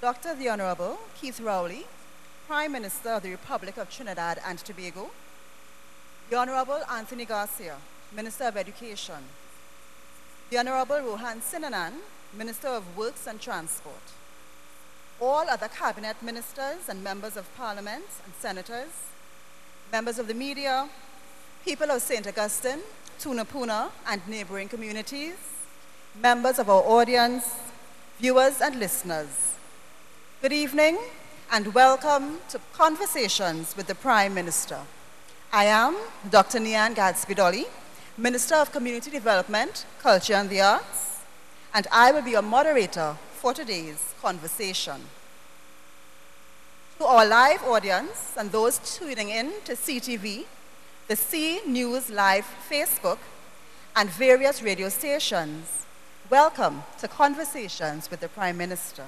Dr. the Honorable Keith Rowley, Prime Minister of the Republic of Trinidad and Tobago, the Honorable Anthony Garcia, Minister of Education, the Honorable Rohan, Minister of Works and Transport, all other cabinet ministers and members of parliament and senators, members of the media, people of St. Augustine, Tunapuna and neighboring communities, members of our audience, viewers and listeners. Good evening and welcome to Conversations with the Prime Minister. I am Dr. Nian Gadsby-Dolly, Minister of Community Development, Culture and the Arts, and I will be your moderator for today's conversation. To our live audience and those tuning in to CTV, the C News Live Facebook, and various radio stations, welcome to Conversations with the Prime Minister.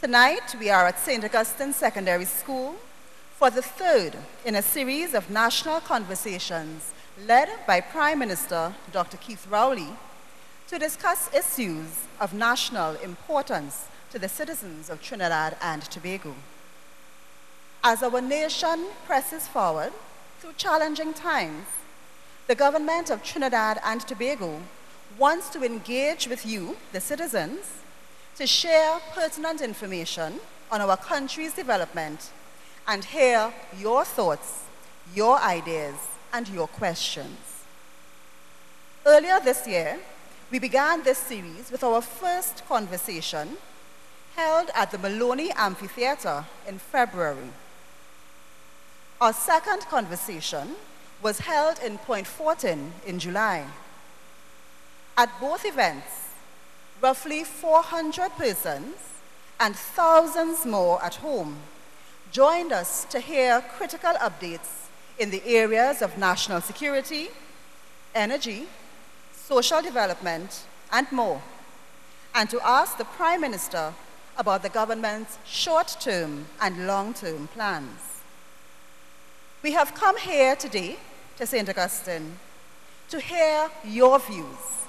Tonight, we are at St. Augustine Secondary School for the third in a series of national conversations led by Prime Minister Dr. Keith Rowley to discuss issues of national importance to the citizens of Trinidad and Tobago. As our nation presses forward through challenging times, the government of Trinidad and Tobago wants to engage with you, the citizens, to share pertinent information on our country's development and hear your thoughts, your ideas, and your questions. Earlier this year, we began this series with our first conversation held at the Maloney Amphitheatre in February. Our second conversation was held in Point Fortin in July. At both events, roughly 400 persons and thousands more at home joined us to hear critical updates in the areas of national security, energy, social development, and more, and to ask the Prime Minister about the government's short-term and long-term plans. We have come here today to St. Augustine to hear your views,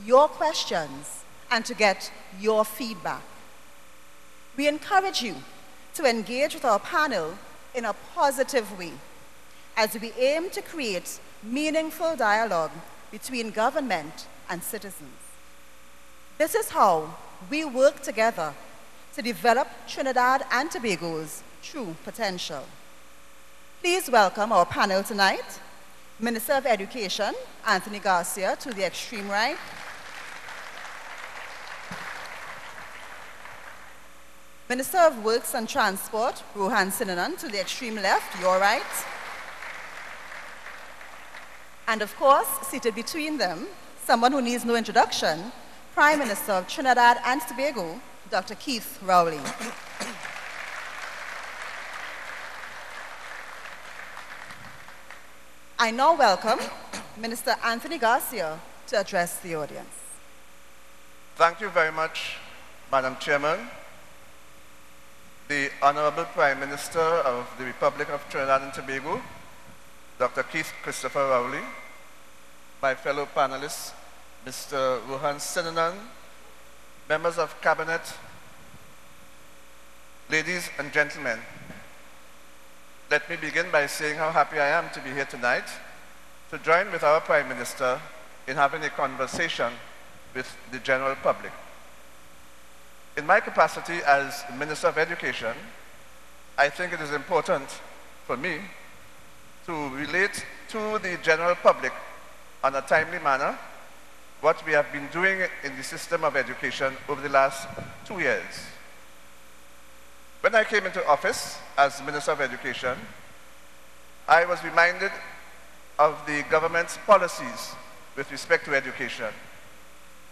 your questions, and to get your feedback. We encourage you to engage with our panel in a positive way as we aim to create meaningful dialogue between government and citizens. This is how we work together to develop Trinidad and Tobago's true potential. Please welcome our panel tonight, Minister of Education, Anthony Garcia, to the extreme right, Minister of Works and Transport, Rohan, to the extreme left, your right, and of course, seated between them, someone who needs no introduction, Prime Minister of Trinidad and Tobago, Dr. Keith Rowley. I now welcome Minister Anthony Garcia to address the audience. Thank you very much, Madam Chairman. The Honorable Prime Minister of the Republic of Trinidad and Tobago, Dr. Keith Christopher Rowley, my fellow panelists, Mr. Rohan Sinanan, members of Cabinet, ladies and gentlemen. Let me begin by saying how happy I am to be here tonight to join with our Prime Minister in having a conversation with the general public. In my capacity as Minister of Education, I think it is important for me to relate to the general public in a timely manner what we have been doing in the system of education over the last 2 years. When I came into office as Minister of Education, I was reminded of the government's policies with respect to education.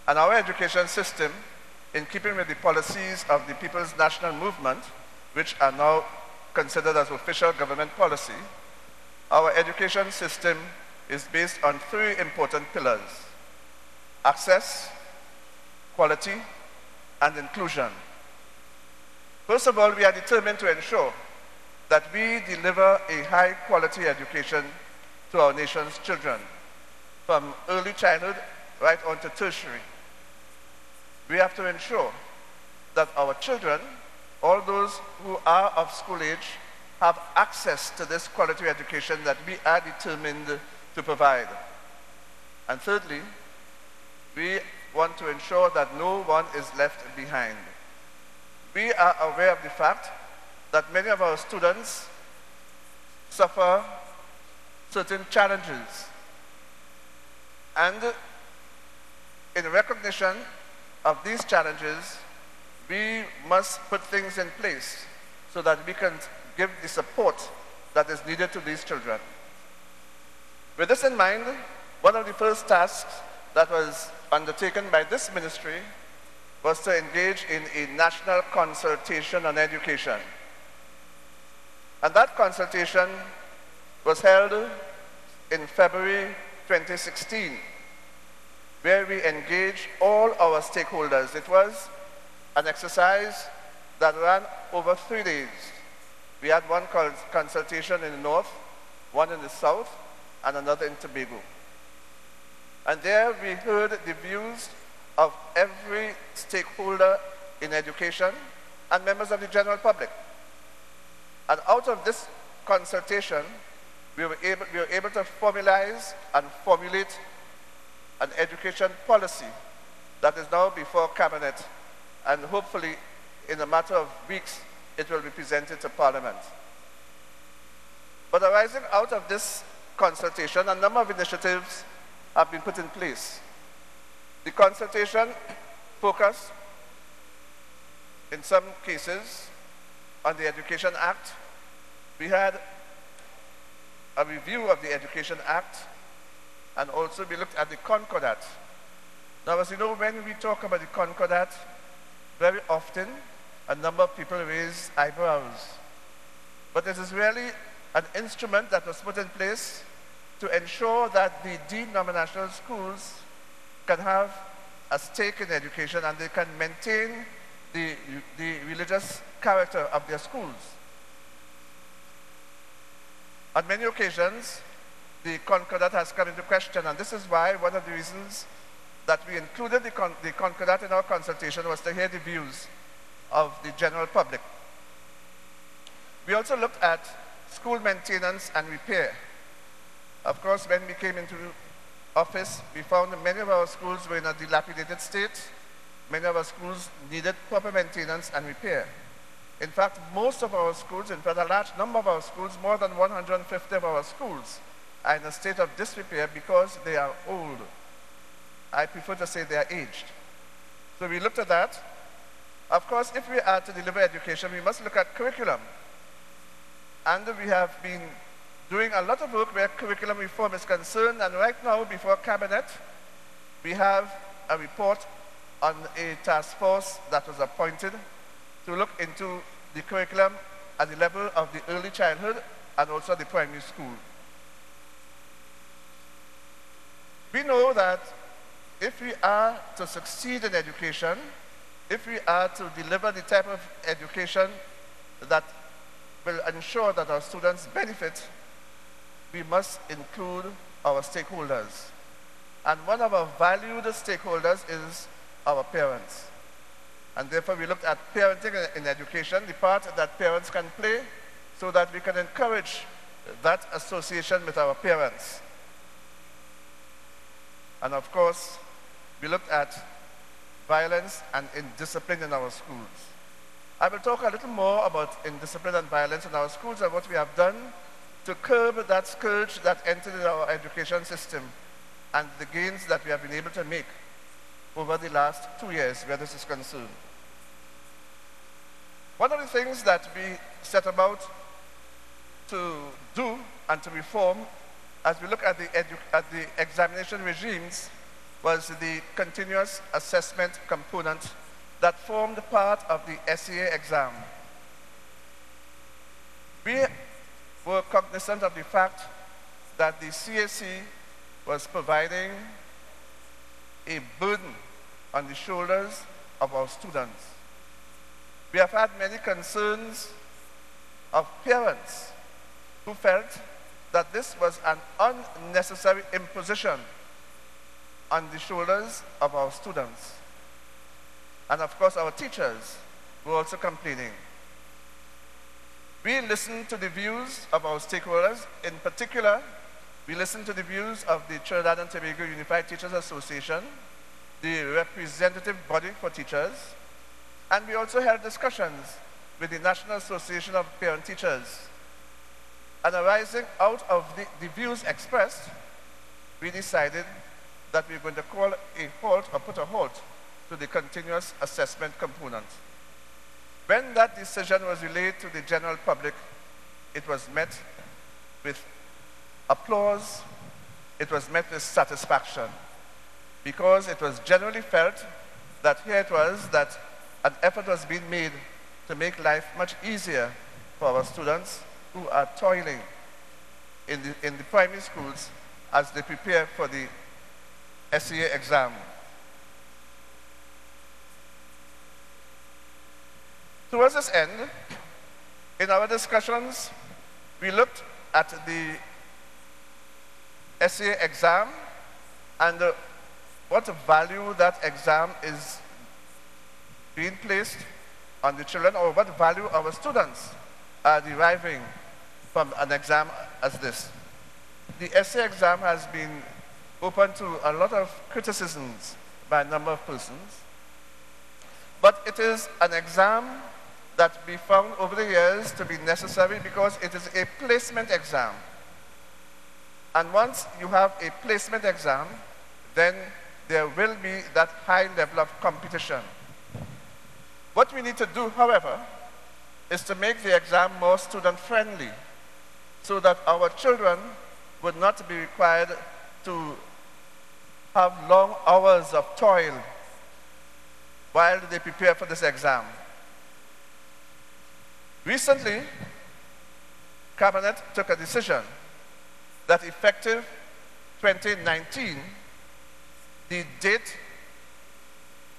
And our education system, in keeping with the policies of the People's National Movement, which are now considered as official government policy, our education system is based on 3 important pillars: access, quality, and inclusion. First of all, we are determined to ensure that we deliver a high-quality education to our nation's children, from early childhood right on to tertiary. We have to ensure that our children, all those who are of school age, have access to this quality education that we are determined to provide. And thirdly, we want to ensure that no one is left behind. We are aware of the fact that many of our students suffer certain challenges. And in recognition of these challenges, we must put things in place so that we can give the support that is needed to these children. With this in mind, one of the first tasks that was undertaken by this ministry was to engage in a national consultation on education. And that consultation was held in February 2016, where we engaged all our stakeholders. It was an exercise that ran over 3 days. We had one consultation in the north, one in the south, and another in Tobago. And there we heard the views of every stakeholder in education and members of the general public. And out of this consultation, we were able to formalize and formulate an education policy that is now before Cabinet, and hopefully in a matter of weeks it will be presented to Parliament. But arising out of this consultation, a number of initiatives have been put in place. The consultation focused, in some cases, on the Education Act. We had a review of the Education Act, and also we looked at the Concordat. Now, as you know, when we talk about the Concordat, very often a number of people raise eyebrows. But it is really an instrument that was put in place to ensure that the denominational schools can have a stake in education and they can maintain the religious character of their schools. On many occasions, the Concordat has come into question, and this is why one of the reasons that we included the Concordat in our consultation was to hear the views of the general public. We also looked at school maintenance and repair. Of course, when we came into office, we found that many of our schools were in a dilapidated state. Many of our schools needed proper maintenance and repair. In fact, most of our schools, in fact, a large number of our schools, more than 150 of our schools, are in a state of disrepair because they are old. I prefer to say they are aged. So we looked at that. Of course, if we are to deliver education, we must look at curriculum. And we have been doing a lot of work where curriculum reform is concerned, and right now, before Cabinet, we have a report on a task force that was appointed to look into the curriculum at the level of the early childhood and also the primary school. We know that if we are to succeed in education, if we are to deliver the type of education that will ensure that our students benefit, we must include our stakeholders. And one of our valued stakeholders is our parents. And therefore we looked at parenting in education, the part that parents can play, so that we can encourage that association with our parents. And of course, we looked at violence and indiscipline in our schools. I will talk a little more about indiscipline and violence in our schools and what we have done to curb that scourge that entered in our education system and the gains that we have been able to make over the last 2 years where this is concerned. One of the things that we set about to do and to reform as we look at the examination regimes was the continuous assessment component that formed part of the SEA exam. We were cognizant of the fact that the CAC was providing a burden on the shoulders of our students. We have had many concerns of parents who felt that this was an unnecessary imposition on the shoulders of our students. And of course, our teachers were also complaining. We listened to the views of our stakeholders. In particular, we listened to the views of the Trinidad and Tobago Unified Teachers Association, the representative body for teachers, and we also held discussions with the National Association of Parent Teachers. And arising out of the views expressed, we decided that we were going to call a halt or put a halt to the continuous assessment component. When that decision was relayed to the general public, it was met with applause, it was met with satisfaction, because it was generally felt that here it was that an effort was being made to make life much easier for our students who are toiling in the primary schools as they prepare for the SCA exam. Towards this end, in our discussions, we looked at the SCA exam and what value that exam is being placed on the children, or what value our students are deriving from an exam as this. The SCA exam has been open to a lot of criticisms by a number of persons, but it is an exam that we found over the years to be necessary because it is a placement exam. And once you have a placement exam, then there will be that high level of competition. What we need to do, however, is to make the exam more student-friendly so that our children would not be required to have long hours of toil while they prepare for this exam. Recently, Cabinet took a decision that effective 2019, the date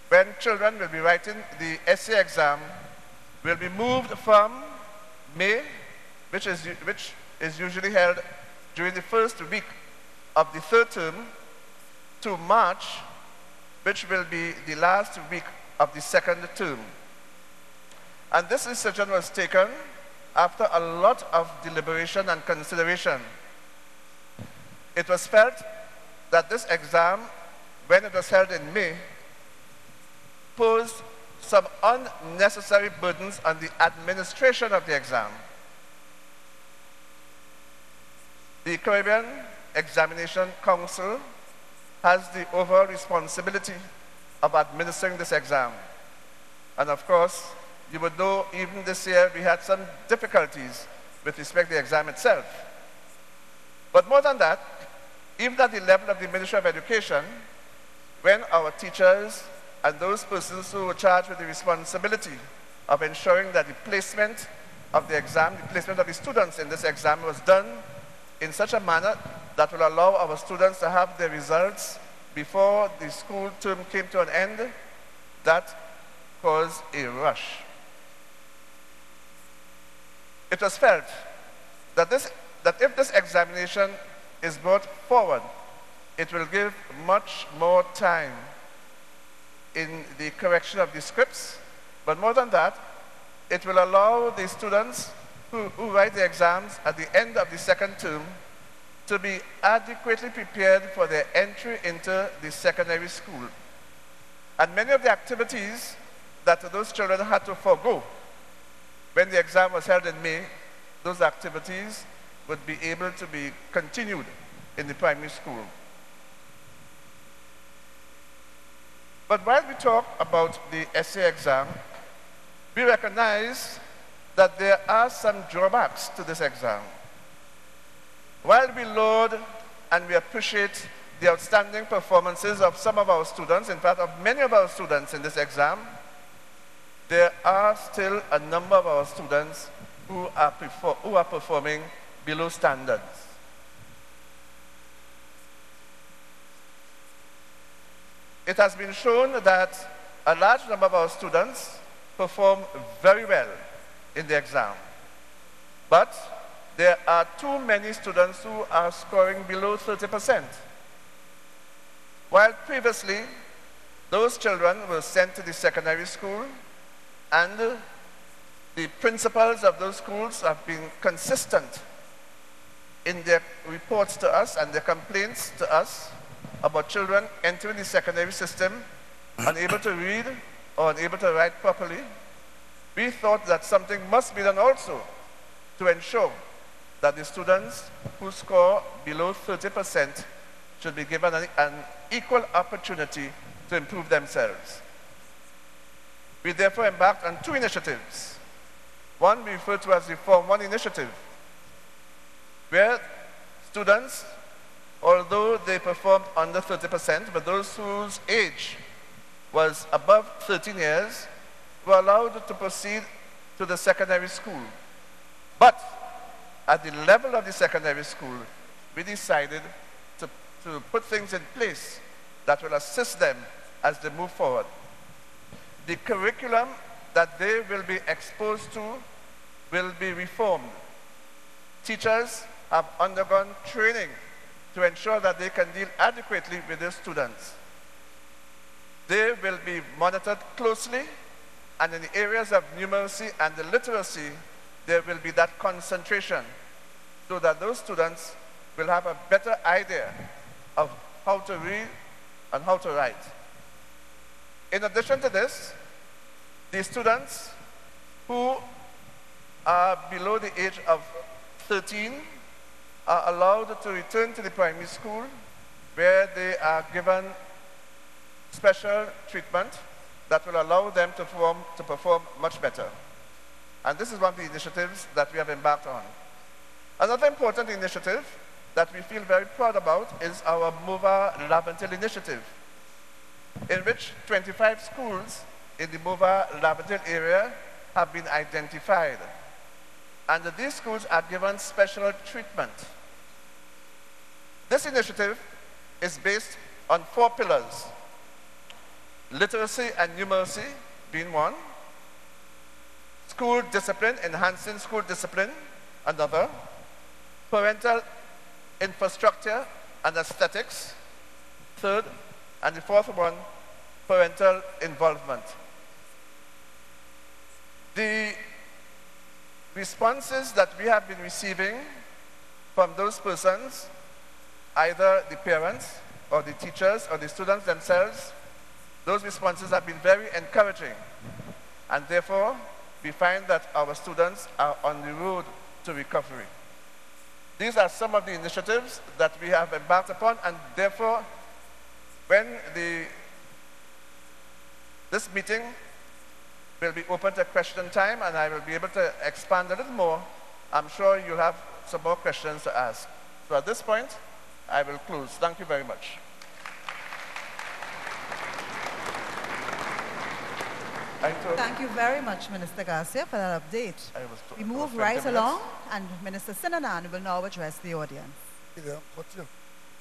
when children will be writing the essay exam will be moved from May, which is usually held during the first week of the third term, to March, which will be the last week of the second term. And this decision was taken after a lot of deliberation and consideration. It was felt that this exam, when it was held in May, posed some unnecessary burdens on the administration of the exam. The Caribbean Examination Council has the overall responsibility of administering this exam. And of course, you would know even this year we had some difficulties with respect to the exam itself. But more than that, even at the level of the Ministry of Education, when our teachers and those persons who were charged with the responsibility of ensuring that the placement of the exam, the placement of the students in this exam was done in such a manner that will allow our students to have their results before the school term came to an end, that caused a rush. It was felt that if this examination is brought forward, it will give much more time in the correction of the scripts, but more than that, it will allow the students who write the exams at the end of the second term to be adequately prepared for their entry into the secondary school. And many of the activities that those children had to forego when the exam was held in May, those activities would be able to be continued in the primary school. But while we talk about the essay exam, we recognize that there are some drawbacks to this exam. While we laud and we appreciate the outstanding performances of some of our students, in fact of many of our students in this exam, there are still a number of our students who are performing below standards. It has been shown that a large number of our students perform very well in the exam, but there are too many students who are scoring below 30%. While previously, those children were sent to the secondary school, and the principals of those schools have been consistent in their reports to us and their complaints to us about children entering the secondary system unable to read or unable to write properly. We thought that something must be done also to ensure that the students who score below 30% should be given an equal opportunity to improve themselves. We therefore embarked on two initiatives. One we refer to as the Form 1 initiative, where students, although they performed under 30%, but those whose age was above 13 years were allowed to proceed to the secondary school. But at the level of the secondary school, we decided to put things in place that will assist them as they move forward. The curriculum that they will be exposed to will be reformed. Teachers have undergone training to ensure that they can deal adequately with their students. They will be monitored closely, and in the areas of numeracy and the literacy, there will be that concentration so that those students will have a better idea of how to read and how to write. In addition to this, the students who are below the age of 13 are allowed to return to the primary school, where they are given special treatment that will allow them to perform much better. And this is one of the initiatives that we have embarked on. Another important initiative that we feel very proud about is our Mova Laventille initiative, in which 25 schools in the Mova Laventille area have been identified. And these schools are given special treatment. This initiative is based on 4 pillars: literacy and numeracy being one, school discipline, enhancing school discipline another, parental infrastructure and aesthetics third, and the fourth one, parental involvement. The responses that we have been receiving from those persons, either the parents or the teachers or the students themselves, those responses have been very encouraging, and therefore we find that our students are on the road to recovery. These are some of the initiatives that we have embarked upon, and therefore when this meeting will be open to question time, and I will be able to expand a little more, I'm sure you'll have some more questions to ask. So at this point, I will close. Thank you very much. Thank you very much, Minister Garcia, for that update. We move right along, and Minister Sinanan will now address the audience.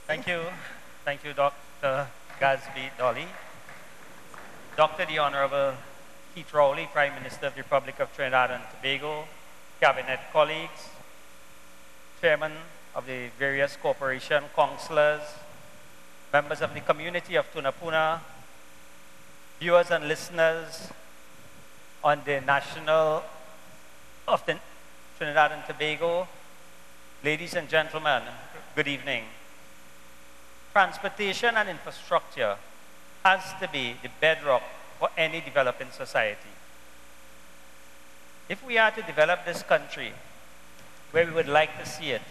Thank you. Thank you, Dr. Gatsby Dolly. Dr. the Honorable Keith Rowley, Prime Minister of the Republic of Trinidad and Tobago, Cabinet colleagues, Chairman of the various corporation, councillors, members of the community of Tunapuna, viewers and listeners on the national of the Trinidad and Tobago, ladies and gentlemen, good evening. Transportation and infrastructure has to be the bedrock for any developing society. If we are to develop this country where we would like to see it,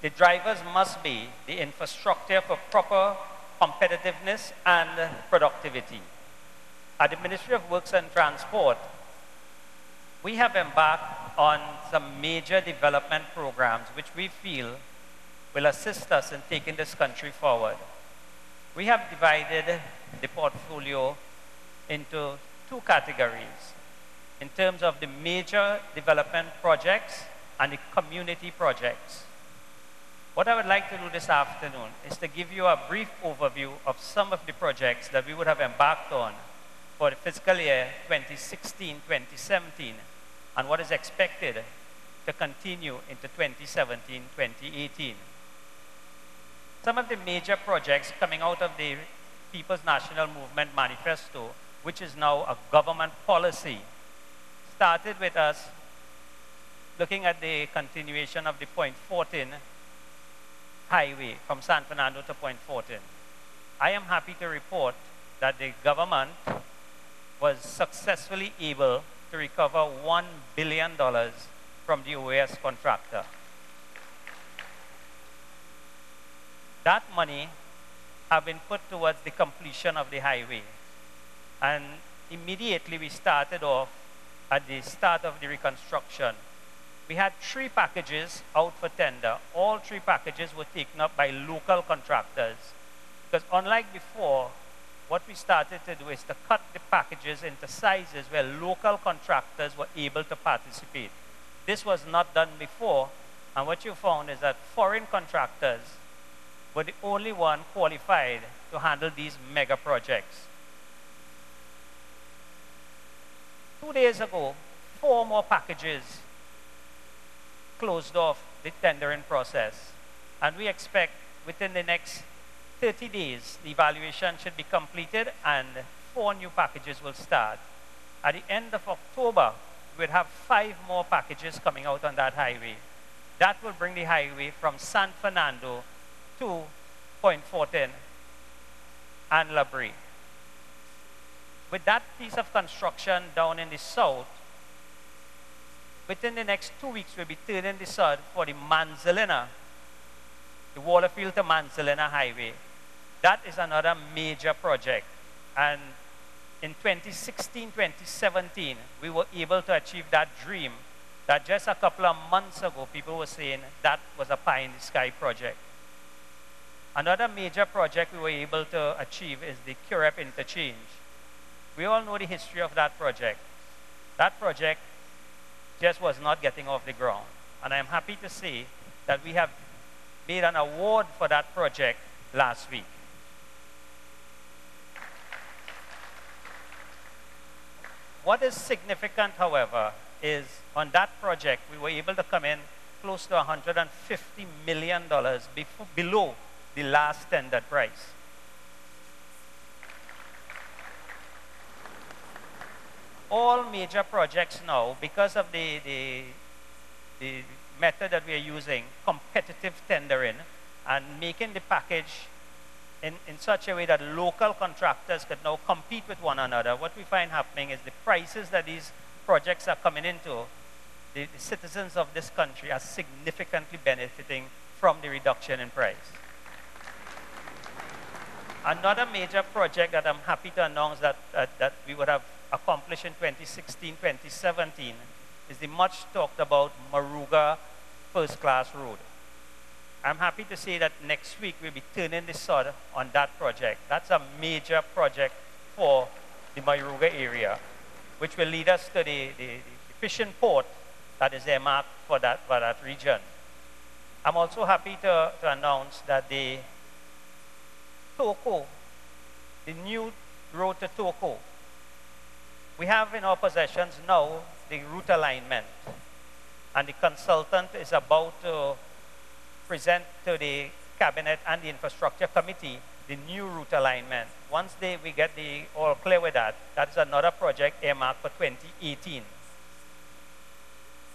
the drivers must be the infrastructure for proper competitiveness and productivity. At the Ministry of Works and Transport, we have embarked on some major development programs which we feel will assist us in taking this country forward. We have divided the portfolio into 2 categories in terms of the major development projects and the community projects. What I would like to do this afternoon is to give you a brief overview of some of the projects that we would have embarked on for the fiscal year 2016-2017 and what is expected to continue into 2017-2018. some of the major projects coming out of the People's National Movement Manifesto, which is now a government policy, started with us looking at the continuation of the Point 14 highway from San Fernando to Point 14. I am happy to report that the government was successfully able to recover $1 billion from the OAS contractor. That money have been put towards the completion of the highway. And immediately we started off at the start of the reconstruction. We had 3 packages out for tender. All 3 packages were taken up by local contractors. Because unlike before, what we started to do is to cut the packages into sizes where local contractors were able to participate. This was not done before, and what you found is that foreign contractors were the only one qualified to handle these mega projects. 2 days ago, 4 more packages closed off the tendering process, and we expect within the next 30 days, the evaluation should be completed and 4 new packages will start. At the end of October, we'll have 5 more packages coming out on that highway. That will bring the highway from San Fernando to Point 14 and La Brea. With that piece of construction down in the south, within the next 2 weeks, we'll be turning the sod for the Manzanilla, the Waterfield to Manzanilla highway. That is another major project. And in 2016, 2017, we were able to achieve that dream that just a couple of months ago, people were saying that was a pie in the sky project. Another major project we were able to achieve is the Curep interchange. We all know the history of that project. That project just was not getting off the ground. And I'm happy to say that we have made an award for that project last week. What is significant, however, is on that project, we were able to come in close to $150 million below the last tender price. All major projects now, because of the method that we are using, competitive tendering, and making the package in such a way that local contractors could now compete with one another, what we find happening is the prices that these projects are coming into, the citizens of this country are significantly benefiting from the reduction in price. Another major project that I'm happy to announce that we would have accomplished in 2016, 2017 is the much talked about Maruga First Class Road. I'm happy to say that next week we'll be turning the sod on that project. That's a major project for the Maruga area, which will lead us to the fishing port that is earmarked for that region. I'm also happy to announce that the Toko, the new road to Toko, we have in our possessions now the route alignment, and the consultant is about to present to the Cabinet and the Infrastructure Committee the new route alignment. Once we get the all clear with that, that's another project earmarked for 2018.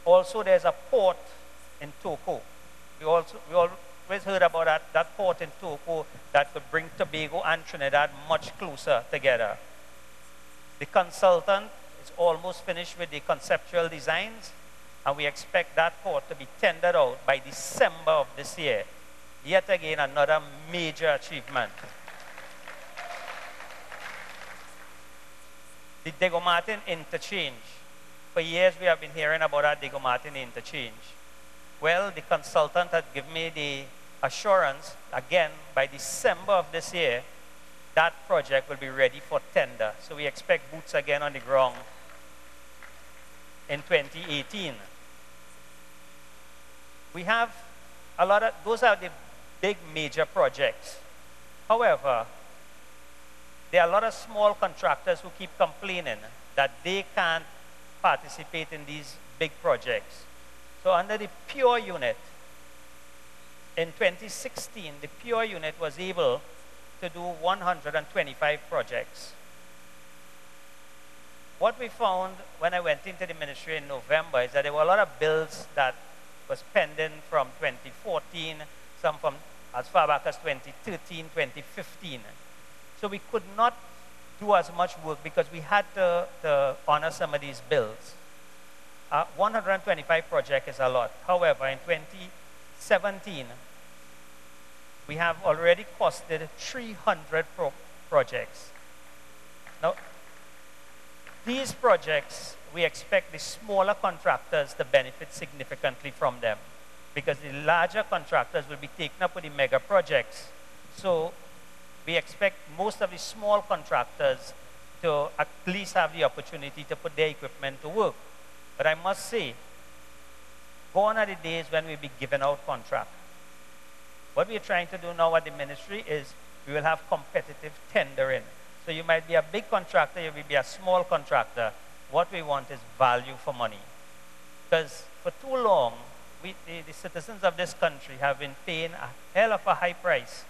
Also, there's a port in Toko. We always heard about that port in Toko that could bring Tobago and Trinidad much closer together. The consultant is almost finished with the conceptual designs, and we expect that port to be tendered out by December of this year. Yet again, another major achievement. The Diego Martin interchange. For years we have been hearing about that Diego Martin interchange. Well, the consultant had given me the assurance, again, by December of this year, that project will be ready for tender. So we expect boots again on the ground in 2018. We have a lot of, those are the big major projects. However, there are a lot of small contractors who keep complaining that they can't participate in these big projects. So under the pure unit, In 2016, the pure unit was able to do 125 projects. What we found when I went into the ministry in November is that there were a lot of bills that was pending from 2014, some from as far back as 2013, 2015. So we could not do as much work because we had to honor some of these bills. 125 projects is a lot. However, in 2017, we have already costed 300 projects. Now, these projects, we expect the smaller contractors to benefit significantly from them because the larger contractors will be taken up with the mega projects. So we expect most of the small contractors to at least have the opportunity to put their equipment to work. But I must say, gone are the days when we'll be giving out contracts. What we're trying to do now at the ministry is we will have competitive tendering. So you might be a big contractor, you will be a small contractor. What we want is value for money. Because for too long, the citizens of this country have been paying a hell of a high price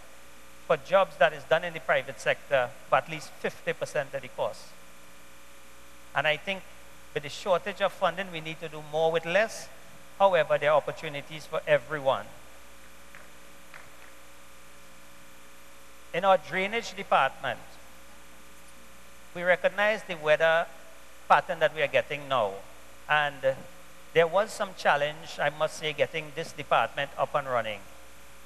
for jobs that is done in the private sector for at least 50% of the cost. And I think with the shortage of funding, we need to do more with less. However, there are opportunities for everyone. In our drainage department, we recognize the weather pattern that we are getting now. And there was some challenge, I must say, getting this department up and running.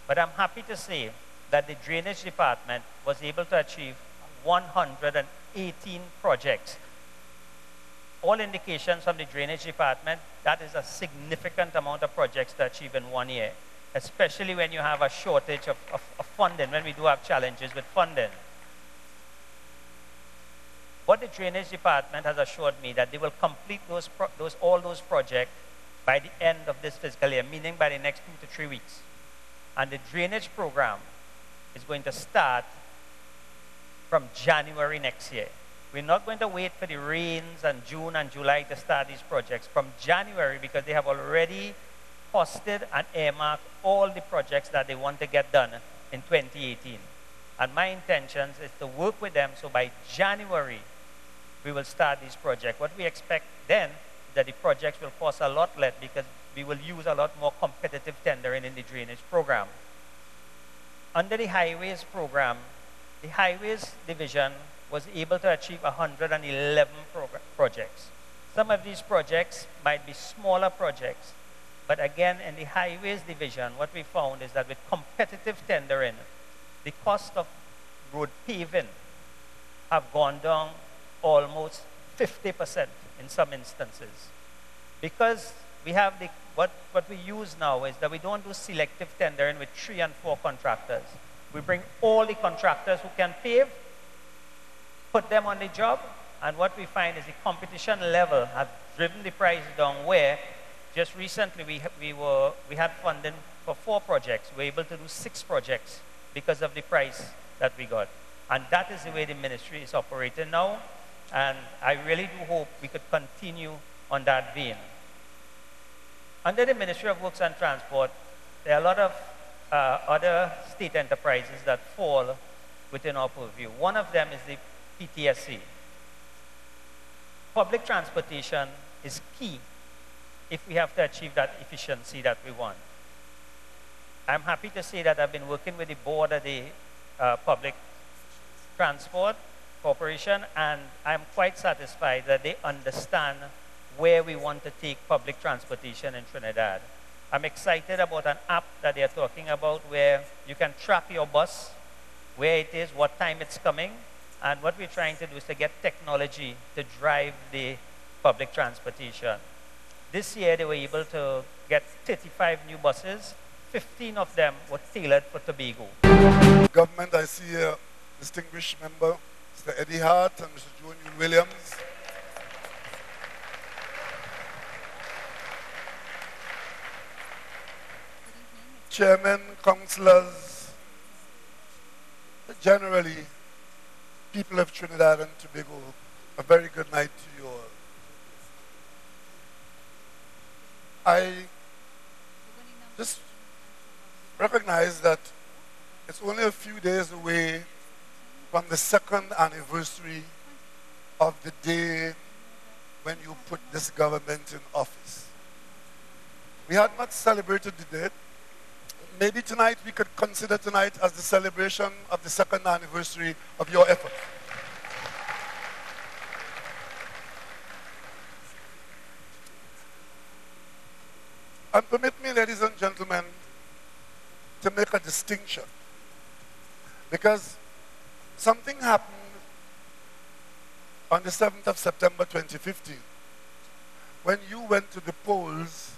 But I'm happy to say that the drainage department was able to achieve 118 projects. All indications from the drainage department, that is a significant amount of projects to achieve in 1 year, especially when you have a shortage of funding, when we do have challenges with funding. What the drainage department has assured me that they will complete all those projects by the end of this fiscal year, meaning by the next 2 to 3 weeks. And the drainage program is going to start from January next year. We're not going to wait for the rains and June and July to start these projects. From January, because they have already costed and earmarked all the projects that they want to get done in 2018. And my intention is to work with them so by January, we will start this project. What we expect then is that the projects will cost a lot less because we will use a lot more competitive tendering in the drainage program. Under the highways program, the highways division was able to achieve 111 projects. Some of these projects might be smaller projects, but again, in the highways division, what we found is that with competitive tendering, the cost of road paving have gone down almost 50% in some instances. Because we have what we use now is that we don't do selective tendering with 3 and 4 contractors. We bring all the contractors who can pave, put them on the job, and what we find is the competition level has driven the price down where just recently we had funding for 4 projects. We were able to do 6 projects because of the price that we got. And that is the way the ministry is operating now. And I really do hope we could continue on that vein. Under the Ministry of Works and Transport, there are a lot of other state enterprises that fall within our purview. One of them is the PTSC. Public transportation is key if we have to achieve that efficiency that we want. I'm happy to say that I've been working with the board of the Public Transport Corporation, and I'm quite satisfied that they understand where we want to take public transportation in Trinidad. I'm excited about an app that they're talking about where you can track your bus, where it is, what time it's coming, and what we're trying to do is to get technology to drive the public transportation. This year they were able to get 35 new buses. 15 of them were tailored for Tobago. Government, I see a distinguished member, Mr. Eddie Hart and Mr. Junior Williams. Chairman, councillors, generally, people of Trinidad and Tobago, a very good night to you all. I just recognize that it's only a few days away from the second anniversary of the day when you put this government in office. We had not celebrated the day. Maybe tonight we could consider tonight as the celebration of the second anniversary of your effort. And permit me, ladies and gentlemen, to make a distinction. Because something happened on the 7th of September 2015 when you went to the polls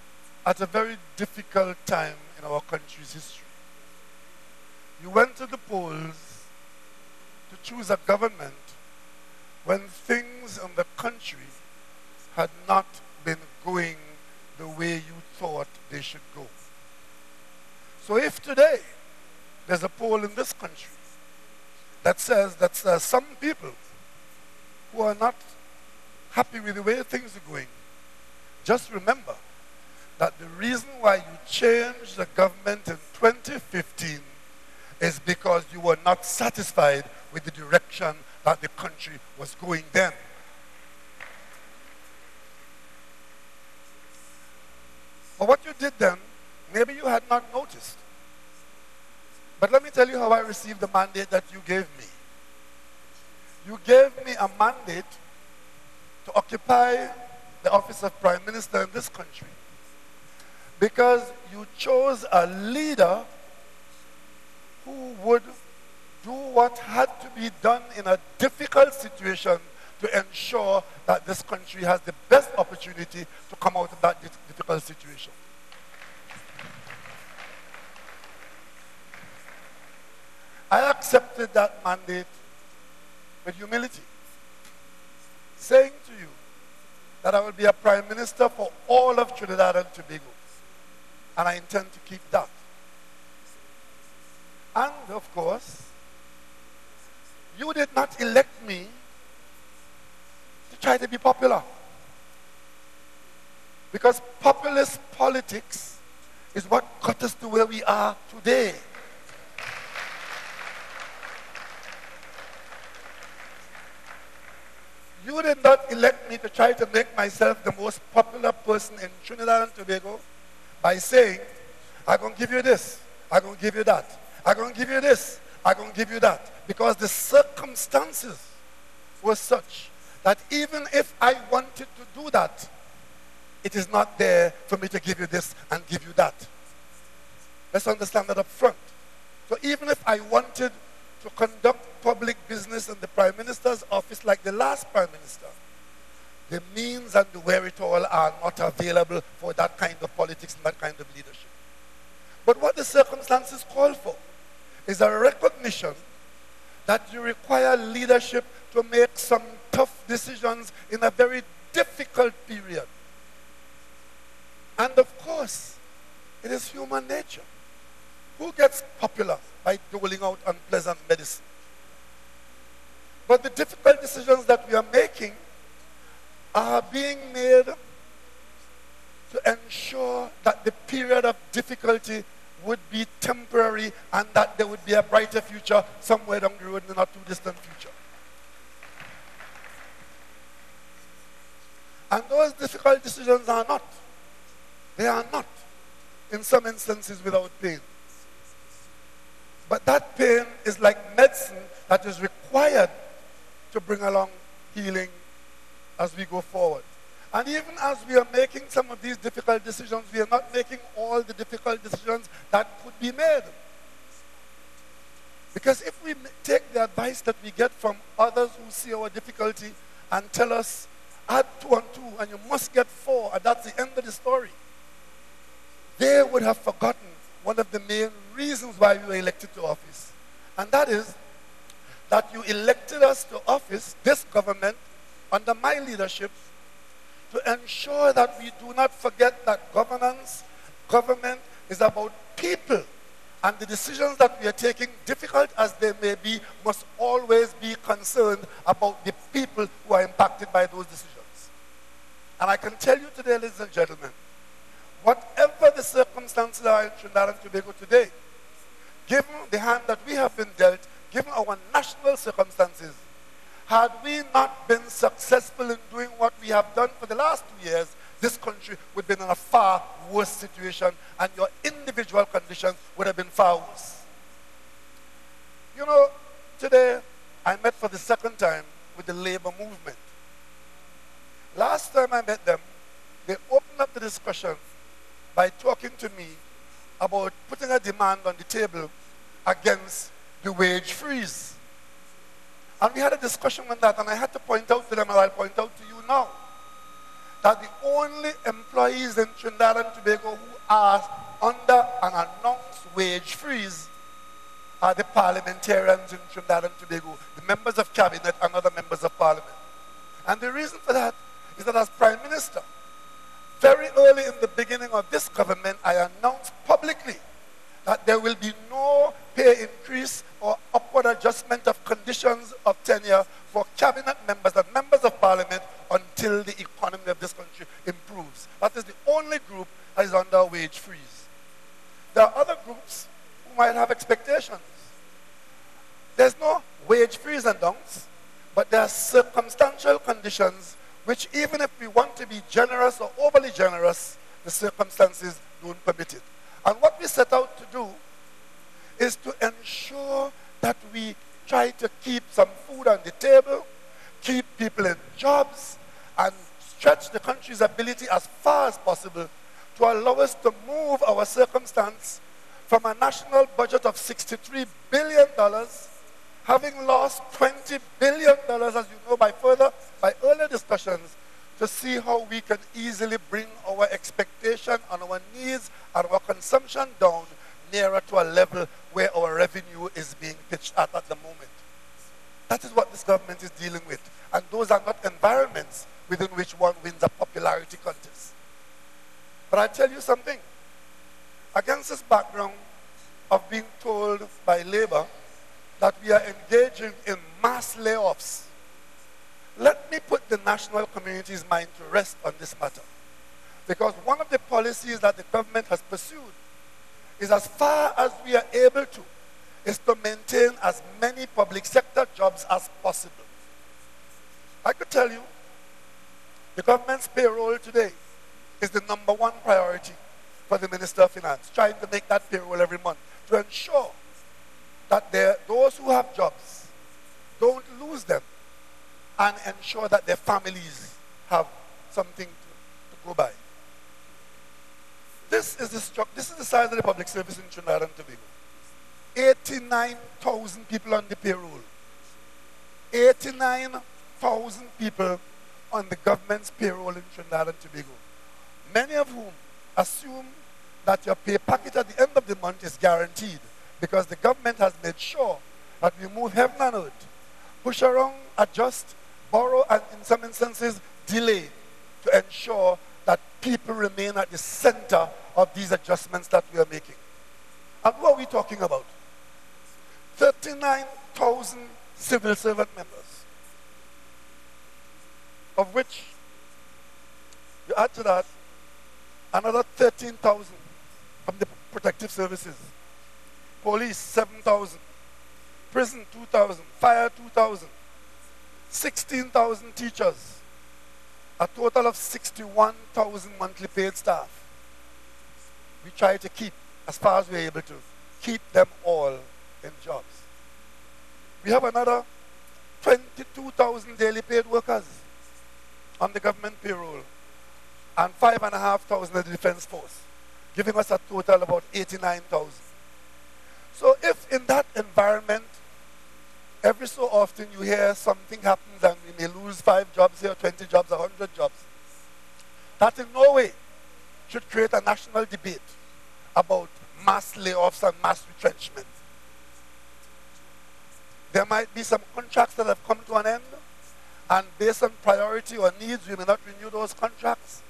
at a very difficult time in our country's history. You went to the polls to choose a government when things in the country had not been going the way you thought they should go. So if today there's a poll in this country that says that some people who are not happy with the way things are going, just remember that the reason why you changed the government in 2015 is because you were not satisfied with the direction that the country was going then. But what you did then, maybe you had not noticed. But let me tell you how I received the mandate that you gave me. You gave me a mandate to occupy the office of Prime Minister in this country because you chose a leader who would do what had to be done in a difficult situation to ensure that this country has the best opportunity to come out of that difficult situation. I accepted that mandate with humility, saying to you that I will be a Prime Minister for all of Trinidad and Tobago, and I intend to keep that. And of course, you did not elect me to try to be popular, because populist politics is what got us to where we are today. You did not elect me to try to make myself the most popular person in Trinidad and Tobago by saying, I'm going to give you this, I'm going to give you that, I'm going to give you this, I'm going to give you that. Because the circumstances were such that even if I wanted to do that, it is not there for me to give you this and give you that. Let's understand that up front. So even if I wanted to conduct public business in the Prime Minister's office like the last Prime Minister, the means and the wherewithal are not available for that kind of politics and that kind of leadership. But what the circumstances call for is a recognition that you require leadership to make some tough decisions in a very difficult period. And of course, it is human nature. Who gets popular by doling out unpleasant medicine? But the difficult decisions that we are making are being made to ensure that the period of difficulty would be temporary and that there would be a brighter future somewhere down the road in the not too distant future. And those difficult decisions are not. They are not, in some instances, without pain. But that pain is like medicine that is required to bring along healing as we go forward. And even as we are making some of these difficult decisions, we are not making all the difficult decisions that could be made. Because if we take the advice that we get from others who see our difficulty and tell us, add 2 and 2 and you must get 4, and that's the end of the story, they would have forgotten one of the main reasons why we were elected to office. And that is that you elected us to office, this government, under my leadership, to ensure that we do not forget that government is about people. And the decisions that we are taking, difficult as they may be, must always be concerned about the people who are impacted by those decisions. And I can tell you today, ladies and gentlemen, whatever the circumstances are in Trinidad and Tobago today, given the hand that we have been dealt, given our national circumstances, had we not been successful in doing what we have done for the last 2 years, this country would have been in a far worse situation, and your individual conditions would have been far worse. You know, today I met for the second time with the labor movement. Last time I met them, they opened up the discussion by talking to me about putting a demand on the table against the wage freeze. And we had a discussion on that, and I had to point out to them, and I'll point out to you now, that the only employees in Trinidad and Tobago who are under an announced wage freeze are the parliamentarians in Trinidad and Tobago, the members of cabinet and other members of parliament. And the reason for that is that as Prime Minister, very early in the beginning of this government, I announced publicly that there will be no pay increase or upward adjustment of conditions of tenure for cabinet members and members of parliament until the economy of this country improves. That is the only group that is under a wage freeze. There are other groups who might have expectations. There's no wage freeze announced, but there are circumstantial conditions which, even if we want to be generous or overly generous, the circumstances don't permit it. And what we set out to do is to ensure that we try to keep some food on the table, keep people in jobs, and stretch the country's ability as far as possible to allow us to move our circumstance from a national budget of $63 billion, having lost $20 billion, as you know, by earlier discussions, to see how we can easily bring our expectation and our needs and our consumption down nearer to a level where our revenue is being pitched at the moment. That is what this government is dealing with. And those are not environments within which one wins a popularity contest. But I tell you something. Against this background of being told by Labour that we are engaging in mass layoffs, let me put the national community's mind to rest on this matter. Because one of the policies that the government has pursued is, as far as we are able to, is to maintain as many public sector jobs as possible. I could tell you, the government's payroll today is the #1 priority for the Minister of Finance, trying to make that payroll every month to ensure that those who have jobs don't lose them, and ensure that their families have something to go by. This is the size of the public service in Trinidad and Tobago. 89,000 people on the payroll. 89,000 people on the government's payroll in Trinidad and Tobago. Many of whom assume that your pay packet at the end of the month is guaranteed, because the government has made sure that we move heaven and earth, push around, adjust, borrow, and in some instances, delay, to ensure that people remain at the center of these adjustments that we are making. And what are we talking about? 39,000 civil servant members, of which, you add to that, another 13,000 from the protective services, police 7,000, prison 2,000, fire 2,000, 16,000 teachers, a total of 61,000 monthly paid staff. We try to keep, as far as we're able to, keep them all in jobs. We have another 22,000 daily paid workers on the government payroll and 5,500 in the defense force, giving us a total of about 89,000. So if in that environment, every so often you hear something happens and we may lose 5 jobs here, 20 jobs, 100 jobs, that in no way should create a national debate about mass layoffs and mass retrenchment. There might be some contracts that have come to an end, and based on priority or needs, we may not renew those contracts.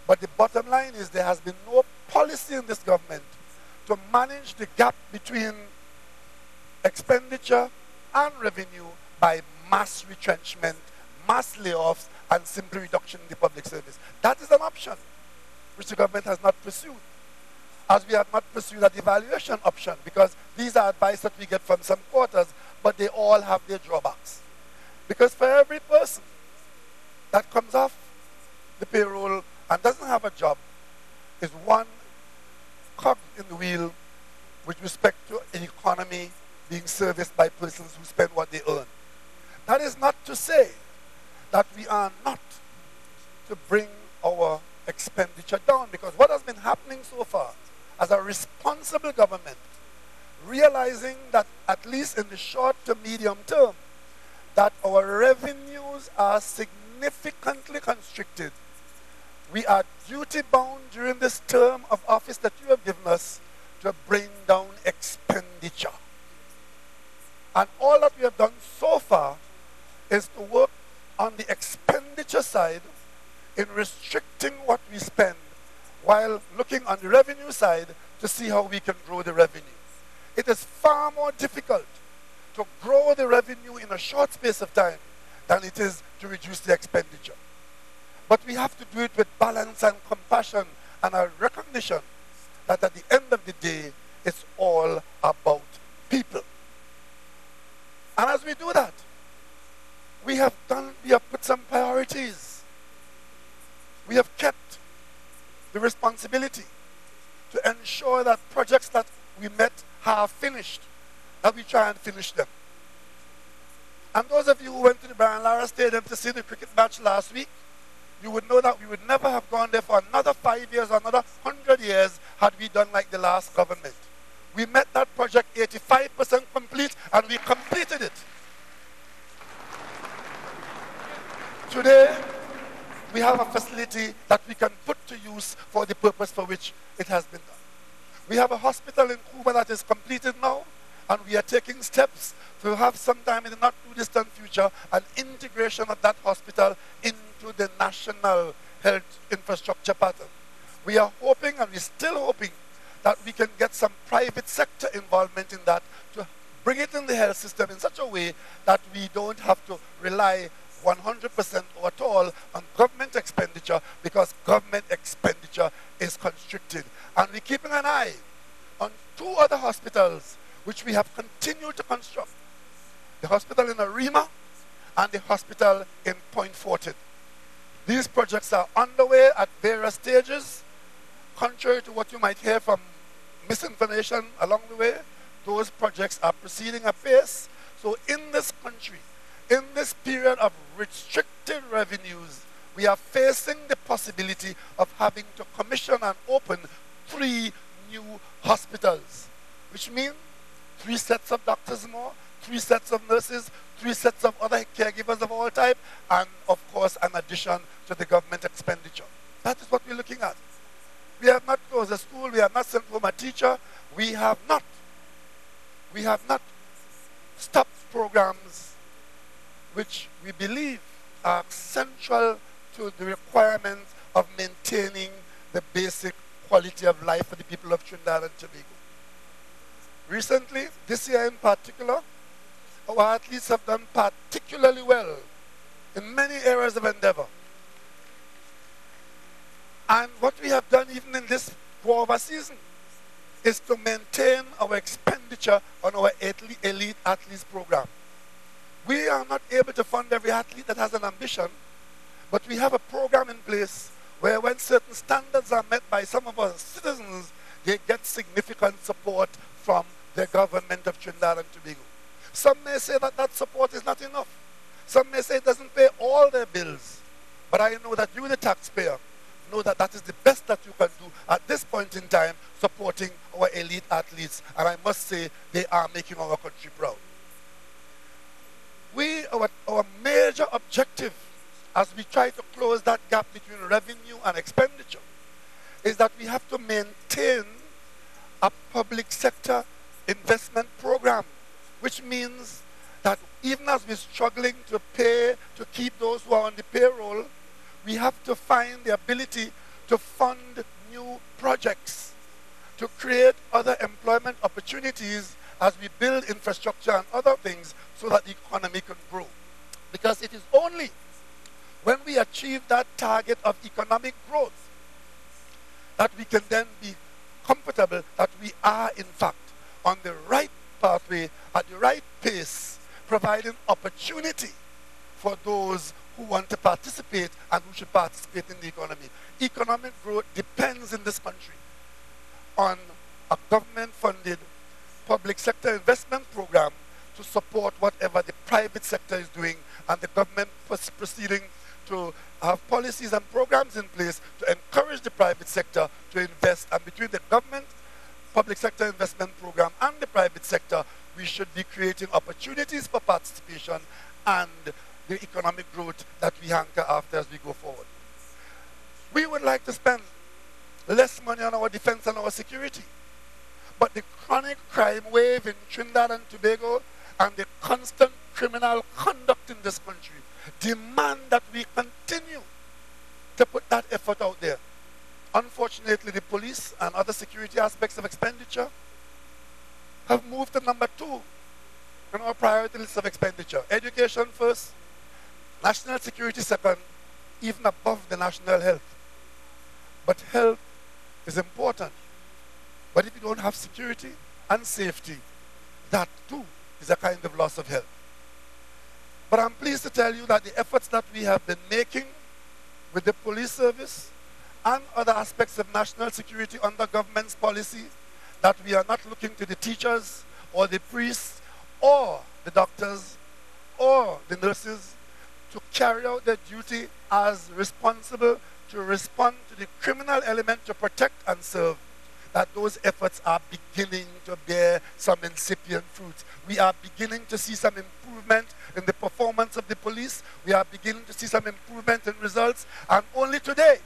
But the bottom line is there has been no policy in this government to manage the gap between expenditure and revenue by mass retrenchment, mass layoffs, and simple reduction in the public service. That is an option which which the government has not pursued. As we have not pursued that evaluation option, because these are advice that we get from some quarters, but they all have their drawbacks. Because for every person that comes off the payroll and doesn't have a job is one cog in the wheel with respect to an economy being serviced by persons who spend what they earn. That is not to say that we are not to bring our expenditure down, because what has been happening so far as a responsible government, realizing that at least in the short to medium term, that our revenues are significantly constricted. We are duty-bound during this term of office that you have given us to bring down expenditure. And all that we have done so far is to work on the expenditure side in restricting what we spend, while looking on the revenue side to see how we can grow the revenue. It is far more difficult to grow the revenue in a short space of time than it is to reduce the expenditure. But we have to do it with balance and compassion and a recognition that at the end of the day, it's all about people. And as we do that, we have put some priorities. We have kept the responsibility to ensure that projects that we met have finished, that we try and finish them. And those of you who went to the Brian Lara Stadium to see the cricket match last week, you would know that we would never have gone there for another 5 years or another 100 years had we done like the last government. We met that project 85% complete, and we completed it. Today, we have a facility that we can put to use for the purpose for which it has been done. We have a hospital in Cuba that is completed now, and we are taking steps to have sometime in the not too distant future an integration of that hospital into the national health infrastructure pattern. We are hoping, and we're still hoping, that we can get some private sector involvement in that to bring it in the health system in such a way that we don't have to rely 100% or at all on government expenditure, because government expenditure is constricted. And we're keeping an eye on two other hospitals which we have continued to construct. The hospital in Arima and the hospital in Point Fortin. These projects are underway at various stages. Contrary to what you might hear from misinformation along the way, those projects are proceeding apace. So in this country, in this period of restricted revenues, we are facing the possibility of having to commission and open 3 new hospitals, which means 3 sets of doctors more, 3 sets of nurses, 3 sets of other caregivers of all type, and of course an addition to the government expenditure. That is what we're looking at. We have not closed a school, we have not sent home a teacher, we have not stopped programs which we believe are central to the requirements of maintaining the basic quality of life for the people of Trinidad and Tobago. Recently, this year in particular, our athletes have done particularly well in many areas of endeavor. And what we have done even in this guava season is to maintain our expenditure on our elite athletes program. We are not able to fund every athlete that has an ambition, but we have a program in place where when certain standards are met by some of our citizens, they get significant support from the government of Trinidad and Tobago. Some may say that that support is not enough. Some may say it doesn't pay all their bills. But I know that you, the taxpayer, know that that is the best that you can do at this point in time, supporting our elite athletes. And I must say, they are making our country proud. Our major objective as we try to close that gap between revenue and expenditure is that we have to maintain a public sector investment program, which means that even as we're struggling to keep those who are on the payroll, we have to find the ability to fund new projects, to create other employment opportunities as we build infrastructure and other things so that the economy can grow. Because it is only when we achieve that target of economic growth that we can then be comfortable that we are, in fact, on the right pathway, at the right pace, providing opportunity for those who want to participate and who should participate in the economy. Economic growth depends in this country on a government-funded public sector investment program to support whatever the private sector is doing, and the government proceeding to have policies and programs in place to encourage the private sector to invest. And between the government public sector investment program and the private sector, we should be creating opportunities for participation and the economic growth that we hanker after as we go forward. We would like to spend less money on our defense and our security, but the chronic crime wave in Trinidad and Tobago and the constant criminal conduct in this country demand that we continue to put that effort out there. Unfortunately, the police and other security aspects of expenditure have moved to number 2 on our priority list of expenditure. Education first, national security second, even above the national health. But health is important. But if you don't have security and safety, that too is a kind of loss of health. But I'm pleased to tell you that the efforts that we have been making with the police service and other aspects of national security under government's policy, that we are not looking to the teachers or the priests or the doctors or the nurses to carry out their duty as responsible to respond to the criminal element to protect and serve, that those efforts are beginning to bear some incipient fruit. We are beginning to see some improvement in the performance of the police. We are beginning to see some improvement in results. And only today,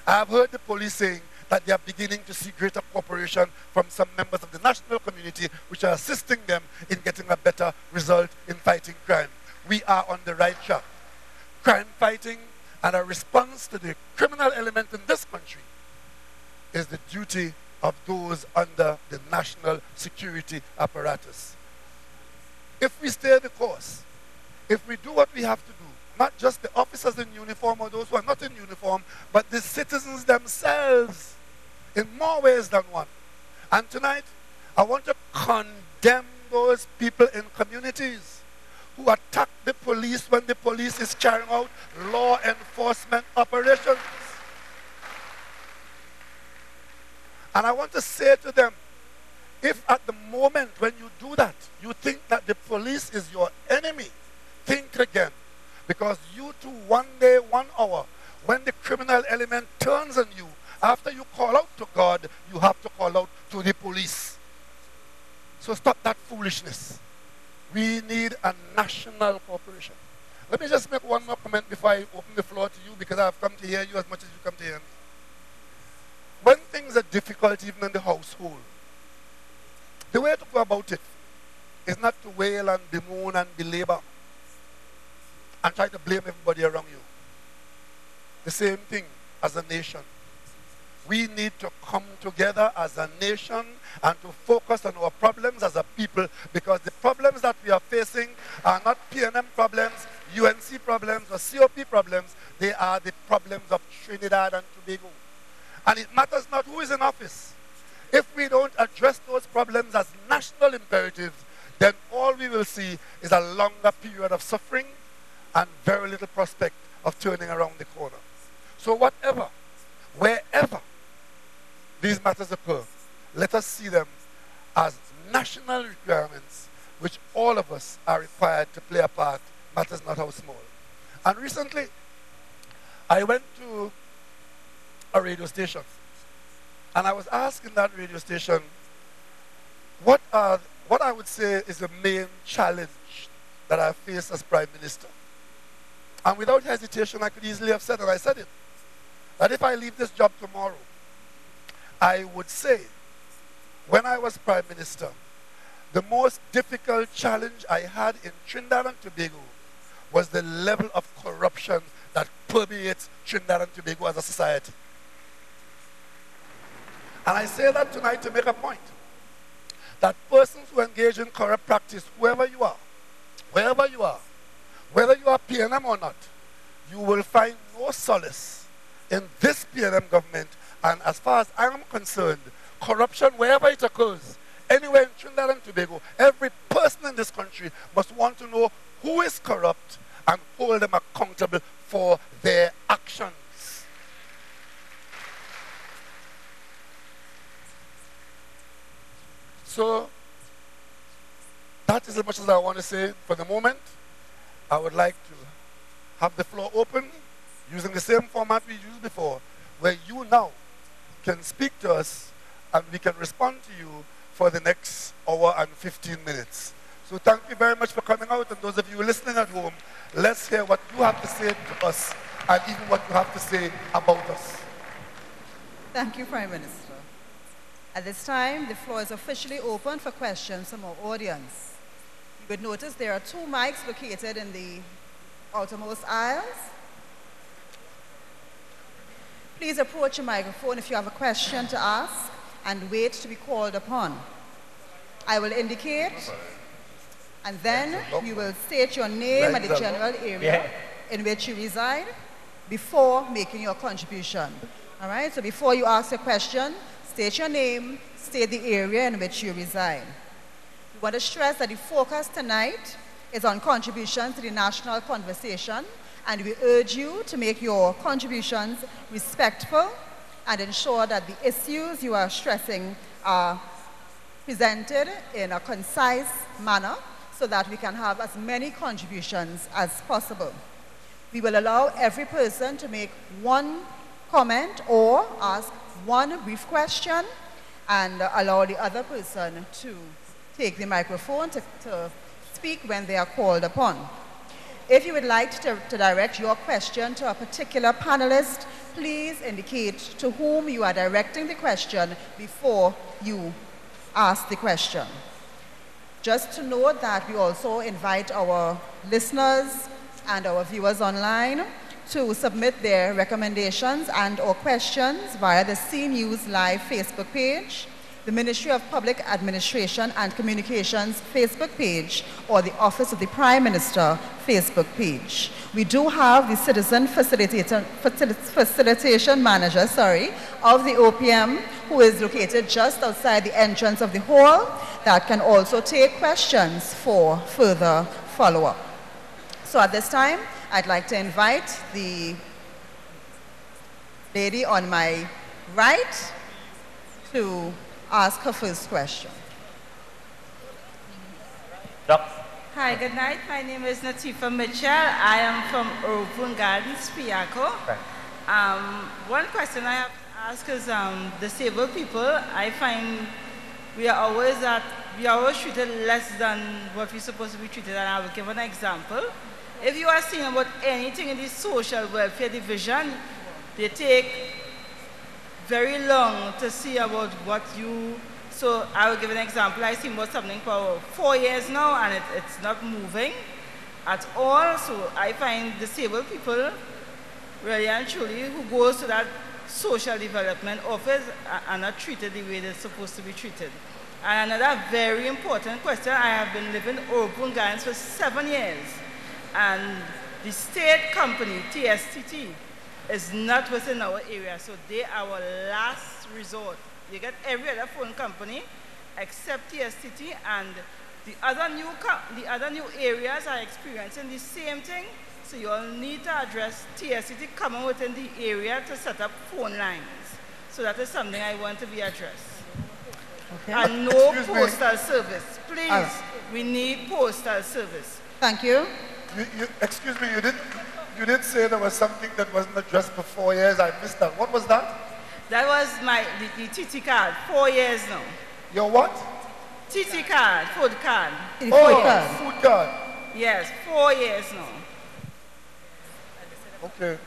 I have heard the police saying that they are beginning to see greater cooperation from some members of the national community, which are assisting them in getting a better result in fighting crime. We are on the right track. Crime fighting and a response to the criminal element in this country is the duty of those under the national security apparatus. If we stay the course, if we do what we have to do, not just the officers in uniform or those who are not in uniform, but the citizens themselves in more ways than one. And tonight, I want to condemn those people in communities who attack the police when the police is carrying out law enforcement operations. And I want to say to them, if at the moment when you do that, you think that the police is your enemy, think again. Because you too, one day, 1 hour, when the criminal element turns on you, after you call out to God, you have to call out to the police. So stop that foolishness. We need a national cooperation. Let me just make one more comment before I open the floor to you, because I have come to hear you as much as you come to hear me. When things are difficult, even in the household, the way to go about it is not to wail and bemoan and belabor and try to blame everybody around you. The same thing as a nation. We need to come together as a nation and to focus on our problems as a people, because the problems that we are facing are not PNM problems, UNC problems, or COP problems. They are the problems of Trinidad and Tobago. And it matters not who is in office. If we don't address those problems as national imperatives, then all we will see is a longer period of suffering and very little prospect of turning around the corner. So whatever, wherever these matters occur, let us see them as national requirements which all of us are required to play a part, matters not how small. And recently, I went to a radio station, and I was asking that radio station what I would say is the main challenge that I face as Prime Minister. And without hesitation, I could easily have said, and I said it, that if I leave this job tomorrow, I would say, when I was Prime Minister, the most difficult challenge I had in Trinidad and Tobago was the level of corruption that permeates Trinidad and Tobago as a society. And I say that tonight to make a point, that persons who engage in corrupt practice, whoever you are, wherever you are, whether you are PNM or not, you will find no solace in this PNM government And as far as I'm concerned, corruption, wherever it occurs, anywhere in Trinidad and Tobago, every person in this country must want to know who is corrupt and hold them accountable for their actions. So, that is as much as I want to say for the moment. I would like to have the floor open using the same format we used before, where you now can speak to us and we can respond to you for the next hour and 15 minutes. So thank you very much for coming out, and those of you listening at home, let's hear what you have to say to us and even what you have to say about us. Thank you, Prime Minister. At this time, the floor is officially open for questions from our audience. You would notice there are 2 mics located in the outermost aisles. Please approach your microphone if you have a question to ask and wait to be called upon. I will indicate, and then you will state your name and the general area in which you reside before making your contribution. All right, so before you ask a question, state your name, state the area in which you reside. We want to stress that the focus tonight is on contributions to the national conversation, and we urge you to make your contributions respectful and ensure that the issues you are stressing are presented in a concise manner so that we can have as many contributions as possible. We will allow every person to make 1 comment or ask 1 brief question and allow the other person to take the microphone to speak when they are called upon. If you would like to direct your question to a particular panelist, please indicate to whom you are directing the question before you ask the question. Just to note that we also invite our listeners and our viewers online to submit their recommendations and or questions via the C News Live Facebook page, the Ministry of Public Administration and Communications Facebook page, or the Office of the Prime Minister Facebook page. We do have the Citizen Facilitation Manager, of the OPM, who is located just outside the entrance of the hall, that can also take questions for further follow-up. So at this time, I'd like to invite the lady on my right to ask her first question. Hi, good night. My name is Natifa Mitchell. I am from Open Gardens, Piaco. One question I have to ask is disabled people. I find we are always treated less than what we're supposed to be treated, and I will give an example. If you are seeing about anything in the social welfare division, they take very long to see about what you, so I will give an example. I see about something for 4 years now, and it's not moving at all. So I find disabled people, really and truly, who goes to that social development office are not treated the way they're supposed to be treated. And another very important question, I have been living in Open Gardens for 7 years, and the state company, TSTT, is not within our area, so they are our last resort. You get every other phone company except TSTT, and the other new areas are experiencing the same thing, so you all need to address TSTT coming within the area to set up phone lines. So that is something I want to be addressed. Okay. And no postal service. Please, we need postal service. Thank you. Excuse me, you did say there was something that wasn't addressed for 4 years. I missed that. What was that? That was the TT card, 4 years now. Your what? TT card, food card. Food card. Yes, 4 years now. Okay.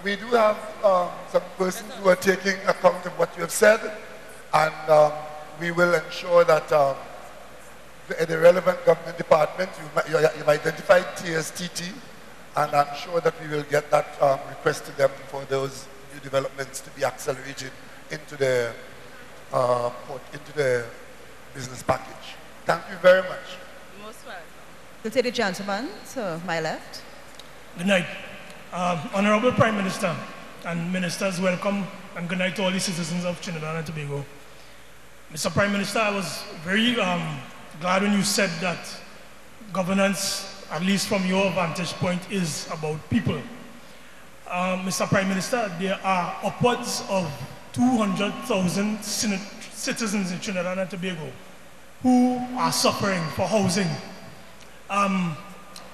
We do have some persons who are taking account of what you have said, and we will ensure that the relevant government department, you've identified TSTT, and I'm sure that we will get that request to them for those new developments to be accelerated into the business package. Thank you very much. Most welcome. We'll take the gentleman to my left. Good night. Honorable Prime Minister and Ministers, welcome and good night to all the citizens of Trinidad and Tobago. Mr. Prime Minister, I was very glad when you said that governance, at least from your vantage point, is about people. Mr. Prime Minister, there are upwards of 200,000 citizens in Trinidad and Tobago who are suffering for housing.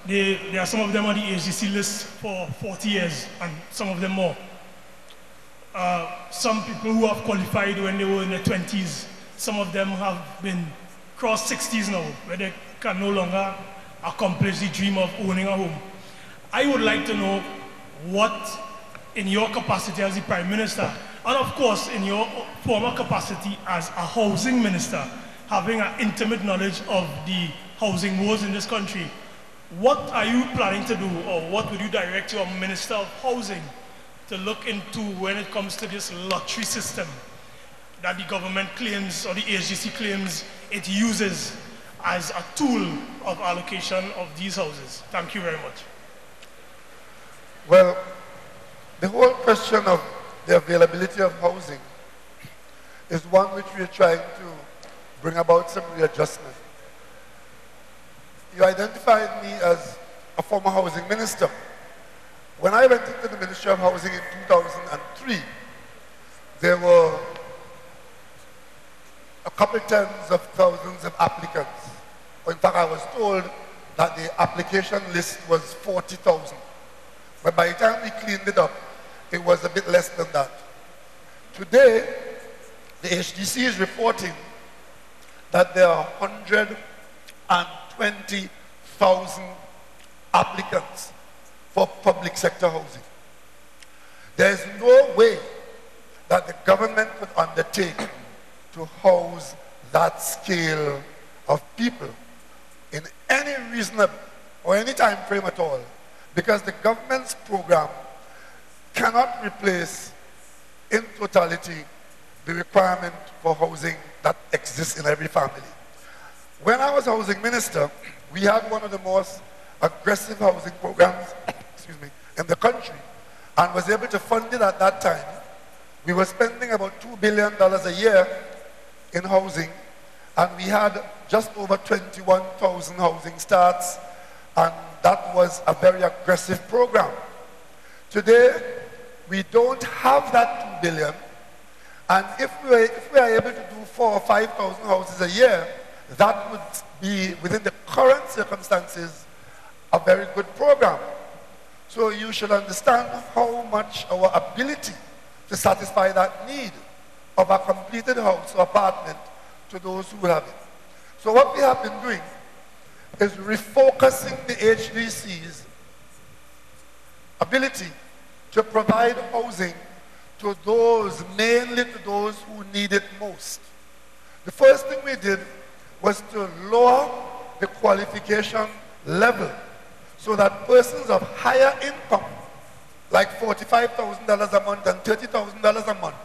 There are some of them on the HDC list for 40 years and some of them more. Some people who have qualified when they were in their 20s, some of them have been crossed 60s now, where they can no longer accomplish the dream of owning a home. I would like to know what, in your capacity as the Prime Minister, and of course in your former capacity as a housing minister, having an intimate knowledge of the housing woes in this country, what are you planning to do, or what would you direct your Minister of Housing to look into when it comes to this lottery system that the government claims, or the HGC claims, it uses as a tool of allocation of these houses? Thank you very much. Well, the whole question of the availability of housing is one which we are trying to bring about some readjustment. You identified me as a former housing minister. When I went into the Ministry of Housing in 2003, there were a couple tens of thousands of applicants. In fact, I was told that the application list was 40,000. But by the time we cleaned it up, it was a bit less than that. Today, the HDC is reporting that there are 120,000 applicants for public sector housing. There is no way that the government could undertake to house that scale of people in any reasonable or any time frame at all, because the government's program cannot replace in totality the requirement for housing that exists in every family. When I was housing minister, we had one of the most aggressive housing programs in the country, and was able to fund it at that time. We were spending about $2 billion a year in housing, and we had just over 21,000 housing starts, and that was a very aggressive program. Today, we don't have that $2 billion, and if we are able to do 4,000 or 5,000 houses a year, that would be, within the current circumstances, a very good program. So you should understand how much our ability to satisfy that need of a completed house or apartment to those who have it. So what we have been doing is refocusing the HDC's ability to provide housing to those, mainly to those who need it most. The first thing we did was to lower the qualification level so that persons of higher income, like $45,000 a month and $30,000 a month,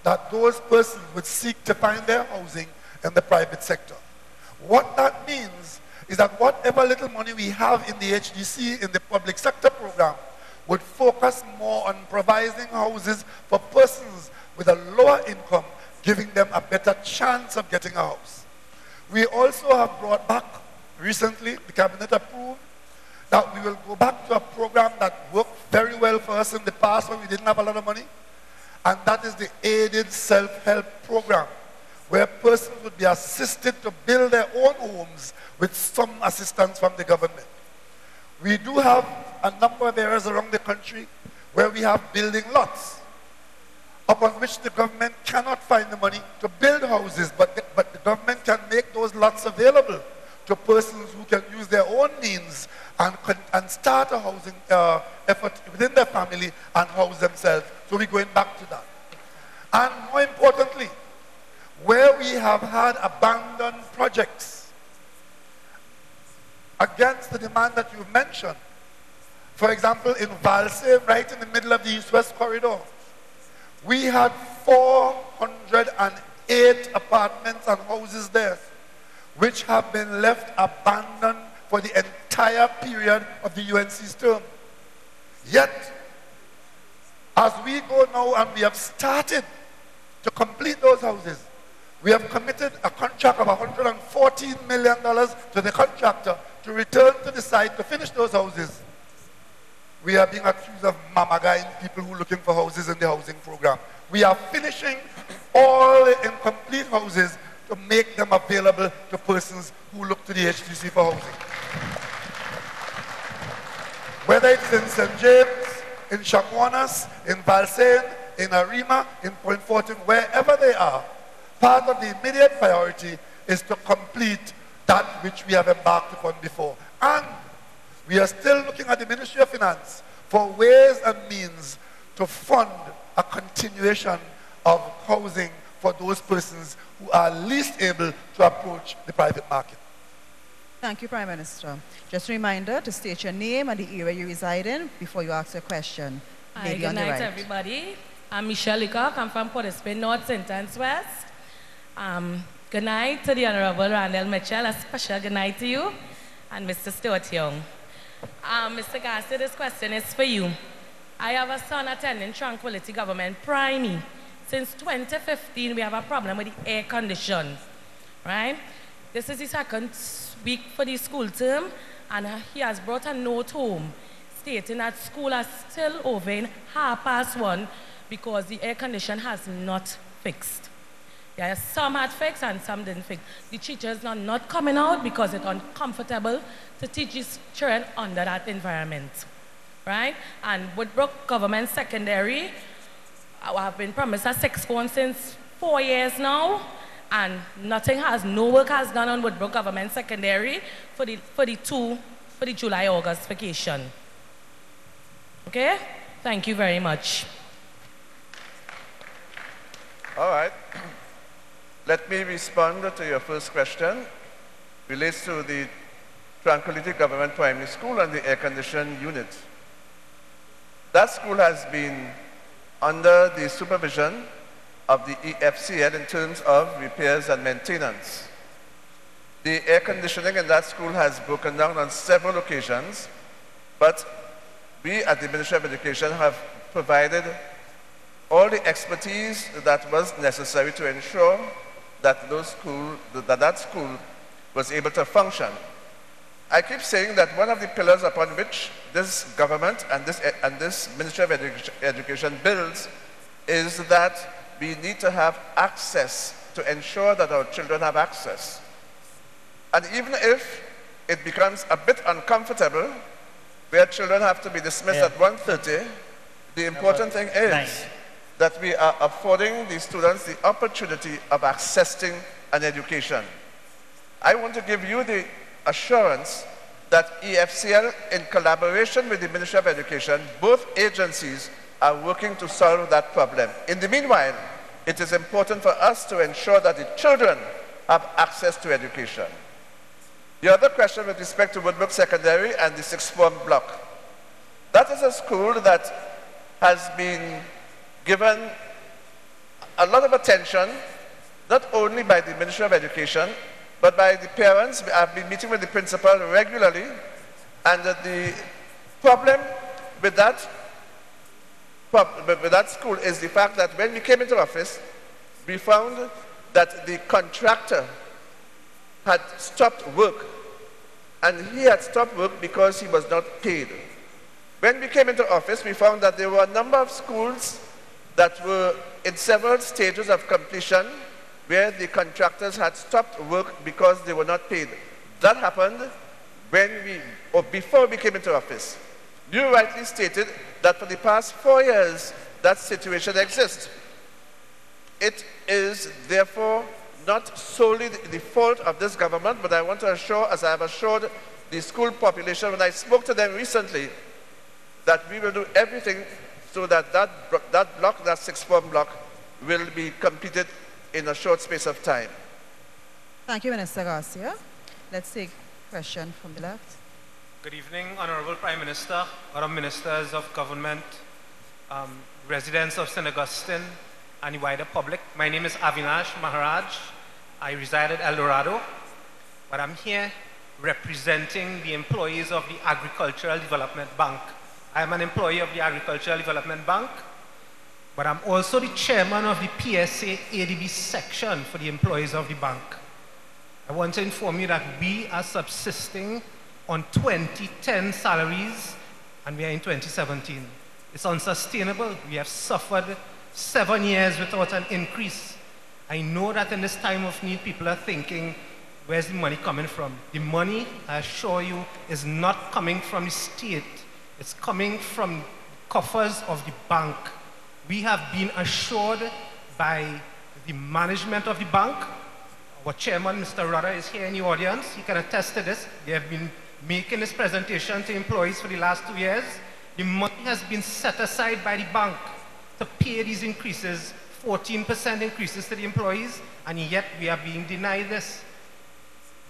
that those persons would seek to find their housing in the private sector. What that means is that whatever little money we have in the HDC, in the public sector program, would focus more on providing houses for persons with a lower income, giving them a better chance of getting a house. We also have brought back, recently, the cabinet approved, that we will go back to a program that worked very well for us in the past when we didn't have a lot of money, and that is the aided self-help program, where persons would be assisted to build their own homes with some assistance from the government. We do have a number of areas around the country where we have building lots, upon which the government cannot find the money to build houses, but the government can make those lots available to persons who can use their own means and start a housing effort within their family and house themselves. So we're going back to that. And more importantly, where we have had abandoned projects against the demand that you've mentioned, for example, in Valse, right in the middle of the East-West corridor, we had 408 apartments and houses there, which have been left abandoned for the entire period of the UNC's term. Yet, As we go now and we have started to complete those houses, we have committed a contract of $114 million to the contractor to return to the site to finish those houses. We are being accused of mamagaing people who are looking for houses in the housing program. We are finishing all the incomplete houses to make them available to persons who look to the HTC for housing. Whether it's in St. James, in Chaguanas, in Balsain, in Arima, in Point Fortin, wherever they are, part of the immediate priority is to complete that which we have embarked upon before. And we are still looking at the Ministry of Finance for ways and means to fund a continuation of housing for those persons who are least able to approach the private market. Thank you, Prime Minister. Just a reminder to state your name and the area you reside in before you ask your question. Hi, good night, everybody. I'm Michelle Leacock. I'm from Port of Spain North, St. Anne's West. Good night to the Honorable Randall Mitchell. A special good night to you and Mr. Stuart Young. Mr. Garcia, this question is for you. I have a son attending Tranquility Government Primary. Since 2015, we have a problem with the air conditions, right? This is the second week for the school term, and he has brought a note home stating that school is still over in 1:30 because the air condition has not fixed. Yeah, some had fixed and some didn't fix. The teachers are not coming out because it's uncomfortable to teach these children under that environment, right? And Woodbrook Government Secondary, I have been promised a 6th one since 4 years now, and no work has done on Woodbrook Government Secondary for the July-August vacation. Okay? Thank you very much. All right. Let me respond to your first question. Relates to the Tranquility Government Primary School and the air-conditioned unit. That school has been under the supervision of the EFCL in terms of repairs and maintenance. The air conditioning in that school has broken down on several occasions, but we at the Ministry of Education have provided all the expertise that was necessary to ensure that that school was able to function. I keep saying that one of the pillars upon which this government and this Ministry of Education builds is that we need to have access to ensure that our children have access. And even if it becomes a bit uncomfortable, where children have to be dismissed at 1:30, the important thing is that we are affording the students the opportunity of accessing an education. I want to give you the assurance that EFCL, in collaboration with the Ministry of Education, both agencies are working to solve that problem. In the meanwhile, it is important for us to ensure that the children have access to education. The other question with respect to Woodbrook Secondary and the 6th form block. That is a school that has been given a lot of attention, not only by the Ministry of Education, but by the parents. I've been meeting with the principal regularly, and the problem with that school is the fact that when we came into office, we found that the contractor had stopped work, and he had stopped work because he was not paid. When we came into office, we found that there were a number of schools that were in several stages of completion where the contractors had stopped work because they were not paid. That happened before we came into office. You rightly stated that for the past 4 years, that situation exists. It is therefore not solely the fault of this government, but I want to assure, as I have assured the school population when I spoke to them recently, that we will do everything so that that 6th form block, will be completed in a short space of time. Thank you, Minister Garcia. Let's take a question from the left. Good evening, Honorable Prime Minister, other ministers of government, residents of St. Augustine, and the wider public. My name is Avinash Maharaj. I reside at El Dorado, but I'm here representing the employees of the Agricultural Development Bank. I am an employee of the Agricultural Development Bank, but I'm also the chairman of the PSA ADB section for the employees of the bank. I want to inform you that we are subsisting on 2010 salaries and we are in 2017. It's unsustainable. We have suffered 7 years without an increase. I know that in this time of need, people are thinking, where's the money coming from? The money, I assure you, is not coming from the state. It's coming from coffers of the bank. We have been assured by the management of the bank. Our chairman, Mr. Rowley, is here in the audience. He can attest to this. They have been making this presentation to employees for the last 2 years. The money has been set aside by the bank to pay these increases, 14% increases to the employees, and yet we are being denied this.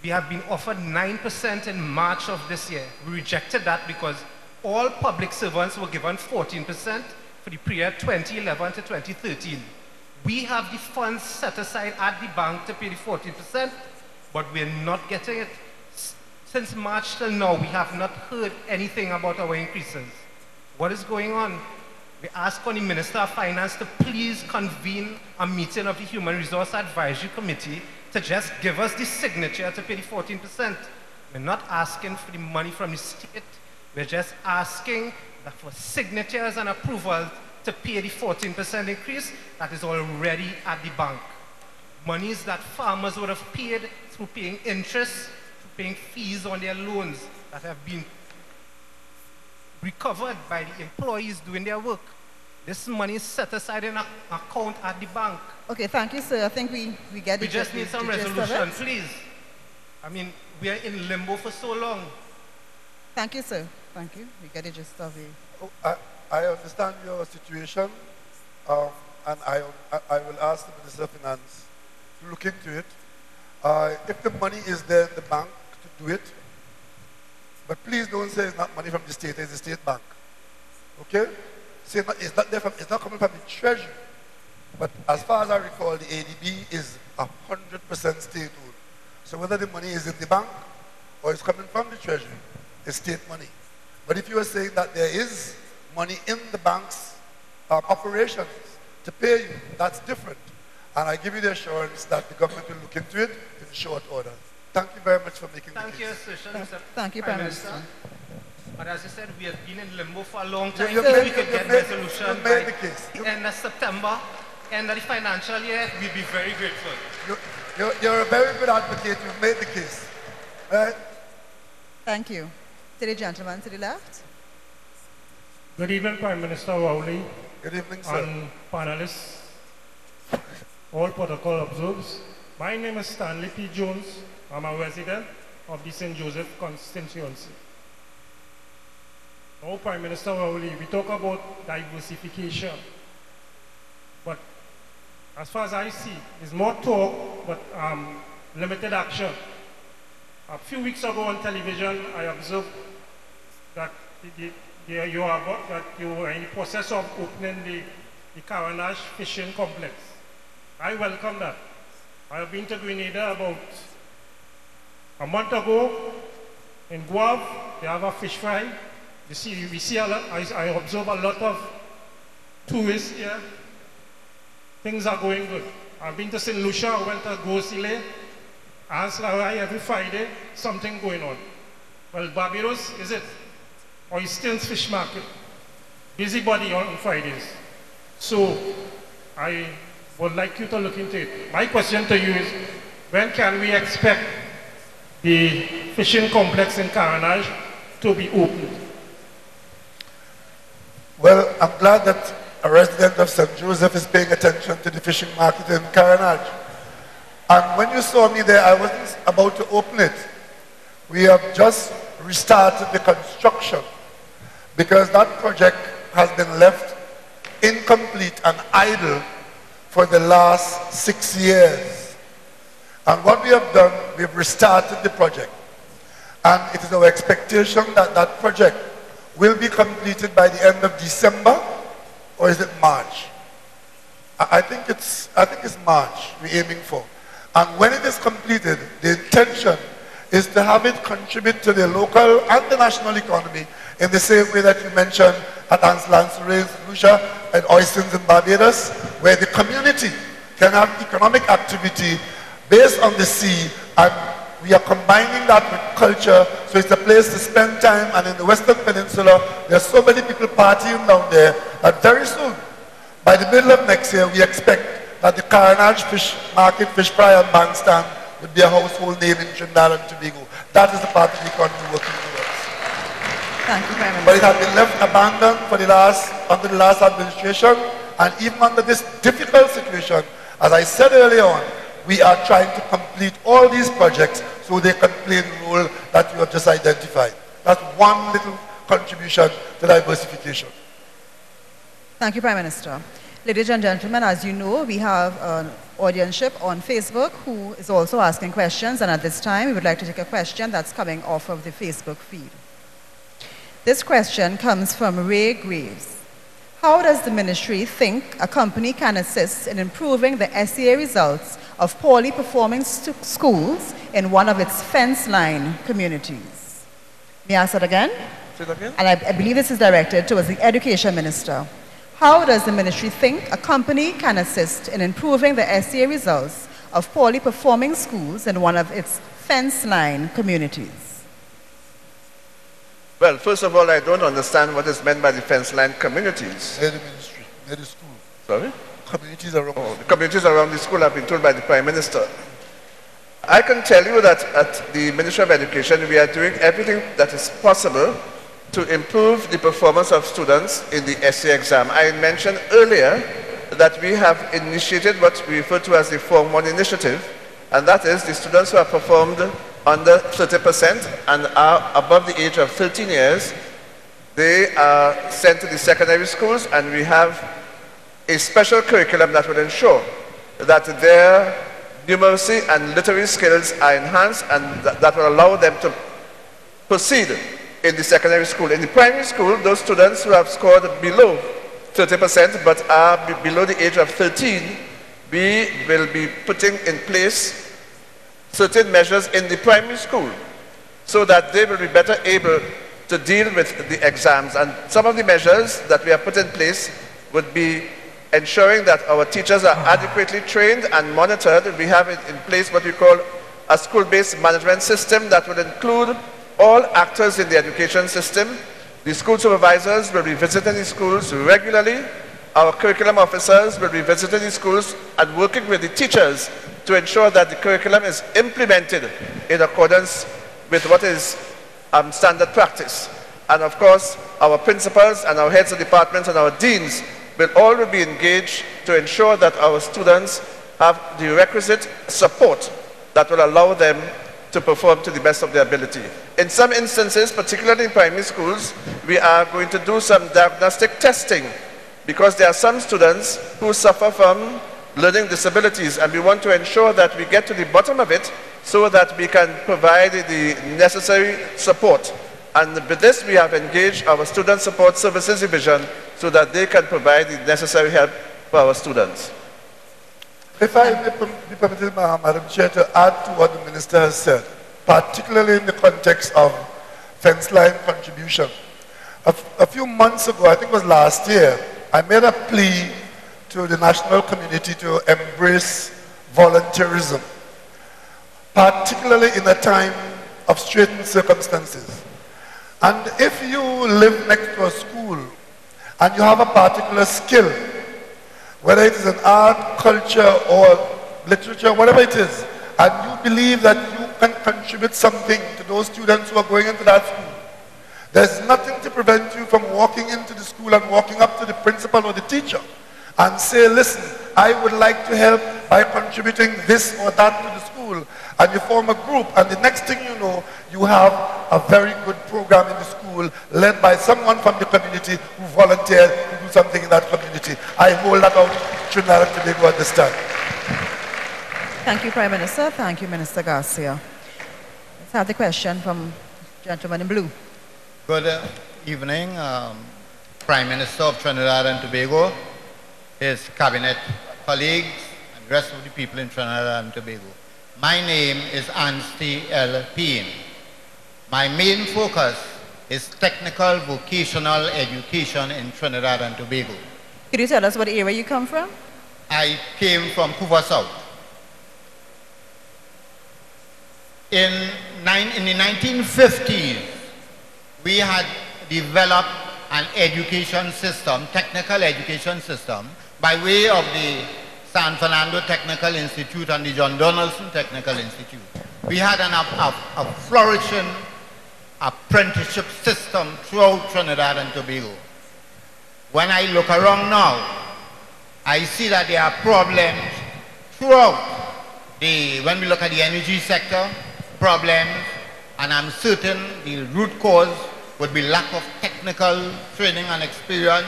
We have been offered 9% in March of this year. We rejected that because all public servants were given 14% for the period 2011 to 2013. We have the funds set aside at the bank to pay the 14%, but we're not getting it. Since March till now, we have not heard anything about our increases. What is going on? We ask the Minister of Finance to please convene a meeting of the Human Resource Advisory Committee to just give us the signature to pay the 14%. We're not asking for the money from the state. We're just asking for signatures and approval to pay the 14% increase that is already at the bank. Monies that farmers would have paid through paying interest, through paying fees on their loans that have been recovered by the employees doing their work. This money is set aside in an account at the bank. Okay, thank you, sir. I think we get it. We just need some resolution, please. I mean, we are in limbo for so long. Thank you, sir. Thank you. We get the gist of it. Oh, I understand your situation, and I will ask the Minister of Finance to look into it. If the money is there in the bank to do it, but please don't say it's not money from the state, it's the state bank. Okay? Say it's not there from, it's not coming from the treasury. But as far as I recall, the ADB is 100% state-owned. So whether the money is in the bank or it's coming from the treasury, it's state money. But if you are saying that there is money in the bank's operations to pay you, that's different. And I give you the assurance that the government will look into it in short order. Thank you very much for making the case. Thank you, Prime Minister. But as I said, we have been in limbo for a long time. You If we could get resolution by the case. the end of September, end of the financial year, we'd be very grateful. You're a very good advocate. You've made the case. Right? Thank you. To the gentleman to the left. Good evening, Prime Minister Rowley. Good evening, sir. And panelists, all protocol observers. My name is Stanley P. Jones. I'm a resident of the St. Joseph constituency. Now, Prime Minister Rowley, we talk about diversification, but as far as I see, there's more talk, but limited action. A few weeks ago on television, I observed that you were in the process of opening the Caranage fishing complex. I welcome that. I have been to Grenada about a month ago. In Guave, they have a fish fry. We see a lot, I observe a lot of tourists here. Things are going good. I've been to St. Lucia, I went to Garcia, Anslarai every Friday, something going on. Well, Barbados, is it? Or is still fish market? Busybody on Fridays. So, I would like you to look into it. My question to you is, when can we expect the fishing complex in Caranage to be opened? Well, I'm glad that a resident of St. Joseph is paying attention to the fishing market in Caranage. And when you saw me there, I wasn't about to open it. We have just restarted the construction because that project has been left incomplete and idle for the last 6 years. And what we have done, we've restarted the project. And it is our expectation that that project will be completed by the end of December, or is it March? I think it's March we're aiming for. And when it is completed, the intention is to have it contribute to the local and the national economy in the same way that you mentioned at Anselm in Lucia and Oysters in Barbados, where the community can have economic activity based on the sea, and we are combining that with culture, so it's a place to spend time. And in the Western Peninsula, there's so many people partying down there that very soon, by the middle of next year, we expect that the Carnage Fish Market, Fish Fry and Bandstand would be a household name in Trinidad and Tobago. That is the part of the economy we're working towards. Thank you very much. But it has been left abandoned for under the last administration, and even under this difficult situation, as I said earlier on, we are trying to complete all these projects so they can play the role that you have just identified. That's one little contribution to diversification. Thank you, Prime Minister. Ladies and gentlemen, as you know, we have an audienceship on Facebook who is also asking questions, and at this time, we would like to take a question that's coming off of the Facebook feed. This question comes from Ray Graves. How does the ministry think a company can assist in improving the SEA results of poorly performing schools in one of its fence line communities? May I ask that again? Say it again. And I believe this is directed towards the Education Minister. How does the ministry think a company can assist in improving the SEA results of poorly performing schools in one of its fence line communities? Well, first of all, I don't understand what is meant by the fence line communities. Near the ministry, near the school. Sorry? Communities around the school. The communities around the school have been told by the Prime Minister. I can tell you that at the Ministry of Education, we are doing everything that is possible to improve the performance of students in the SEA exam. I mentioned earlier that we have initiated what we refer to as the Form 1 initiative, and that is the students who have performed under 30% and are above the age of 13 years, they are sent to the secondary schools, and we have a special curriculum that will ensure that their numeracy and literary skills are enhanced, and that will allow them to proceed in the secondary school. In the primary school, those students who have scored below 30% but are below the age of 13, we will be putting in place certain measures in the primary school so that they will be better able to deal with the exams. And some of the measures that we have put in place would be ensuring that our teachers are adequately trained and monitored. We have in place what we call a school-based management system that will include all actors in the education system. The school supervisors will be visiting the schools regularly. Our curriculum officers will be visiting the schools and working with the teachers to ensure that the curriculum is implemented in accordance with what is standard practice. And of course, our principals and our heads of departments and our deans will all be engaged to ensure that our students have the requisite support that will allow them to perform to the best of their ability. In some instances, particularly in primary schools, we are going to do some diagnostic testing because there are some students who suffer from learning disabilities, and we want to ensure that we get to the bottom of it so that we can provide the necessary support. And with this, we have engaged our Student Support Services Division so that they can provide the necessary help for our students. If I may be permitted, Madam Chair, to add to what the Minister has said, particularly in the context of fence line contribution. A few months ago, I think it was last year, I made a plea to the national community to embrace volunteerism, particularly in a time of straitened circumstances. And if you live next to a school and you have a particular skill, whether it is an art, culture, or literature, whatever it is, and you believe that you can contribute something to those students who are going into that school, there's nothing to prevent you from walking into the school and walking up to the principal or the teacher and say, listen, I would like to help by contributing this or that to the school. And you form a group, and the next thing you know, you have a very good program in the school led by someone from the community who volunteered to do something in that community. I hold that out to Trinidad and Tobago at this time. Thank you, Prime Minister. Thank you, Minister Garcia. Let's have the question from the gentleman in blue. Good evening, Prime Minister of Trinidad and Tobago, his cabinet colleagues, and the rest of the people in Trinidad and Tobago. My name is Anstey L. Peen. My main focus is technical vocational education in Trinidad and Tobago. Could you tell us what area you come from? I came from Cuba South. In the 1950s, we had developed an education system, technical education system, by way of the San Fernando Technical Institute and the John Donaldson Technical Institute. We had a flourishing apprenticeship system throughout Trinidad and Tobago. When I look around now, I see that there are problems throughout when we look at the energy sector, problems, and I'm certain the root cause would be lack of technical training and experience.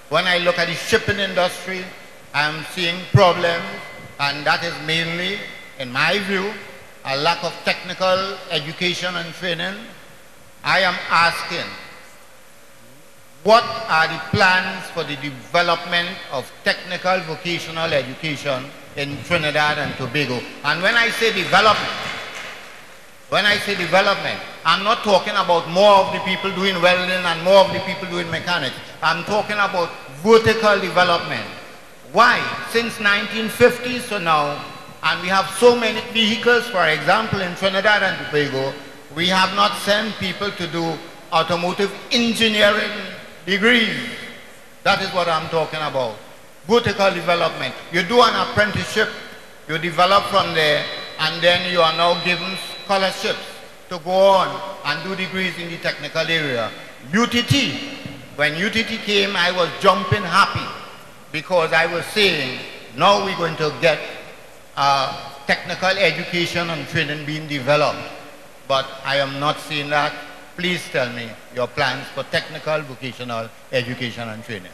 When I look at the shipping industry, I'm seeing problems, and that is mainly, in my view, a lack of technical education and training. I am asking, what are the plans for the development of technical vocational education in Trinidad and Tobago? And when I say development, I'm not talking about more of the people doing welding and more of the people doing mechanics. I'm talking about vertical development. Why? Since 1950s to now, and we have so many vehicles, for example, in Trinidad and Tobago, we have not sent people to do automotive engineering degrees. That is what I'm talking about. Vertical development. You do an apprenticeship, you develop from there, and then you are now given scholarships to go on and do degrees in the technical area. UTT, when UTT came, I was jumping happy because I was saying, now we're going to get technical education and training being developed. But I am not seeing that. Please tell me your plans for technical vocational education and training.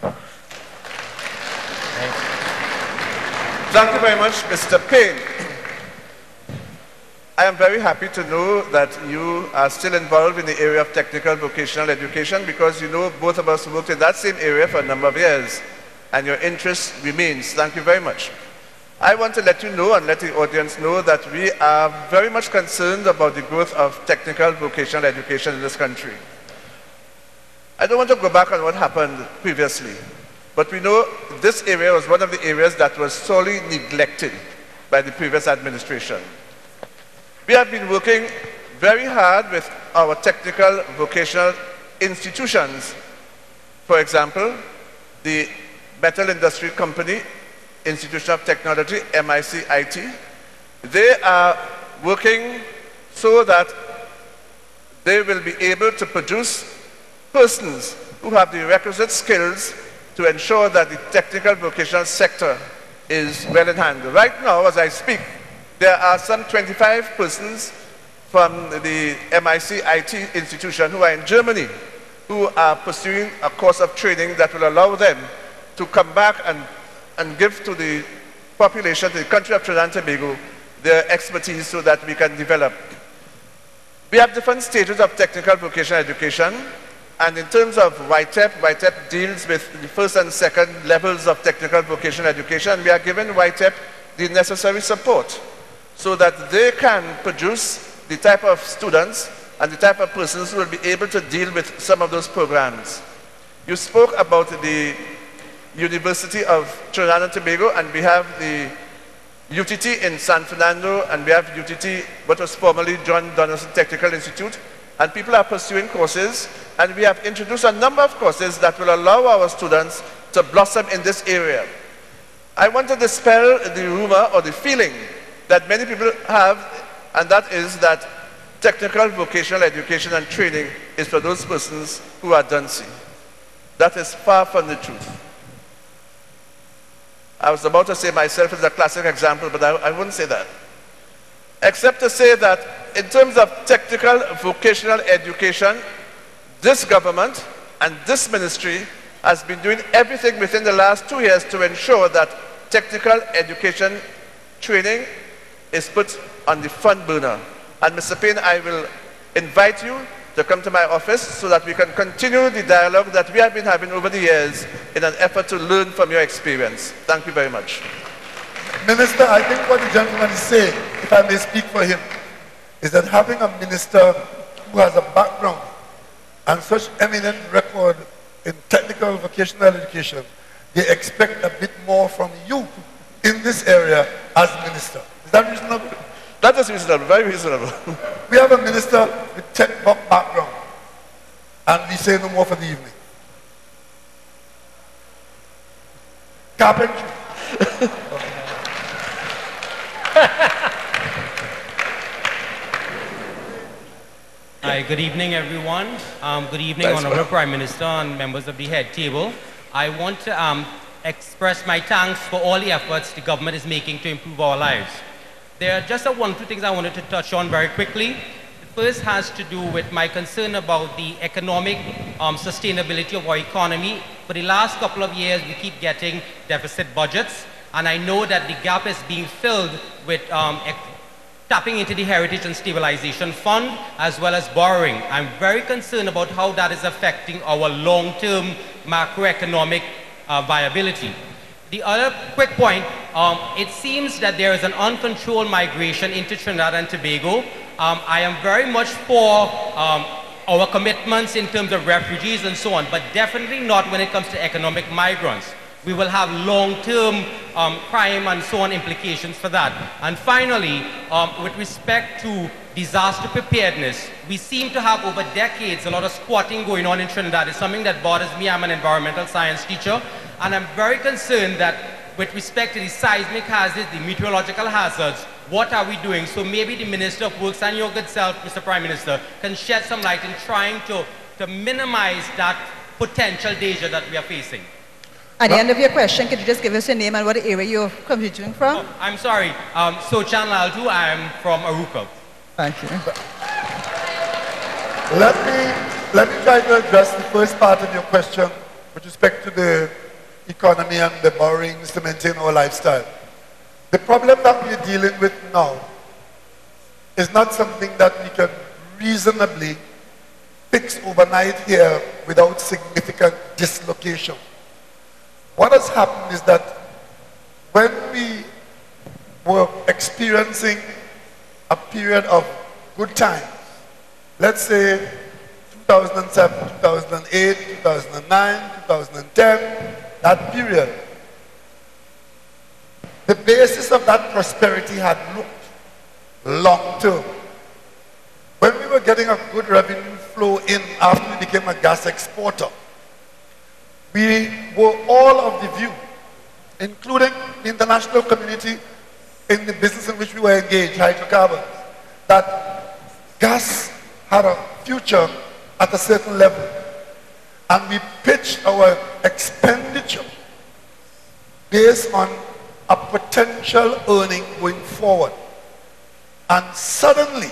Thank you very much, Mr. Payne. I am very happy to know that you are still involved in the area of technical vocational education because you know both of us worked in that same area for a number of years and your interest remains. Thank you very much. I want to let you know and let the audience know that we are very much concerned about the growth of technical vocational education in this country. I don't want to go back on what happened previously, but we know this area was one of the areas that was sorely neglected by the previous administration. We have been working very hard with our technical vocational institutions. For example, the Metal Industry Company Institution of Technology, MICIT. They are working so that they will be able to produce persons who have the requisite skills to ensure that the technical vocational sector is well in hand. Right now, as I speak, there are some 25 persons from the MICIT institution who are in Germany who are pursuing a course of training that will allow them to come back and give to the population, to the country of Trinidad and Tobago, their expertise so that we can develop. We have different stages of technical vocational education, and in terms of YTEP, YTEP deals with the first and second levels of technical vocational education. We are giving YTEP the necessary support so that they can produce the type of students and the type of persons who will be able to deal with some of those programs. You spoke about the University of Trinidad and Tobago, and we have the UTT in San Fernando, and we have UTT, what was formerly John Donaldson Technical Institute, and people are pursuing courses, and we have introduced a number of courses that will allow our students to blossom in this area. I want to dispel the rumor or the feeling that many people have, and that is that technical vocational education and training is for those persons who are duncy. That is far from the truth. I was about to say myself is a classic example, but I wouldn't say that. Except to say that in terms of technical vocational education, this government and this ministry has been doing everything within the last 2 years to ensure that technical education training is put on the front burner. And Mr. Payne, I will invite you to come to my office so that we can continue the dialogue that we have been having over the years in an effort to learn from your experience. Thank you very much. Minister, I think what the gentleman is saying, if I may speak for him, is that having a minister who has a background and such eminent record in technical vocational education, they expect a bit more from you in this area as minister. Is that reasonable? That is reasonable, very reasonable. We have a minister with tech background, and we say no more for the evening. Carpentry. Hi, good evening, everyone. Good evening, Honorable Prime Minister and members of the head table. I want to express my thanks for all the efforts the government is making to improve our lives. There are just one or two things I wanted to touch on very quickly. The first has to do with my concern about the economic sustainability of our economy. For the last couple of years, we keep getting deficit budgets, and I know that the gap is being filled with tapping into the Heritage and Stabilization Fund as well as borrowing. I'm very concerned about how that is affecting our long-term macroeconomic viability. The other quick point, it seems that there is an uncontrolled migration into Trinidad and Tobago. I am very much for our commitments in terms of refugees and so on, but definitely not when it comes to economic migrants. We will have long-term crime and so on implications for that. And finally, with respect to disaster preparedness, we seem to have over decades a lot of squatting going on in Trinidad. It's something that bothers me. I'm an environmental science teacher, and I'm very concerned that with respect to the seismic hazards, the meteorological hazards, what are we doing? So maybe the Minister of Works and your good self, Mr. Prime Minister, can shed some light in trying to minimize that potential danger that we are facing. At the end of your question, could you just give us your name and what area you're coming from? Oh, I'm sorry. Sochan Laltu, I am from Aruka. Thank you. Let me try to address the first part of your question with respect to the economy and the borrowings to maintain our lifestyle. The problem that we're dealing with now is not something that we can reasonably fix overnight here without significant dislocation. What has happened is that when we were experiencing a period of good times, let's say 2007, 2008, 2009, 2010, that period, the basis of that prosperity had looked long term. When we were getting a good revenue flow in after we became a gas exporter, we were all of the view, including the international community in the business in which we were engaged, hydrocarbons, that gas had a future at a certain level. And we pitched our expenditure based on a potential earning going forward. And suddenly,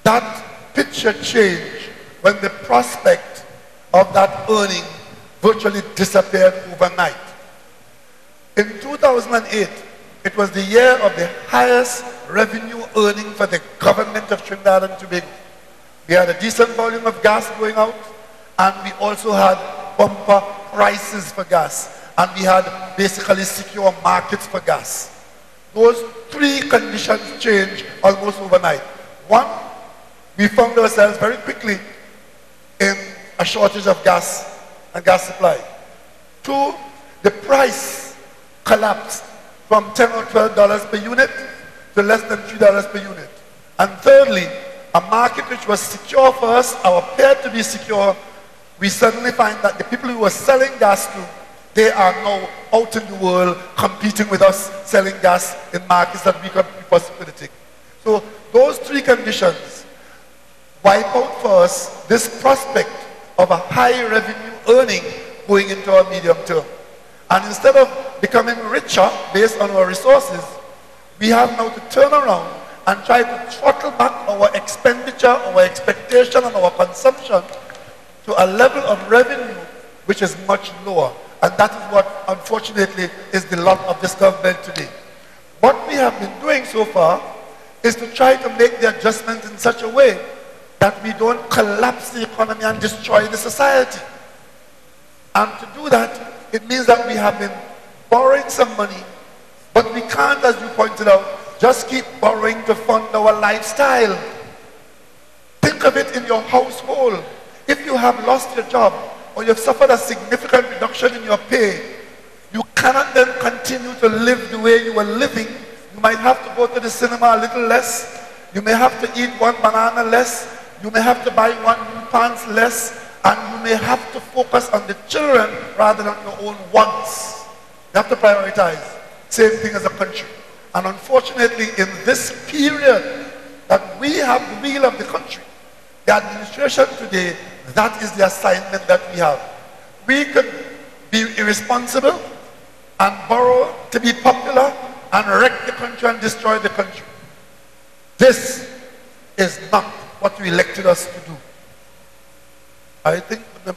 that picture changed when the prospect of that earning virtually disappeared overnight. In 2008, it was the year of the highest revenue earning for the government of Trinidad and Tobago. We had a decent volume of gas going out, and we also had bumper prices for gas, and we had basically secure markets for gas. Those three conditions changed almost overnight. One, we found ourselves very quickly in a shortage of gas and gas supply. Two, the price collapsed from $10 or $12 per unit to less than $3 per unit. And thirdly, a market which was secure for us, or appeared to be secure, we suddenly find that the people who were selling gas to, they are now out in the world competing with us, selling gas in markets that we could be possibly take. So those three conditions wipe out for us this prospect of a high revenue earning going into our medium term. And instead of becoming richer based on our resources, we have now to turn around and try to throttle back our expenditure, our expectation, and our consumption to a level of revenue which is much lower. And that is what, unfortunately, is the lot of this government today. What we have been doing so far is to try to make the adjustment in such a way that we don't collapse the economy and destroy the society. And to do that, it means that we have been borrowing some money, but we can't, as you pointed out, just keep borrowing to fund our lifestyle. Think of it in your household. if you have lost your job or you've suffered a significant reduction in your pay, you cannot then continue to live the way you were living. You might have to go to the cinema a little less. You may have to eat one banana less. You may have to buy one new pants less. And you may have to focus on the children rather than your own wants. You have to prioritize. Same thing as a country. And unfortunately, in this period that we have the wheel of the country, the administration today, that is the assignment that we have. We could be irresponsible and borrow to be popular and wreck the country and destroy the country. This is not what you elected us to do. I think the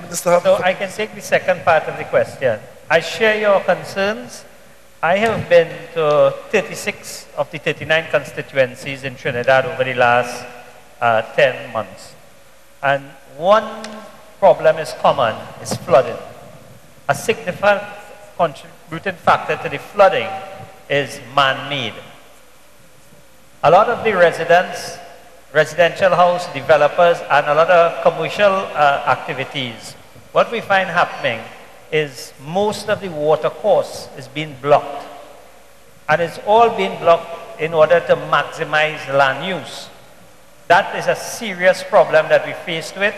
Minister has... So I can take the second part of the question. I share your concerns. I have been to 36 of the 39 constituencies in Trinidad over the last 10 months. And one problem is common, is flooding. A significant contributing factor to the flooding is man-made. A lot of the residential house developers and a lot of commercial activities, what we find happening is most of the water course is being blocked. And it's all being blocked in order to maximize land use. That is a serious problem that we faced with.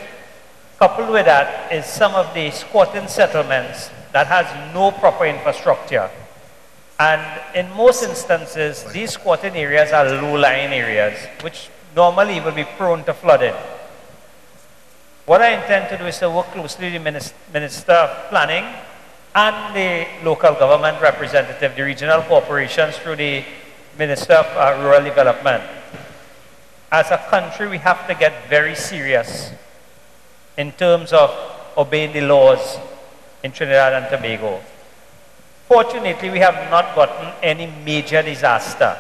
Coupled with that is some of the squatting settlements that has no proper infrastructure. And in most instances, these squatting areas are low-lying areas, which normally will be prone to flooding. What I intend to do is to work closely with the Minister of Planning and the local government representative, the regional corporations through the Minister of Rural Development. As a country, we have to get very serious in terms of obeying the laws in Trinidad and Tobago. Fortunately, we have not gotten any major disaster.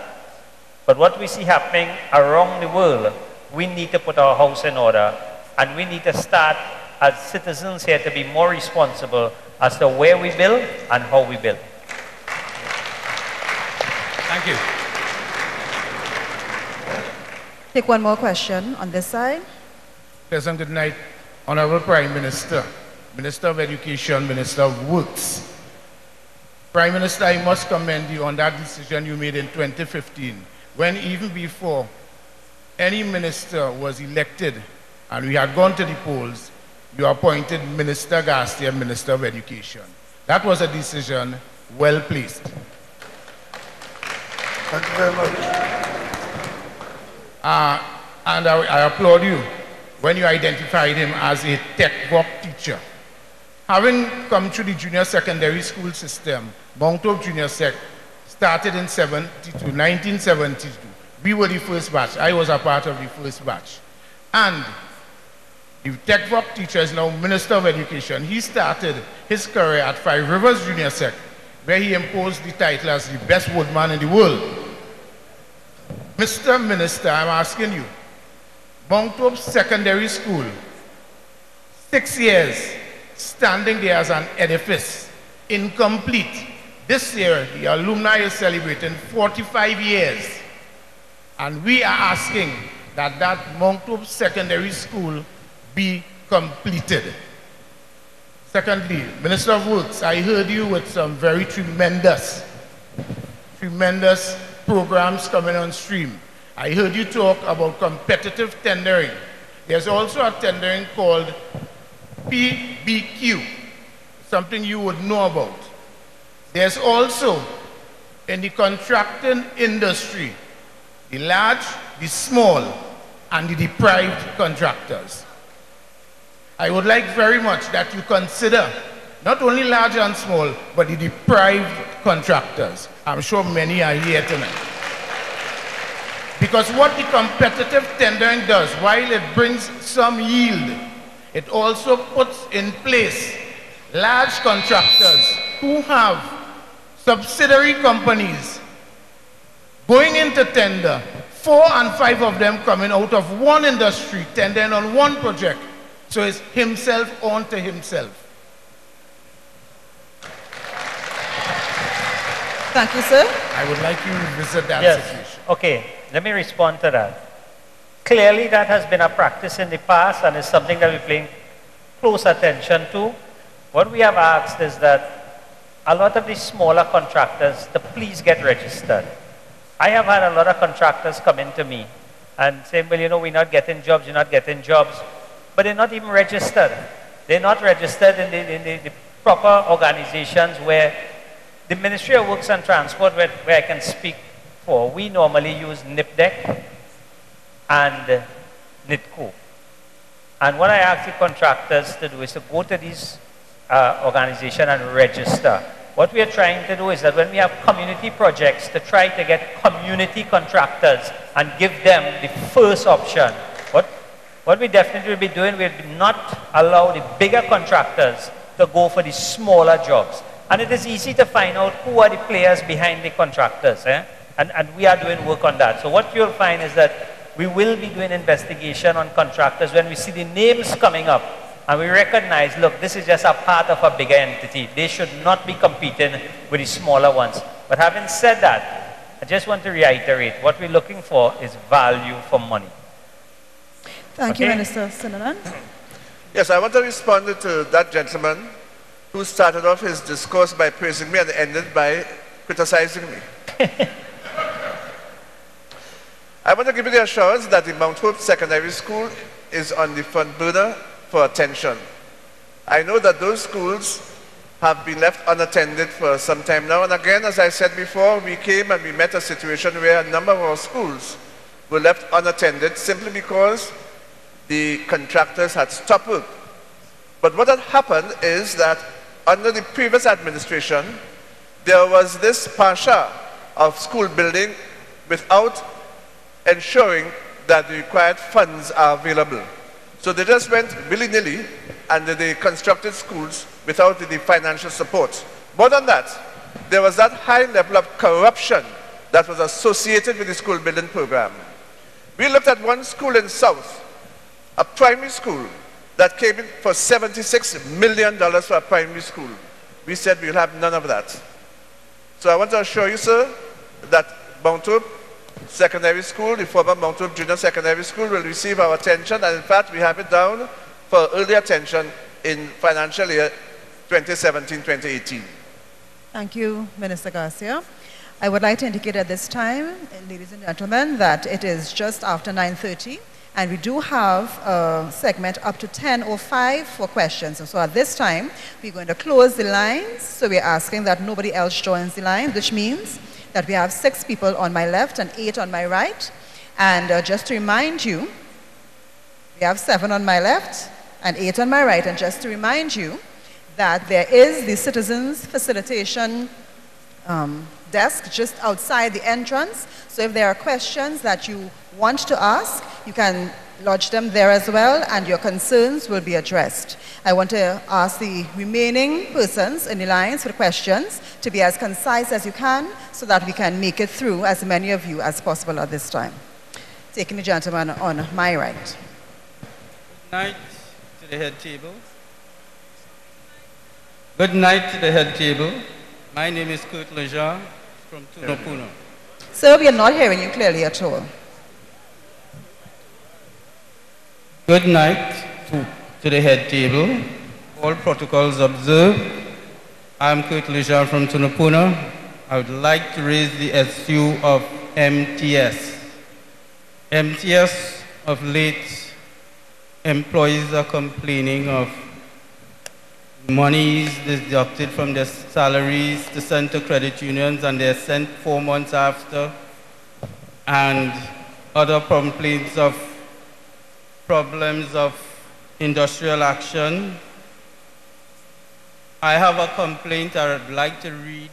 But what we see happening around the world, we need to put our house in order, and we need to start as citizens here to be more responsible as to where we build and how we build. Thank you. Take one more question on this side. Pleasant good night, Honorable Prime Minister, Minister of Education, Minister of Works. Prime Minister, I must commend you on that decision you made in 2015, when even before any minister was elected and we had gone to the polls, you appointed Minister Garcia, Minister of Education. That was a decision well placed. Thank you very much. And I applaud you when you identified him as a tech work teacher. Having come through the junior secondary school system, Mount Hope Junior Sec started in 1972. We were the first batch. I was a part of the first batch. And the tech work teacher is now Minister of Education. He started his career at Five Rivers Junior Sec, where he imposed the title as the best woodman in the world. Mr. Minister, I'm asking you, Mount Hope Secondary School, 6 years, standing there as an edifice, incomplete. This year, the alumni is celebrating 45 years. And we are asking that that Mount Hope Secondary School be completed. Secondly, Minister of Works, I heard you with some very tremendous programs coming on stream. I heard you talk about competitive tendering. There's also a tendering called PBQ, something you would know about. There's also, in the contracting industry, the large, the small, and the deprived contractors. I would like very much that you consider not only large and small, but the deprived contractors. I'm sure many are here tonight. Because what the competitive tendering does, while it brings some yield, it also puts in place large contractors who have subsidiary companies going into tender, 4 and 5 of them coming out of one industry, tendering on one project. So it's himself on to himself. Thank you, sir. I would like you to visit that situation. Okay, let me respond to that. clearly that has been a practice in the past and is something that we're paying close attention to. What we have asked is that a lot of these smaller contractors to please get registered. I have had a lot of contractors come in to me and say, well, you know, we're not getting jobs, you're not getting jobs, but they're not even registered. They're not registered in the proper organizations where the Ministry of Works and Transport, where I can speak for, we normally use NIPDEC and NITCO. And what I ask the contractors to do is to go to these organizations and register. What we are trying to do is that when we have community projects, to try to get community contractors and give them the first option. What we definitely will be doing, we will not allow the bigger contractors to go for the smaller jobs. And it is easy to find out who are the players behind the contractors. And we are doing work on that. So what you'll find is that we will be doing investigation on contractors when we see the names coming up. And we recognize, look, this is just a part of a bigger entity. They should not be competing with the smaller ones. But having said that, I just want to reiterate, what we're looking for is value for money. Thank you, Minister Sinanan. Yes, I want to respond to that gentleman who started off his discourse by praising me and ended by criticizing me. I want to give you the assurance that the Mount Hope Secondary School is on the front burner for attention. I know that those schools have been left unattended for some time now, and again, as I said before, we came and we met a situation where a number of our schools were left unattended simply because the contractors had stopped work. But what had happened is that under the previous administration, there was this pasha of school building without ensuring that the required funds are available. So they just went willy-nilly and they constructed schools without the financial support. More than that, there was that high level of corruption that was associated with the school building program. We looked at one school in South, a primary school, that came in for $76 million for a primary school. We said we'll have none of that. So I want to assure you, sir, that Mount Hope Secondary School, the former Mount Hope Junior Secondary School, will receive our attention, and in fact we have it down for early attention in financial year 2017-2018. Thank you, Minister Garcia. I would like to indicate at this time, ladies and gentlemen, that it is just after 9:30, and we do have a segment up to 10:05 for questions. So at this time, we're going to close the lines. So we're asking that nobody else joins the line, which means that we have 6 people on my left and 8 on my right. And just to remind you, we have 7 on my left and 8 on my right. And just to remind you that there is the Citizens Facilitation desk just outside the entrance. So if there are questions that you want to ask, you can lodge them there as well, and your concerns will be addressed. I want to ask the remaining persons in the lines for questions to be as concise as you can so that we can make it through as many of you as possible at this time. Taking the gentleman on my right. Good night to the head table. Good night to the head table. My name is Kurt Lejean from Tunapuna. Sir, we are not hearing you clearly at all. Good night to the head table. All protocols observed. I'm Kurt Lejean from Tunapuna. I would like to raise the issue of MTS. MTS of late, employees are complaining of monies deducted from their salaries to send to credit unions, and they're sent 4 months after, and other complaints of problems of industrial action. I have a complaint I would like to read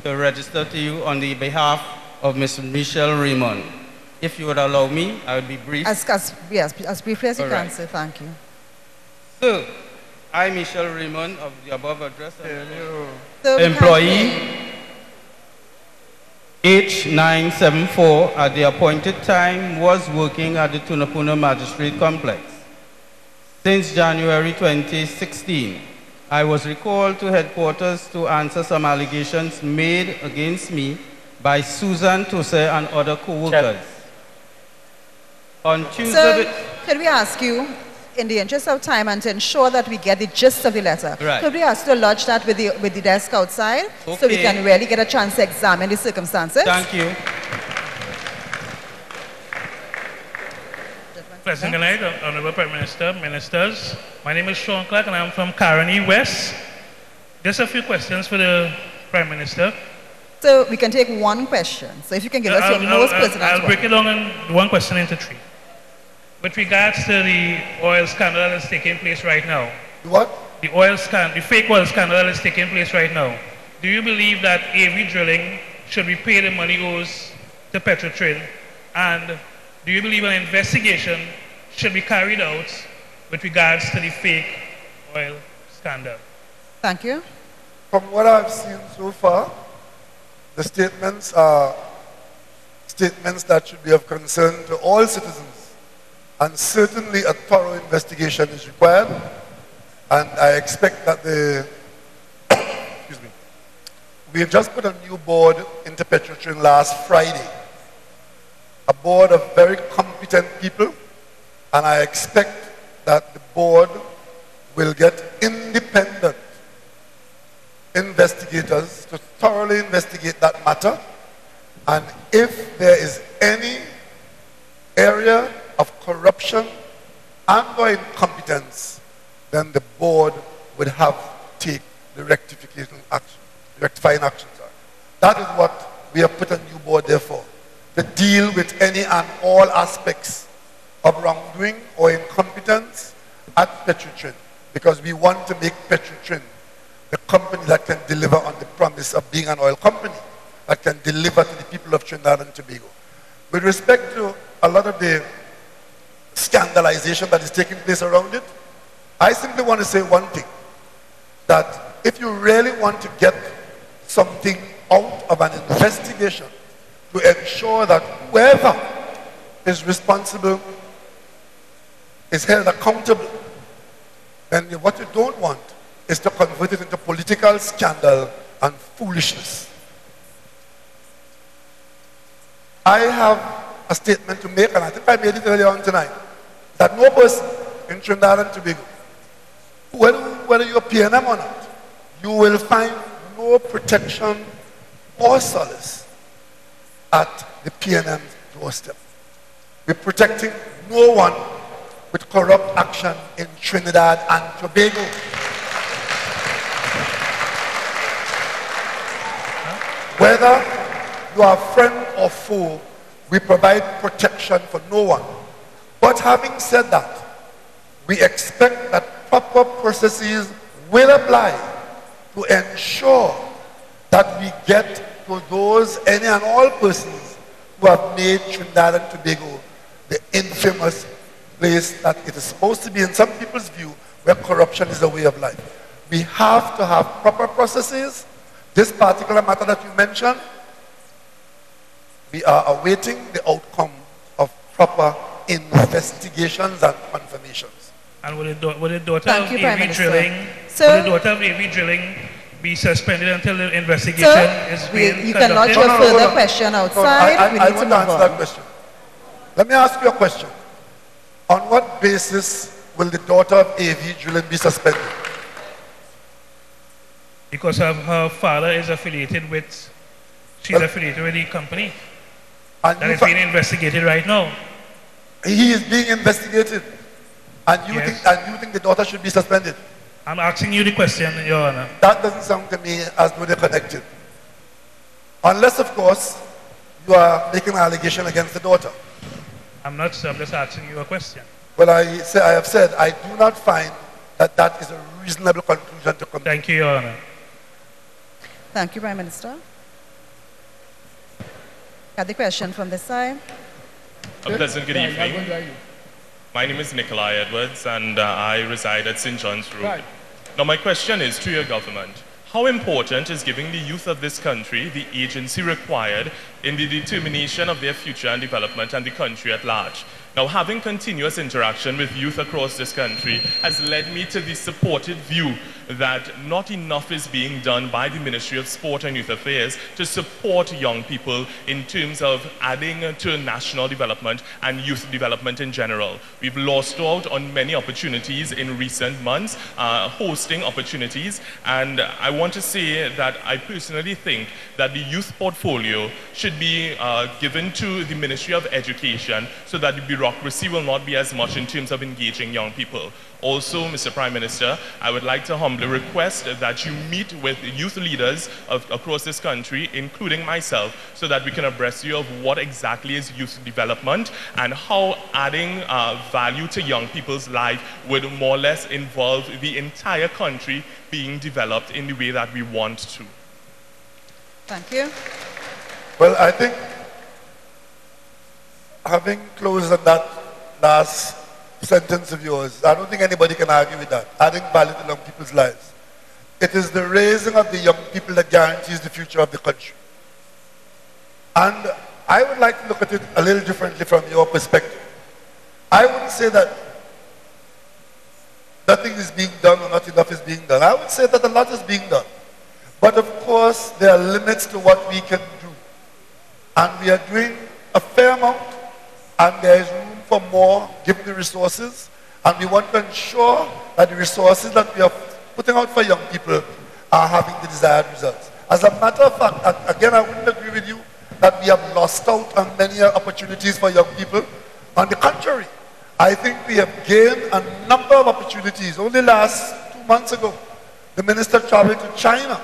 to register to you on the behalf of Ms. Michelle Raymond. If you would allow me, I would be brief. As briefly as you can, sir. Thank you. So, I, Michelle Raymond, of the above address, employee H974 at the appointed time was working at the Tunapuna Magistrate Complex. Since January 2016, I was recalled to headquarters to answer some allegations made against me by Susan Tosse and other co-workers. On Tuesday... Sir, could we ask you, in the interest of time and to ensure that we get the gist of the letter, right, could we ask you to lodge that with the desk outside, okay, so we can really get a chance to examine the circumstances? Thank you. Pleasant good night, Honorable Prime Minister, Ministers. My name is Sean Clark and I'm from Caroni West. Just a few questions for the Prime Minister. So we can take one question. So if you can give us your most pertinent one. I'll break it down in one question into three. With regards to the oil scandal that is taking place right now. What? The fake oil scandal that is taking place right now. Do you believe that AV drilling should repay the money owes to Petrotrin? And do you believe an investigation should be carried out with regards to the fake oil scandal? Thank you. From what I've seen so far, the statements are statements that should be of concern to all citizens. And certainly a thorough investigation is required. And I expect that excuse me, we have just put a new board into Petrotrin last Friday. A board of very competent people, and I expect that the board will get independent investigators to thoroughly investigate that matter, and if there is any area of corruption and or incompetence, then the board would have to take the rectifying action. That is what we have put a new board there for. To deal with any and all aspects of wrongdoing or incompetence at Petrotrin, because we want to make Petrotrin the company that can deliver on the promise of being an oil company, that can deliver to the people of Trinidad and Tobago. With respect to a lot of the scandalization that is taking place around it, I simply want to say one thing, that if you really want to get something out of an investigation, to ensure that whoever is responsible is held accountable, then what you don't want is to convert it into political scandal and foolishness. I have a statement to make, and I think I made it earlier on tonight, that no person in Trinidad and Tobago, whether you're PNM or not, you will find no protection or solace at the PNM's doorstep. We're protecting no one with corrupt action in Trinidad and Tobago. Whether you are friend or foe, we provide protection for no one. But having said that, we expect that proper processes will apply to ensure that we get to those, any and all persons who have made Trinidad and Tobago the infamous place that it is supposed to be in some people's view, where corruption is a way of life. We have to have proper processes. This particular matter that you mentioned, we are awaiting the outcome of proper investigations and confirmations. And will the daughter of AV drilling be suspended until the investigation is being you can lodge your further question outside. I want to answer that question. Let me ask you a question. On what basis will the daughter of AV drilling be suspended? Because her father is affiliated with, affiliated with the company. And that is being investigated right now. He is being investigated. And you think the daughter should be suspended? I'm asking you the question, Your Honor. That doesn't sound to me as though they're connected. Unless, of course, you are making an allegation against the daughter. I'm not, sir. I'm just asking you a question. Well, I have said I do not find that that is a reasonable conclusion to come to. Thank you, Your Honor. Thank you, Prime Minister. Got the question from this side. A pleasant good evening. My name is Nikolai Edwards, and I reside at St. John's Road. Right. Now, my question is to your government. How important is giving the youth of this country the agency required in the determination of their future and development and the country at large? Now, having continuous interaction with youth across this country has led me to the supported view that not enough is being done by the Ministry of Sport and Youth Affairs to support young people in terms of adding to national development and youth development in general. We've lost out on many opportunities in recent months, hosting opportunities, and I want to say that I personally think that the youth portfolio should be given to the Ministry of Education so that the bureaucracy will not be as much in terms of engaging young people. Also, Mr. Prime Minister, I would like to humbly request that you meet with youth leaders across this country, including myself, so that we can abreast you of what exactly is youth development and how adding value to young people's life would more or less involve the entire country being developed in the way that we want to. Thank you. Well, I think having closed on that last sentence of yours, I don't think anybody can argue with that. Adding value to young people's lives. It is the raising of the young people that guarantees the future of the country. And I would like to look at it a little differently from your perspective. I wouldn't say that nothing is being done or not enough is being done. I would say that a lot is being done. But of course, there are limits to what we can do. And we are doing a fair amount, and there is room for more given the resources, and we want to ensure that the resources that we are putting out for young people are having the desired results. As a matter of fact, and again, I wouldn't agree with you that we have lost out on many opportunities for young people. On the contrary, I think we have gained a number of opportunities. Only last 2 months ago, the minister traveled to China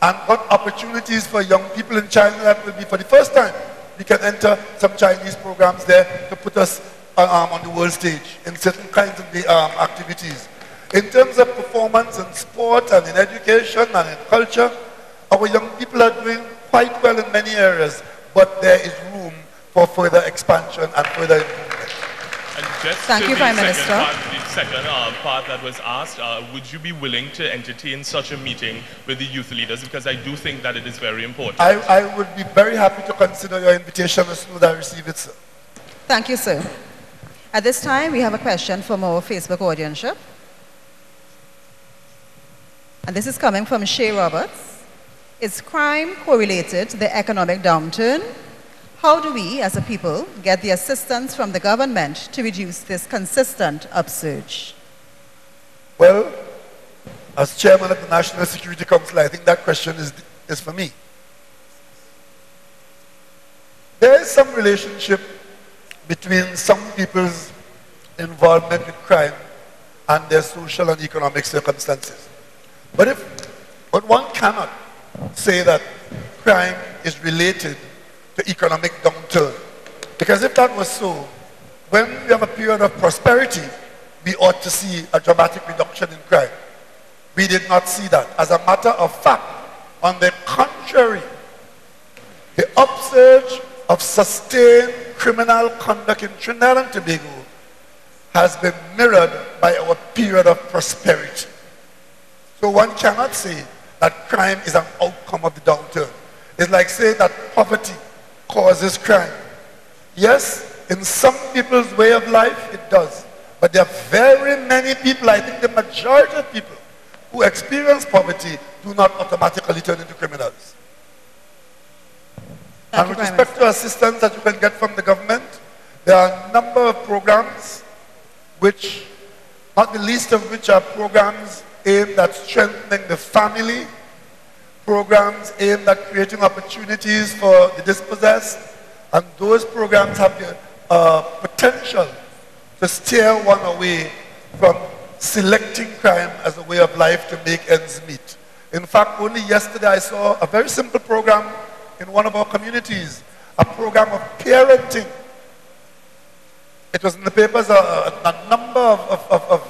and got opportunities for young people in China that will be for the first time. We can enter some Chinese programs there to put us on the world stage in certain kinds of activities. In terms of performance in sport and in education and in culture, our young people are doing quite well in many areas, but there is room for further expansion and further improvement. And just Thank you, Prime Minister. The second part that was asked, would you be willing to entertain such a meeting with the youth leaders? Because I do think that it is very important. I would be very happy to consider your invitation as soon as I receive it, sir. Thank you, sir. At this time, we have a question from our Facebook audience. And this is coming from Shay Roberts. Is crime correlated to the economic downturn? How do we, as a people, get the assistance from the government to reduce this consistent upsurge? Well, as chairman of the National Security Council, I think that question is for me. There is some relationship between some people's involvement with crime and their social and economic circumstances. But one cannot say that crime is related to economic downturn. Because if that was so, when we have a period of prosperity, we ought to see a dramatic reduction in crime. We did not see that. As a matter of fact, on the contrary, the upsurge of sustained criminal conduct in Trinidad and Tobago has been mirrored by our period of prosperity. So one cannot say that crime is an outcome of the downturn. It's like saying that poverty causes crime. Yes, in some people's way of life, it does. But there are very many people, I think the majority of people who experience poverty do not automatically turn into criminals. And with respect to assistance that you can get from the government, there are a number of programs which, not the least of which are programs aimed at strengthening the family, programs aimed at creating opportunities for the dispossessed, and those programs have the potential to steer one away from selecting crime as a way of life to make ends meet. In fact, only yesterday I saw a very simple program in one of our communities, a program of parenting. It was in the papers, a number of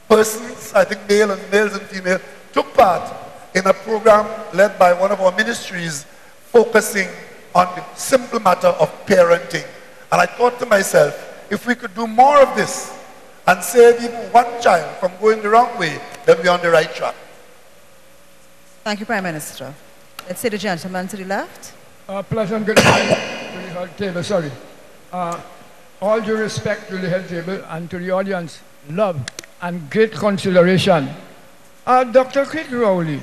persons, I think males and female, took part in a program led by one of our ministries focusing on the simple matter of parenting. And I thought to myself, if we could do more of this and save even one child from going the wrong way, then we're on the right track. Thank you, Prime Minister. Let's see the gentleman to the left. Pleasant good morning. Taylor, sorry. all due respect to the head table and to the audience, love and great consideration. Dr. Rowley,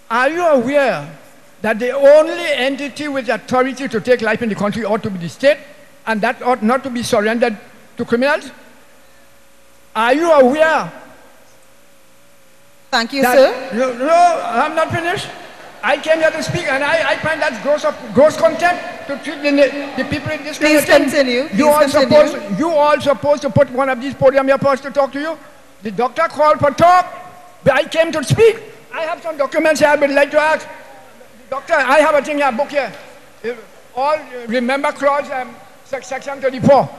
are you aware that the only entity with authority to take life in the country ought to be the state, and that ought not to be surrendered to criminals? Are you aware? Thank you, sir. No, I'm not finished. I came here to speak, and I find that gross contempt to treat the people in this country. Please continue. You all supposed to put one of these podium here for us to talk to you. The doctor called for talk, but I came to speak. I have some documents here I would like to ask. Doctor, I have a thing here, a book here. All remember clause section 34.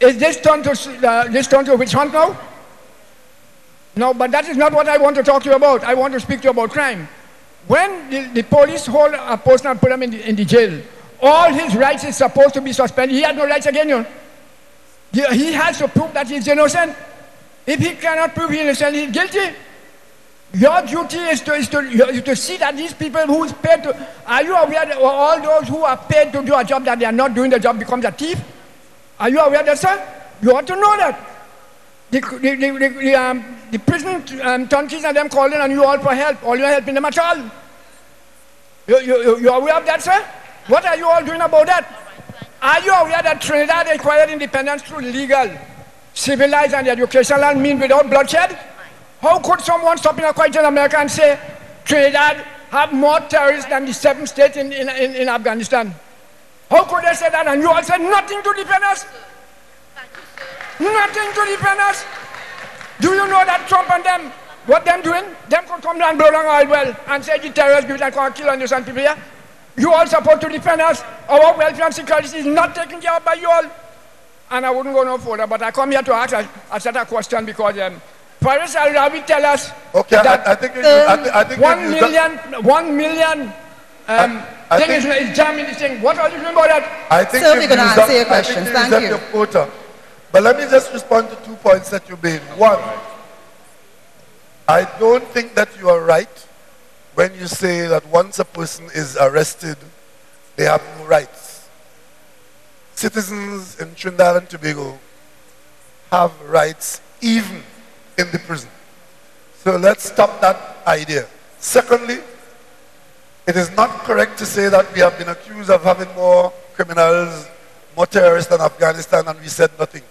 Is this turned to witch hunt now? No, but that is not what I want to talk to you about. I want to speak to you about crime. When the police hold a person and put him in the jail, all his rights is supposed to be suspended. He has no rights again, you know. He has to prove that he's innocent. If he cannot prove he's innocent, he's guilty. Your duty is to see that these people who is paid to, are you aware that all those who are paid to do a job that they are not doing the job becomes a thief? Are you aware of that, sir? You ought to know that. The prison turkeys and them calling on you all for help. All you are helping them at all. You are aware of that, sir? What are you all doing about that? Are you aware that Trinidad acquired independence through legal, civilized and educational means without bloodshed? How could someone stop in a quiet in America and say Trinidad have more terrorists than the 7 states in Afghanistan? How could they say that? And you all said nothing to defend us? Nothing to defend us. Do you know that Trump and them, what them doing? Them could come down and blow down oil well and say the terrorists do it and come kill innocent people here. You all supposed to defend us. Our welfare and security is not taken care of by you all. And I wouldn't go no further, but I come here to ask a set of question because Paris Al-Rawi tell us that I think 1 million thing is jamming this thing. What are you doing about that? I think Sir, we're going to answer your questions. Thank you. Your quota. But let me just respond to 2 points that you made. One, I don't think that you are right when you say that once a person is arrested, they have no rights. Citizens in Trinidad and Tobago have rights even in the prison. So let's stop that idea. Secondly, it is not correct to say that we have been accused of having more criminals, more terrorists than Afghanistan, and we said nothing.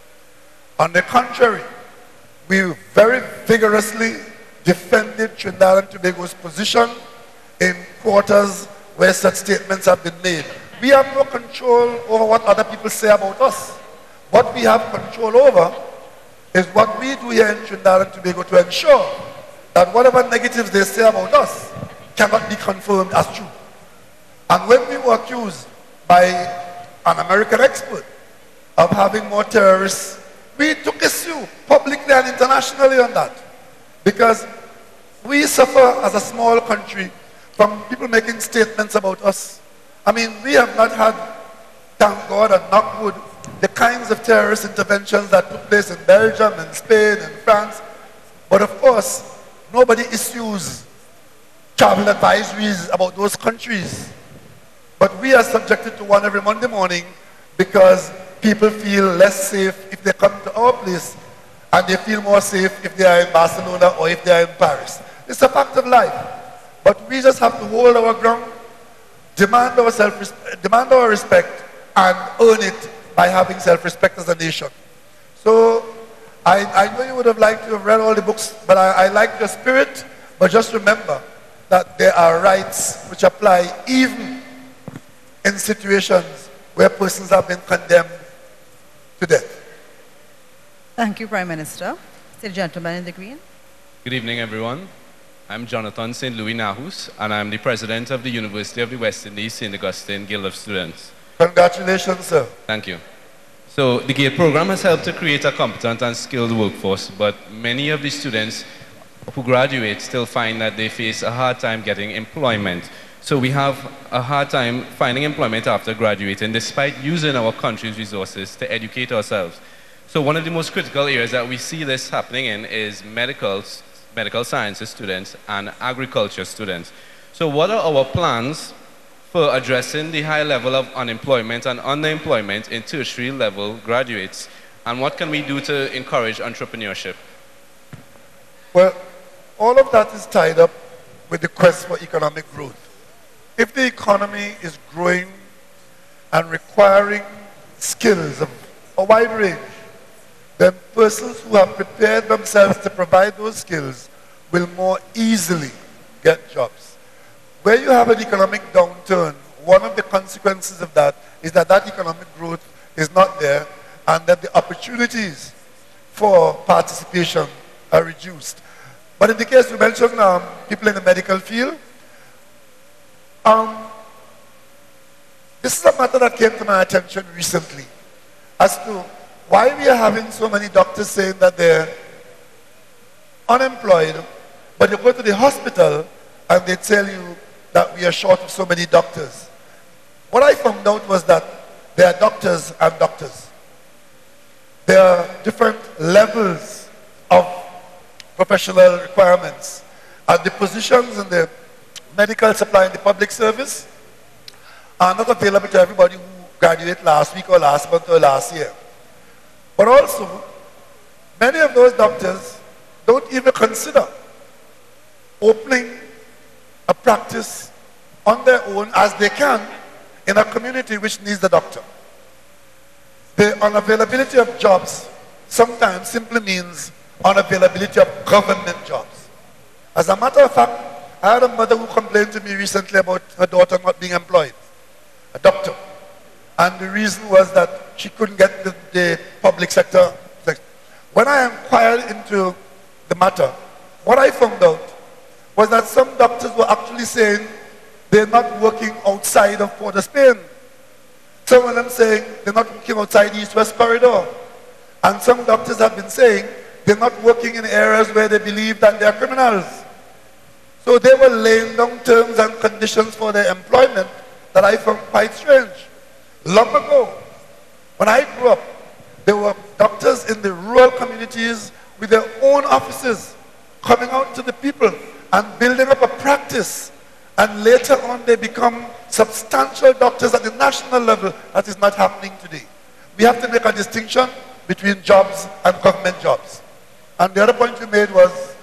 On the contrary, we very vigorously defended Trinidad and Tobago's position in quarters where such statements have been made. We have no control over what other people say about us. What we have control over is what we do here in Trinidad and Tobago to ensure that whatever negatives they say about us cannot be confirmed as true. And when we were accused by an American expert of having more terrorists, we took issue publicly and internationally on that. Because we suffer as a small country from people making statements about us. I mean, we have not had, thank God and knock wood, the kinds of terrorist interventions that took place in Belgium, in Spain, in France. But of course, nobody issues travel advisories about those countries. But we are subjected to one every Monday morning because people feel less safe if they come to our place and they feel more safe if they are in Barcelona or if they are in Paris. It's a fact of life. But we just have to hold our ground, demand our respect, and earn it by having self-respect as a nation. So I know you would have liked to have read all the books, but I like your spirit. But just remember that there are rights which apply even in situations where persons have been condemned to death. Thank you, Prime Minister. The gentleman in the green. Good evening, everyone. I'm Jonathan St. Louis Nahus, and I'm the president of the University of the West Indies St. Augustine Guild of Students. Congratulations, sir. Thank you. So the GATE program has helped to create a competent and skilled workforce, but many of the students who graduate still find that they face a hard time getting employment. So we have a hard time finding employment after graduating, despite using our country's resources to educate ourselves. So one of the most critical areas that we see this happening in is medical sciences students and agriculture students. So what are our plans for addressing the high level of unemployment and underemployment in tertiary level graduates? And what can we do to encourage entrepreneurship? Well, all of that is tied up with the quest for economic growth. If the economy is growing and requiring skills of a wide range, then persons who have prepared themselves to provide those skills will more easily get jobs. Where you have an economic downturn, one of the consequences of that is that that economic growth is not there and that the opportunities for participation are reduced. But in the case you mentioned, people in the medical field, this is a matter that came to my attention recently as to why we are having so many doctors saying that they're unemployed, but you go to the hospital and they tell you that we are short of so many doctors. What I found out was that there are doctors and doctors. There are different levels of professional requirements. And the positions in the medical supply and the public service are not available to everybody who graduated last week or last month or last year. But also, many of those doctors don't even consider opening a practice on their own as they can in a community which needs the doctor. The unavailability of jobs sometimes simply means unavailability of government jobs. As a matter of fact, I had a mother who complained to me recently about her daughter not being employed, a doctor. And the reason was that she couldn't get the public sector. When I inquired into the matter, what I found out was that some doctors were actually saying they're not working outside of Port of Spain. Some of them saying they're not working outside the East-West corridor. And some doctors have been saying they're not working in areas where they believe that they are criminals. So they were laying down terms and conditions for their employment that I found quite strange. Long ago, when I grew up, there were doctors in the rural communities with their own offices coming out to the people and building up a practice. And later on, they become substantial doctors at the national level. That is not happening today. We have to make a distinction between jobs and government jobs. And the other point you made was?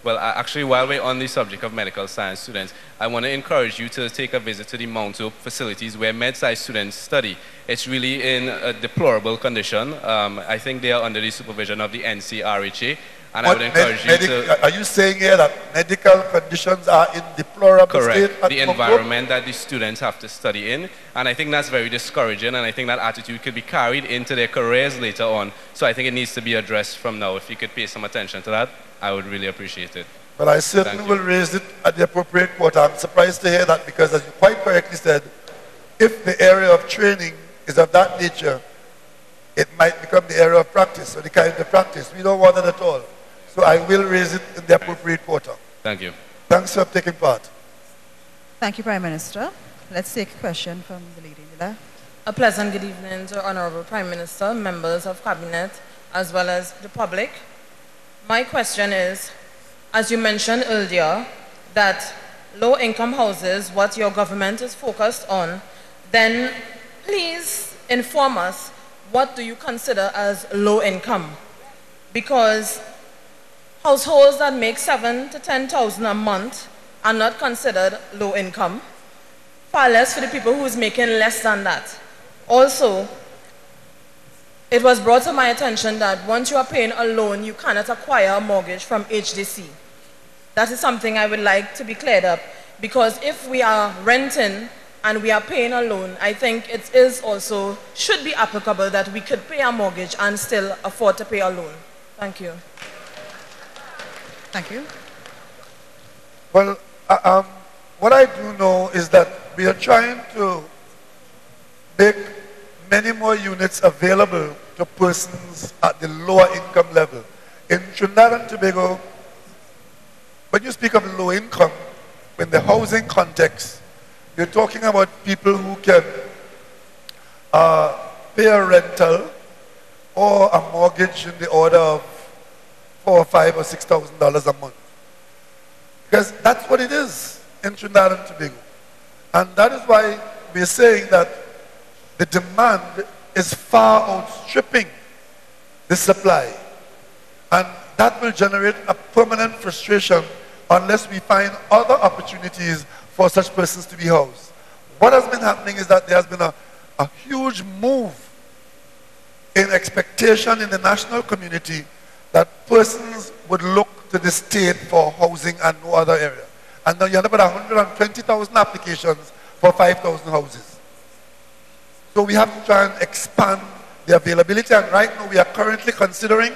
Well, actually, while we're on the subject of medical science students, I want to encourage you to take a visit to the Mount Hope facilities where med-sci students study. It's really in a deplorable condition. I think they are under the supervision of the NCRHA. And I would encourage you to... Are you saying here that medical conditions are in deplorable state? Correct. The environment that the students have to study in. And I think that's very discouraging. And I think that attitude could be carried into their careers later on. So I think it needs to be addressed from now. If you could pay some attention to that, I would really appreciate it. Well, I certainly will raise it at the appropriate quarter. I'm surprised to hear that because, as you quite correctly said, if the area of training is of that nature, it might become the area of practice or the kind of practice. We don't want that at all. So I will raise it in the appropriate quarter. Thank you. Thanks for taking part. Thank you, Prime Minister. Let's take a question from the lady in the left. A pleasant good evening to Honorable Prime Minister, members of Cabinet, as well as the public. My question is, as you mentioned earlier, that low-income houses, what your government is focused on, then please inform us, what do you consider as low income? Because households that make $7,000 to $10,000 a month are not considered low income. Far less for the people who's making less than that. Also, it was brought to my attention that once you are paying a loan, you cannot acquire a mortgage from HDC. That is something I would like to be cleared up, because if we are renting and we are paying a loan, I think it is also, should be applicable that we could pay a mortgage and still afford to pay a loan. Thank you. Thank you. Well, what I do know is that we are trying to make many more units available to persons at the lower income level. In Trinidad and Tobago, when you speak of low income, in the housing context, you're talking about people who can pay a rental or a mortgage in the order of $4,000 or $5,000 or $6,000 a month. Because that's what it is in Trinidad and Tobago. And that is why we're saying that the demand is far outstripping the supply. And that will generate a permanent frustration unless we find other opportunities for such persons to be housed. What has been happening is that there has been a huge move in expectation in the national community that persons would look to the state for housing and no other area. And now you have about 120,000 applications for 5,000 houses. So we have to try and expand the availability, and right now we are currently considering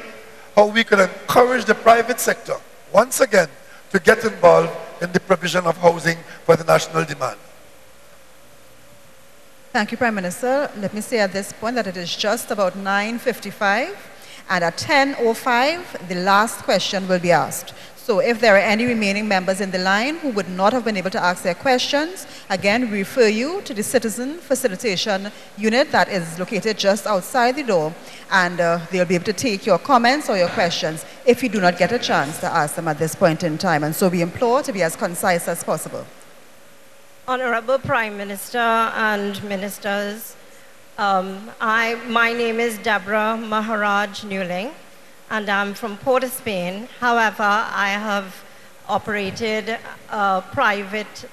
how we can encourage the private sector, once again, to get involved in the provision of housing for the national demand. Thank you, Prime Minister. Let me say at this point that it is just about 9:55, and at 10:05, the last question will be asked. So if there are any remaining members in the line who would not have been able to ask their questions, again, we refer you to the Citizen Facilitation Unit that is located just outside the door, and they'll be able to take your comments or your questions if you do not get a chance to ask them at this point in time. And so we implore to be as concise as possible. Honorable Prime Minister and Ministers, my name is Deborah Maharaj Newling, and I'm from Port of Spain. However, I have operated a private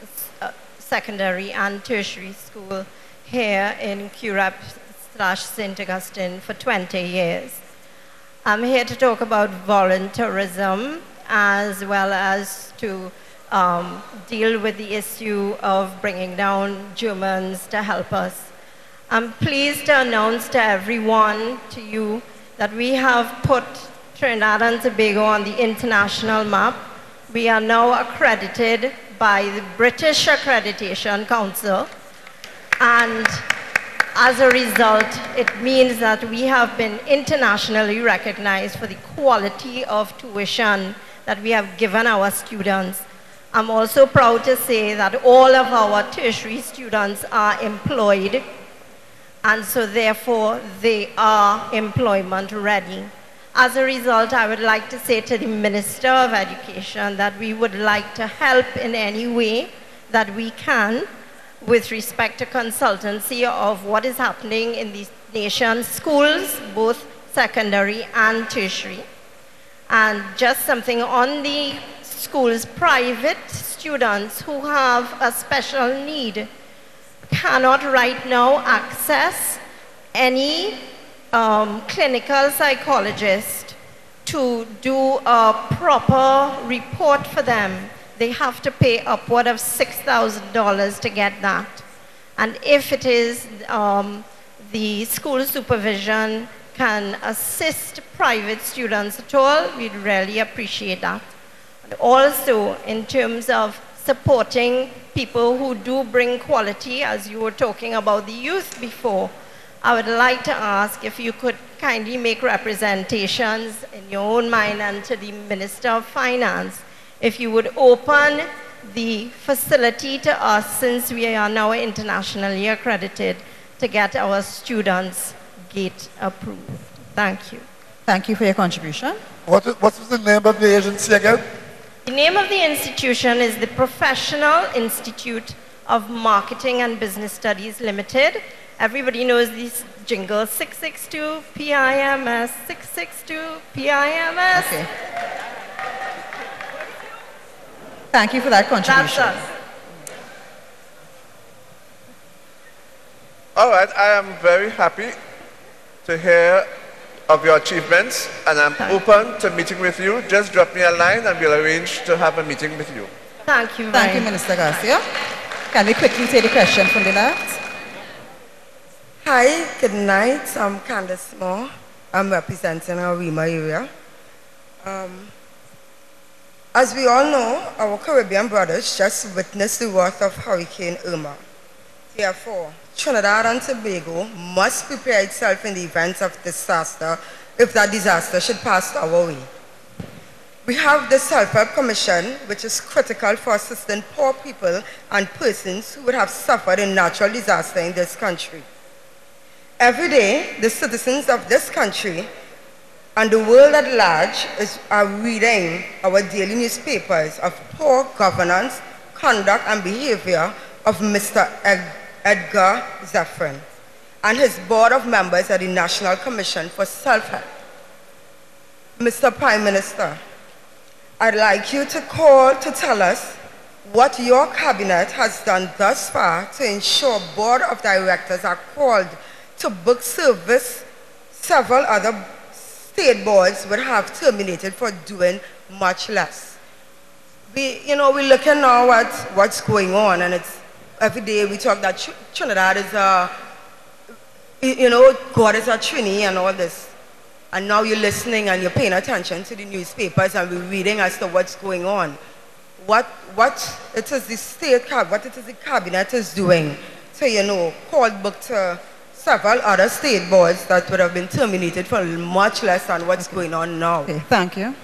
secondary and tertiary school here in Currep/St. Augustine for 20 years. I'm here to talk about volunteerism as well as to deal with the issue of bringing down Germans to help us. I'm pleased to announce to everyone, to you, that we have put Trinidad and Tobago on the international map. We are now accredited by the British Accreditation Council, and as a result, it means that we have been internationally recognized for the quality of tuition that we have given our students. I'm also proud to say that all of our tertiary students are employed, and so therefore they are employment ready. As a result, I would like to say to the Minister of Education that we would like to help in any way that we can with respect to consultancy of what is happening in the nation's schools, both secondary and tertiary. And just something on the schools, private students who have a special need cannot right now access any clinical psychologist to do a proper report for them. They have to pay upward of $6,000 to get that. And if it is the school supervision can assist private students at all, we'd really appreciate that. And also, in terms of supporting people who do bring quality, as you were talking about the youth before, I would like to ask if you could kindly make representations in your own mind and to the Minister of Finance, if you would open the facility to us, since we are now internationally accredited, to get our students gate approved. Thank you. Thank you for your contribution. What was the name of the agency again? The name of the institution is the Professional Institute of Marketing and Business Studies Limited. Everybody knows this jingle, 662 PIMS, 662 PIMS. Okay. Thank you for that contribution. That's us. All right, I am very happy to hear of your achievements, and I'm open to meeting with you. Just drop me a line and we'll arrange to have a meeting with you. Thank you. Thank you, Minister Garcia. Can we quickly take the question from the left? Hi, good night. I'm Candace Moore. I'm representing our Rima area. As we all know, our Caribbean brothers just witnessed the wrath of Hurricane Irma. Therefore, Trinidad and Tobago must prepare itself in the event of disaster if that disaster should pass our way. We have the Self-Help Commission, which is critical for assisting poor people and persons who would have suffered a natural disaster in this country. Every day, the citizens of this country and the world at large are reading our daily newspapers of poor governance, conduct, and behavior of Mr. Edgar Zephyrin and his board of members at the National Commission for Self-Help. Mr. Prime Minister, I'd like you to call to tell us what your cabinet has done thus far to ensure board of directors are called to book service. Several other state boards would have terminated for doing much less. We're looking now at what's going on, and it's every day we talk that Trinidad is God is a Trini and all this. And now you're listening and you're paying attention to the newspapers and we're reading as to what's going on. What it is the cabinet is doing to, call book to several other state boards that would have been terminated for much less than what's going on now. Okay, thank you.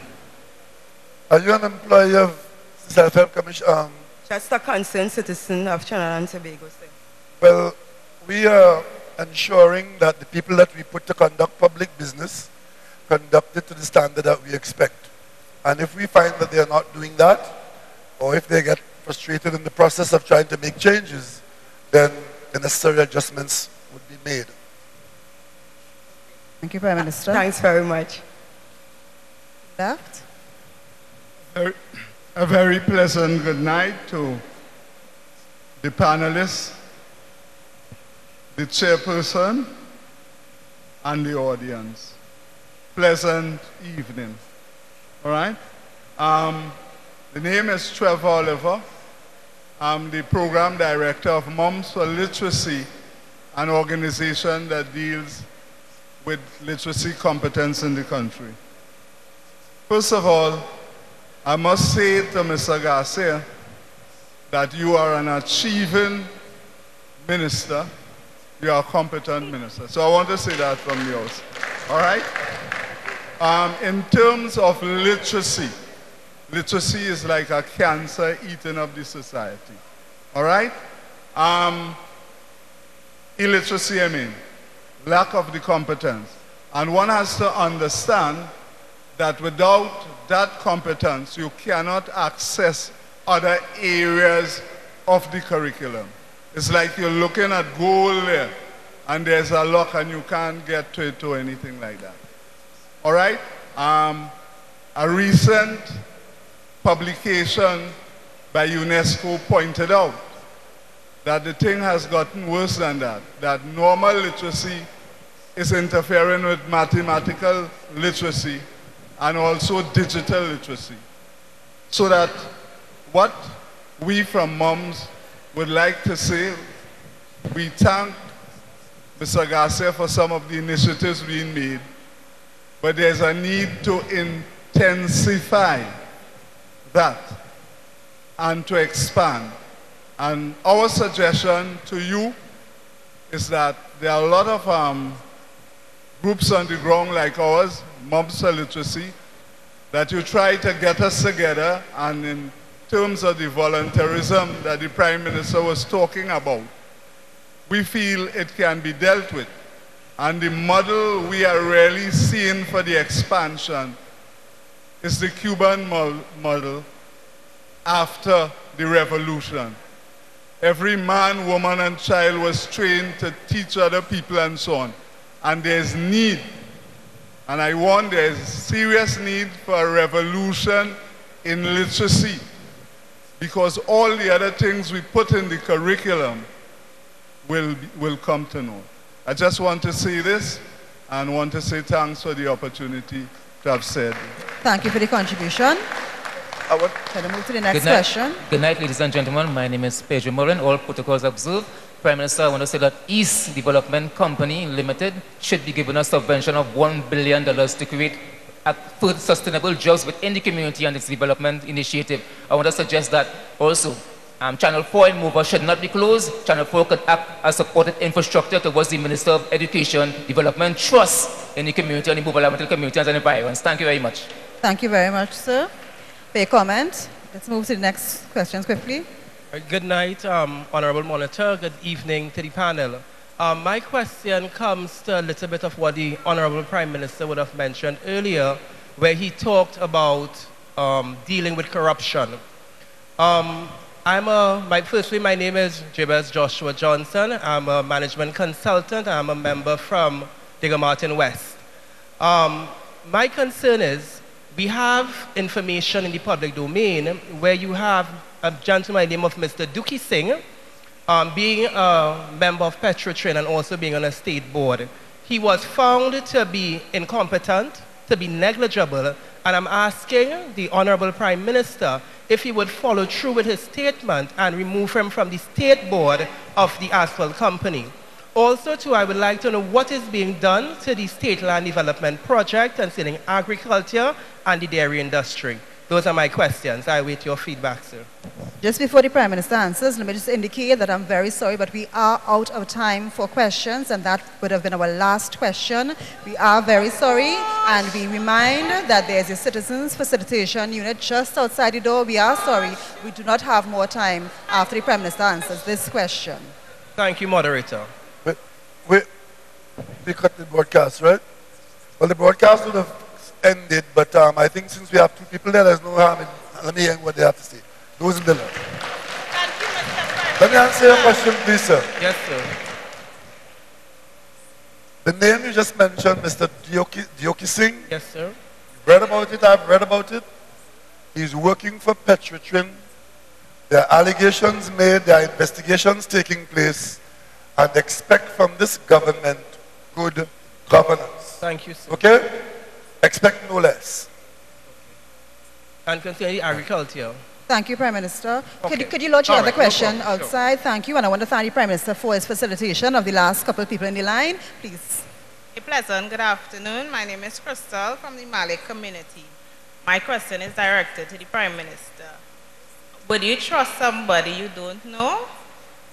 Are you an employee of Self-Help Commission? Just a concerned citizen of Trinidad and Tobago, sir. Well, we are ensuring that the people that we put to conduct public business conduct it to the standard that we expect. And if we find that they are not doing that, or if they get frustrated in the process of trying to make changes, then the necessary adjustments would be made. Thank you, Prime Minister. Thanks very much. Left. A very pleasant good night to the panelists, the chairperson, and the audience. Pleasant evening. All right? The name is Trevor Oliver. I'm the program director of Moms for Literacy, an organization that deals with literacy competence in the country. First of all, I must say to Mr. Garcia that you are an achieving minister. You are a competent minister. So I want to say that from yours. All right? In terms of literacy, literacy is like a cancer eating up the society. All right? Illiteracy, I mean, lack of the competence. And one has to understand that without that competence, you cannot access other areas of the curriculum. It's like you're looking at gold there, and there's a lock and you can't get to it or anything like that. All right? A recent publication by UNESCO pointed out that the thing has gotten worse than that, that normal literacy is interfering with mathematical literacy and also digital literacy. So that what we from Moms would like to say, we thank Mr. Garcia for some of the initiatives being made, but there's a need to intensify that and to expand. And our suggestion to you is that there are a lot of groups on the ground like ours, Moms for Literacy, that you try to get us together, and in terms of the volunteerism that the Prime Minister was talking about, we feel it can be dealt with. And the model we are really seeing for the expansion is the Cuban model after the revolution. Every man, woman, and child was trained to teach other people and so on. And there's need, and I want there's serious need for a revolution in literacy, because all the other things we put in the curriculum will come to naught. I just want to say this and want to say thanks for the opportunity to have said. Thank you for the contribution. Can I move to the next question? Good night, ladies and gentlemen. My name is Pedro Morin. All protocols observed. Prime Minister, I want to say that East Development Company Limited should be given a subvention of $1 billion to create food sustainable jobs within the community and its development initiative. I want to suggest that also Channel 4 in Mova should not be closed. Channel 4 could act as supported infrastructure towards the Minister of Education Development Trust in the community and the Mova Limited communities and environments. Thank you very much. Thank you very much, sir, for your comment. Let's move to the next questions quickly. Good night, Honorable Monitor. Good evening to the panel. My question comes to a little bit of what the Honorable Prime Minister would have mentioned earlier, where he talked about dealing with corruption. My name is Jabez Joshua Johnson. I'm a management consultant. I'm a member from Digger Martin West. My concern is we have information in the public domain where you have a gentleman by the name of Mr. Dookie Singh being a member of Petrotrin and also being on a state board. He was found to be incompetent, to be negligible, and I'm asking the Honorable Prime Minister if he would follow through with his statement and remove him from the state board of the asphalt company. Also, too, I would like to know what is being done to the state land development project concerning agriculture and the dairy industry. Those are my questions. I await your feedback, sir. Just before the Prime Minister answers, let me just indicate that I'm very sorry, but we are out of time for questions, and that would have been our last question. We are very sorry, and we remind that there's a Citizens Facilitation Unit just outside the door. We are sorry. We do not have more time after the Prime Minister answers this question. Thank you, moderator. We cut the broadcast, right? Well, the broadcast would have ended, but I think since we have two people there, there's no harm in, let me hear what they have to say. Those in the left. Let me answer your question, please, sir. Yes, sir. The name you just mentioned, Mr. Dookie Singh. Yes, sir. You've read about it, I've read about it. He's working for Petrotrin. There are allegations made, there are investigations taking place, and expect from this government good governance. Thank you, sir. Okay? Expect no less. And concerning agriculture. Thank you, Prime Minister. Okay. Could you lodge your All other right, no question problem. outside? Thank you. And I want to thank the Prime Minister for his facilitation of the last couple of people in the line. Please. A pleasant good afternoon. My name is Crystal from the Malik community. My question is directed to the Prime Minister. Would you trust somebody you don't know?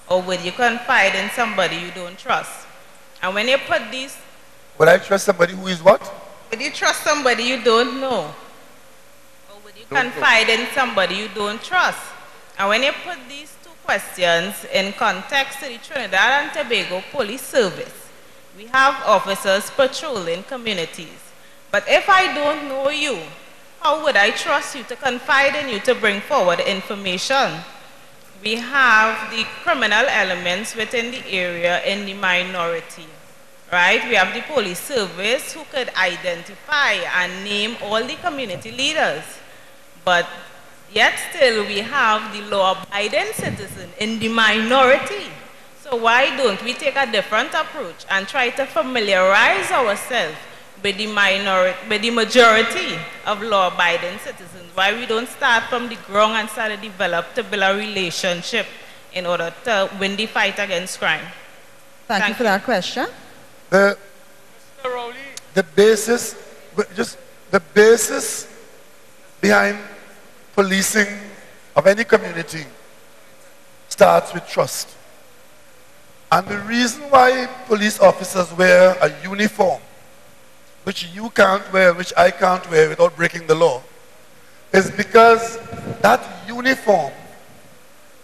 Or would you confide in somebody you don't trust? And when you put these... Would I trust somebody who is what? Would you trust somebody you don't know? Or would you confide in somebody you don't trust? And when you put these two questions in context to the Trinidad and Tobago Police Service, we have officers patrolling communities. But if I don't know you, how would I trust you to confide in you to bring forward information? We have the criminal elements within the area in the minority. Right? We have the police service who could identify and name all the community leaders. But yet still we have the law-abiding citizen in the minority. So why don't we take a different approach and try to familiarize ourselves with the majority of law-abiding citizens? Why we don't start from the ground and start to develop to build a relationship in order to win the fight against crime? Thank you for that question. The basis behind policing of any community starts with trust. And the reason why police officers wear a uniform, which you can't wear, which I can't wear without breaking the law, is because that uniform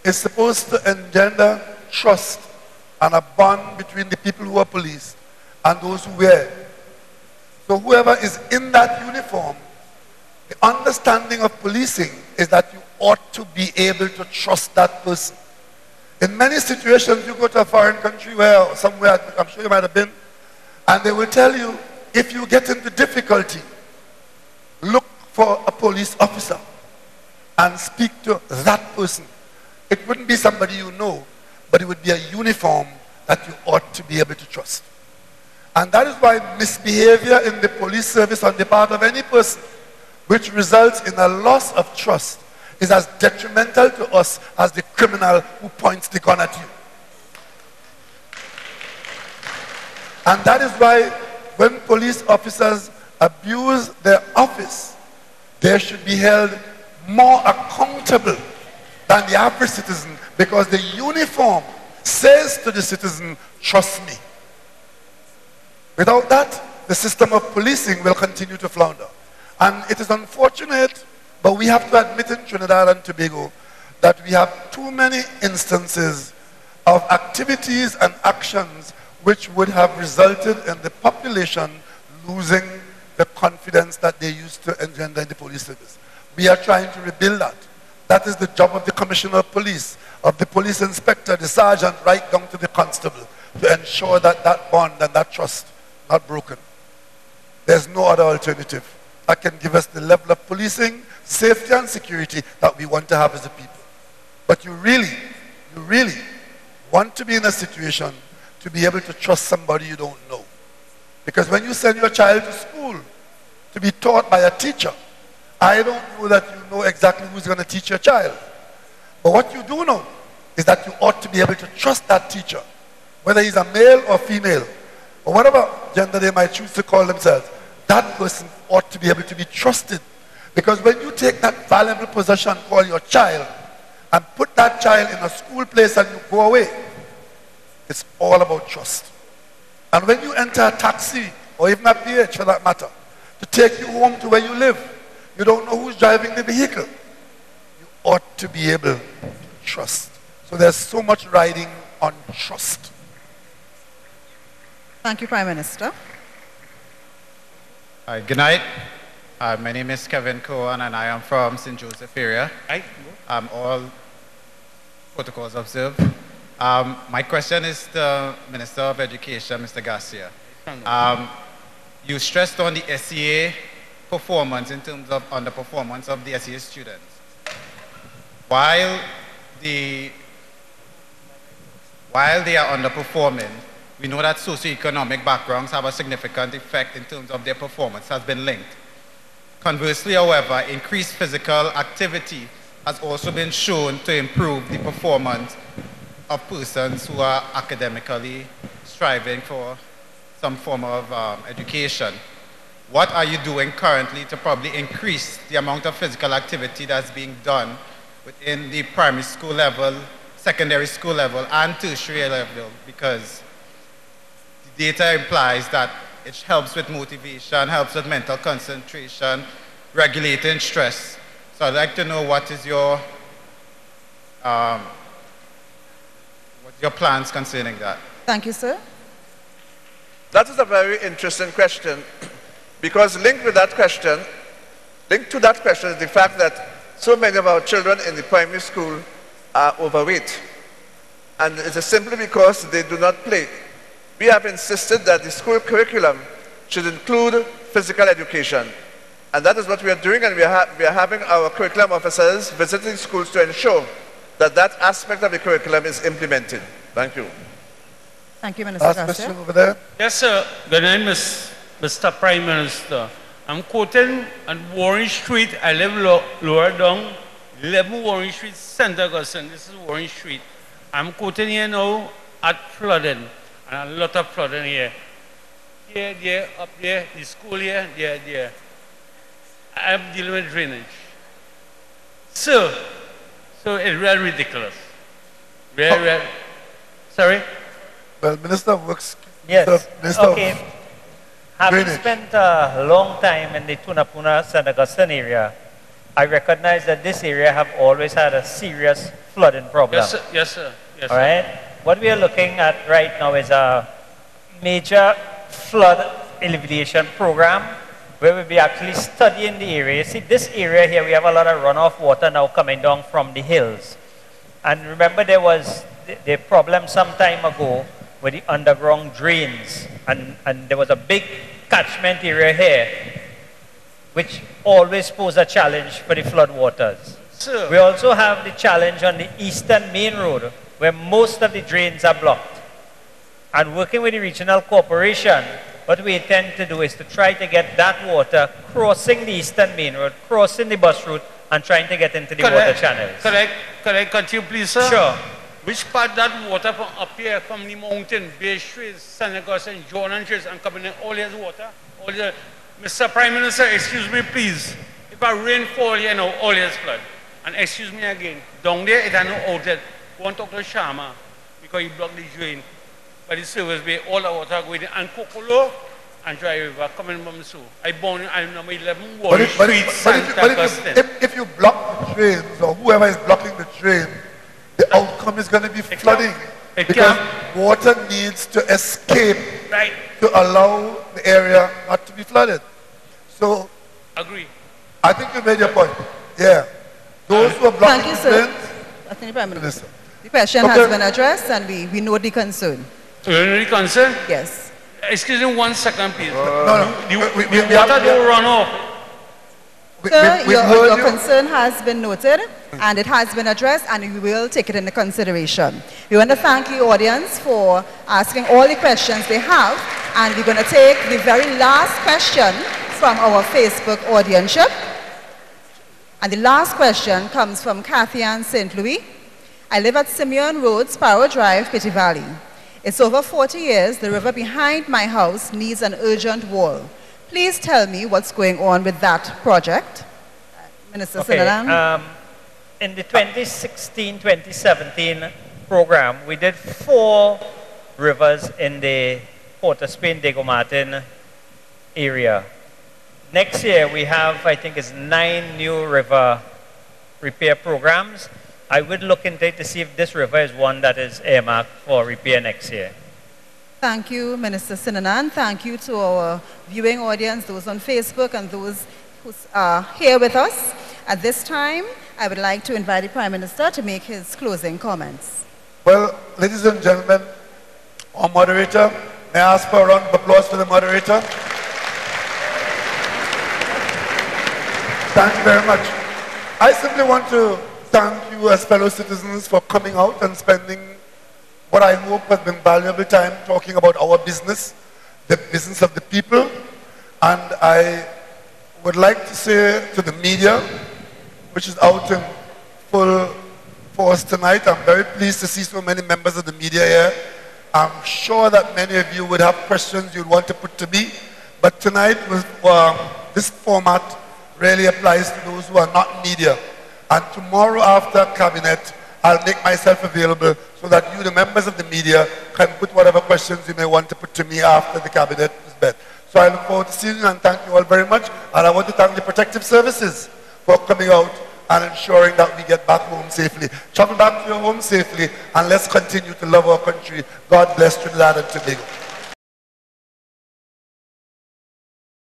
is supposed to engender trust and a bond between the people who are policed and those who wear it. So whoever is in that uniform, the understanding of policing is that you ought to be able to trust that person. In many situations, you go to a foreign country where somewhere, I'm sure you might have been, and they will tell you, if you get into difficulty, look for a police officer and speak to that person. It wouldn't be somebody you know, but it would be a uniform that you ought to be able to trust. And that is why misbehavior in the police service on the part of any person, which results in a loss of trust, is as detrimental to us as the criminal who points the gun at you. And that is why when police officers abuse their office, they should be held more accountable than the average citizen, because the uniform says to the citizen, trust me. Without that, the system of policing will continue to flounder. And it is unfortunate, but we have to admit in Trinidad and Tobago that we have too many instances of activities and actions which would have resulted in the population losing the confidence that they used to engender in the police service. We are trying to rebuild that. That is the job of the Commissioner of Police, of the police inspector, the sergeant, right down to the constable, to ensure that that bond and that trust not broken. There's no other alternative that can give us the level of policing, safety and security that we want to have as a people. But you really want to be in a situation to be able to trust somebody you don't know. Because when you send your child to school to be taught by a teacher, I don't know that you know exactly who's going to teach your child. But what you do know is that you ought to be able to trust that teacher, whether he's a male or female, or whatever gender they might choose to call themselves. That person ought to be able to be trusted. Because when you take that valuable possession called your child and put that child in a school place and you go away, it's all about trust. And when you enter a taxi, or even a PH for that matter, to take you home to where you live, you don't know who's driving the vehicle. You ought to be able to trust. So there's so much riding on trust. Thank you, Prime Minister. Good night. My name is Kevin Cohen and I am from St. Joseph area. All protocols observed. My question is the Minister of Education, Mr. Garcia. You stressed on the SEA performance in terms of underperformance of the SEA students. While they are underperforming, we know that socioeconomic backgrounds have a significant effect in terms of their performance, has been linked. Conversely, however, increased physical activity has also been shown to improve the performance of persons who are academically striving for some form of education. What are you doing currently to probably increase the amount of physical activity that's being done within the primary school level, secondary school level, and tertiary level? Because the data implies that it helps with motivation, helps with mental concentration, regulating stress. So I'd like to know what is your plans concerning that. Thank you, sir. That is a very interesting question, because linked to that question is the fact that so many of our children in the primary school are overweight. And it is simply because they do not play. We have insisted that the school curriculum should include physical education. And that is what we are doing, and we are having our curriculum officers visiting schools to ensure that that aspect of the curriculum is implemented. Thank you. Thank you, Minister Last Garcia. question over there. Yes, sir. Good night, Mr. Prime Minister. I'm quoting on Warren Street. I live lower down, 11 Warren Street, St. Augustine. This is Warren Street. I'm quoting here now at flooding, and a lot of flooding here. Here, there, up there, the school here, there. I'm dealing with drainage. So it's really ridiculous. Really. Sorry? Well, Minister of Works. Yes. Minister Okay. of Having Drainage. spent a long time in the Tunapuna, St. Augustine area, I recognize that this area have always had a serious flooding problem. Yes, sir. Yes, sir. Yes, All right? What we are looking at right now is a major flood alleviation program where we'll be actually studying the area. See, this area here, we have a lot of runoff water now coming down from the hills. And remember, there was the problem some time ago with the underground drains. And there was a big catchment area here, which always posed a challenge for the flood waters. Sir. We also have the challenge on the eastern main road, where most of the drains are blocked. And working with the regional corporation, what we intend to do is to try to get that water crossing the eastern main road, crossing the bus route, and trying to get into the water channels. Could I continue, please, sir? Sure. Which part that water from up here, from the mountain, Bay Street, St. Augustine, Jordan Street, and coming in all this water? All the, Mr. Prime Minister, excuse me, please. If a rainfall here now, all this flood. And excuse me again, down there it has no outlet. Go and talk to Sharma, because he blocked the drain. But the service way, all the water going in, and Kokolo and Dry River coming from so. I'm number 11 Warren Street, St. Augustine. If you block the drains, or whoever is blocking the drain, the outcome is going to be flooding. Because water needs to escape to allow the area not to be flooded. So, agree. I think you made your point. Yeah. Those who are blocking Thank you, sir. complaints, Prime Minister. The question has been addressed and we know the concern. You know the concern? Yes. Excuse me 1 second, please. we water don't run off. Sir, your concern has been noted and it has been addressed and we will take it into consideration. We want to thank the audience for asking all the questions they have, and we're going to take the very last question from our Facebook audience. And the last question comes from Kathy Ann St. Louis. I live at Simeon Road, Sparrow Drive, Pitty Valley. It's over 40 years. The river behind my house needs an urgent wall. Please tell me what's going on with that project. Minister Sinanan. In the 2016-2017 program, we did 4 rivers in the Port of Spain, Diego Martin area. Next year, we have, I think it's 9 new river repair programs. I would look into it to see if this river is one that is earmarked for repair next year. Thank you, Minister Sinanan. Thank you to our viewing audience, those on Facebook and those who are here with us. At this time, I would like to invite the Prime Minister to make his closing comments. Well, ladies and gentlemen, our moderator, may I ask for a round of applause for the moderator? Thank you very much. I simply want to thank you as fellow citizens for coming out and spending what I hope has been valuable time talking about our business, the business of the people. And I would like to say to the media, which is out in full force tonight, I'm very pleased to see so many members of the media here. I'm sure that many of you would have questions you'd want to put to me, but tonight, this format really applies to those who are not media. And tomorrow after Cabinet, I'll make myself available so that you, the members of the media, can put whatever questions you may want to put to me after the Cabinet is met. So I look forward to seeing you and thank you all very much. And I want to thank the protective services for coming out and ensuring that we get back home safely. Travel back to your home safely, and let's continue to love our country. God bless Trinidad and Tobago.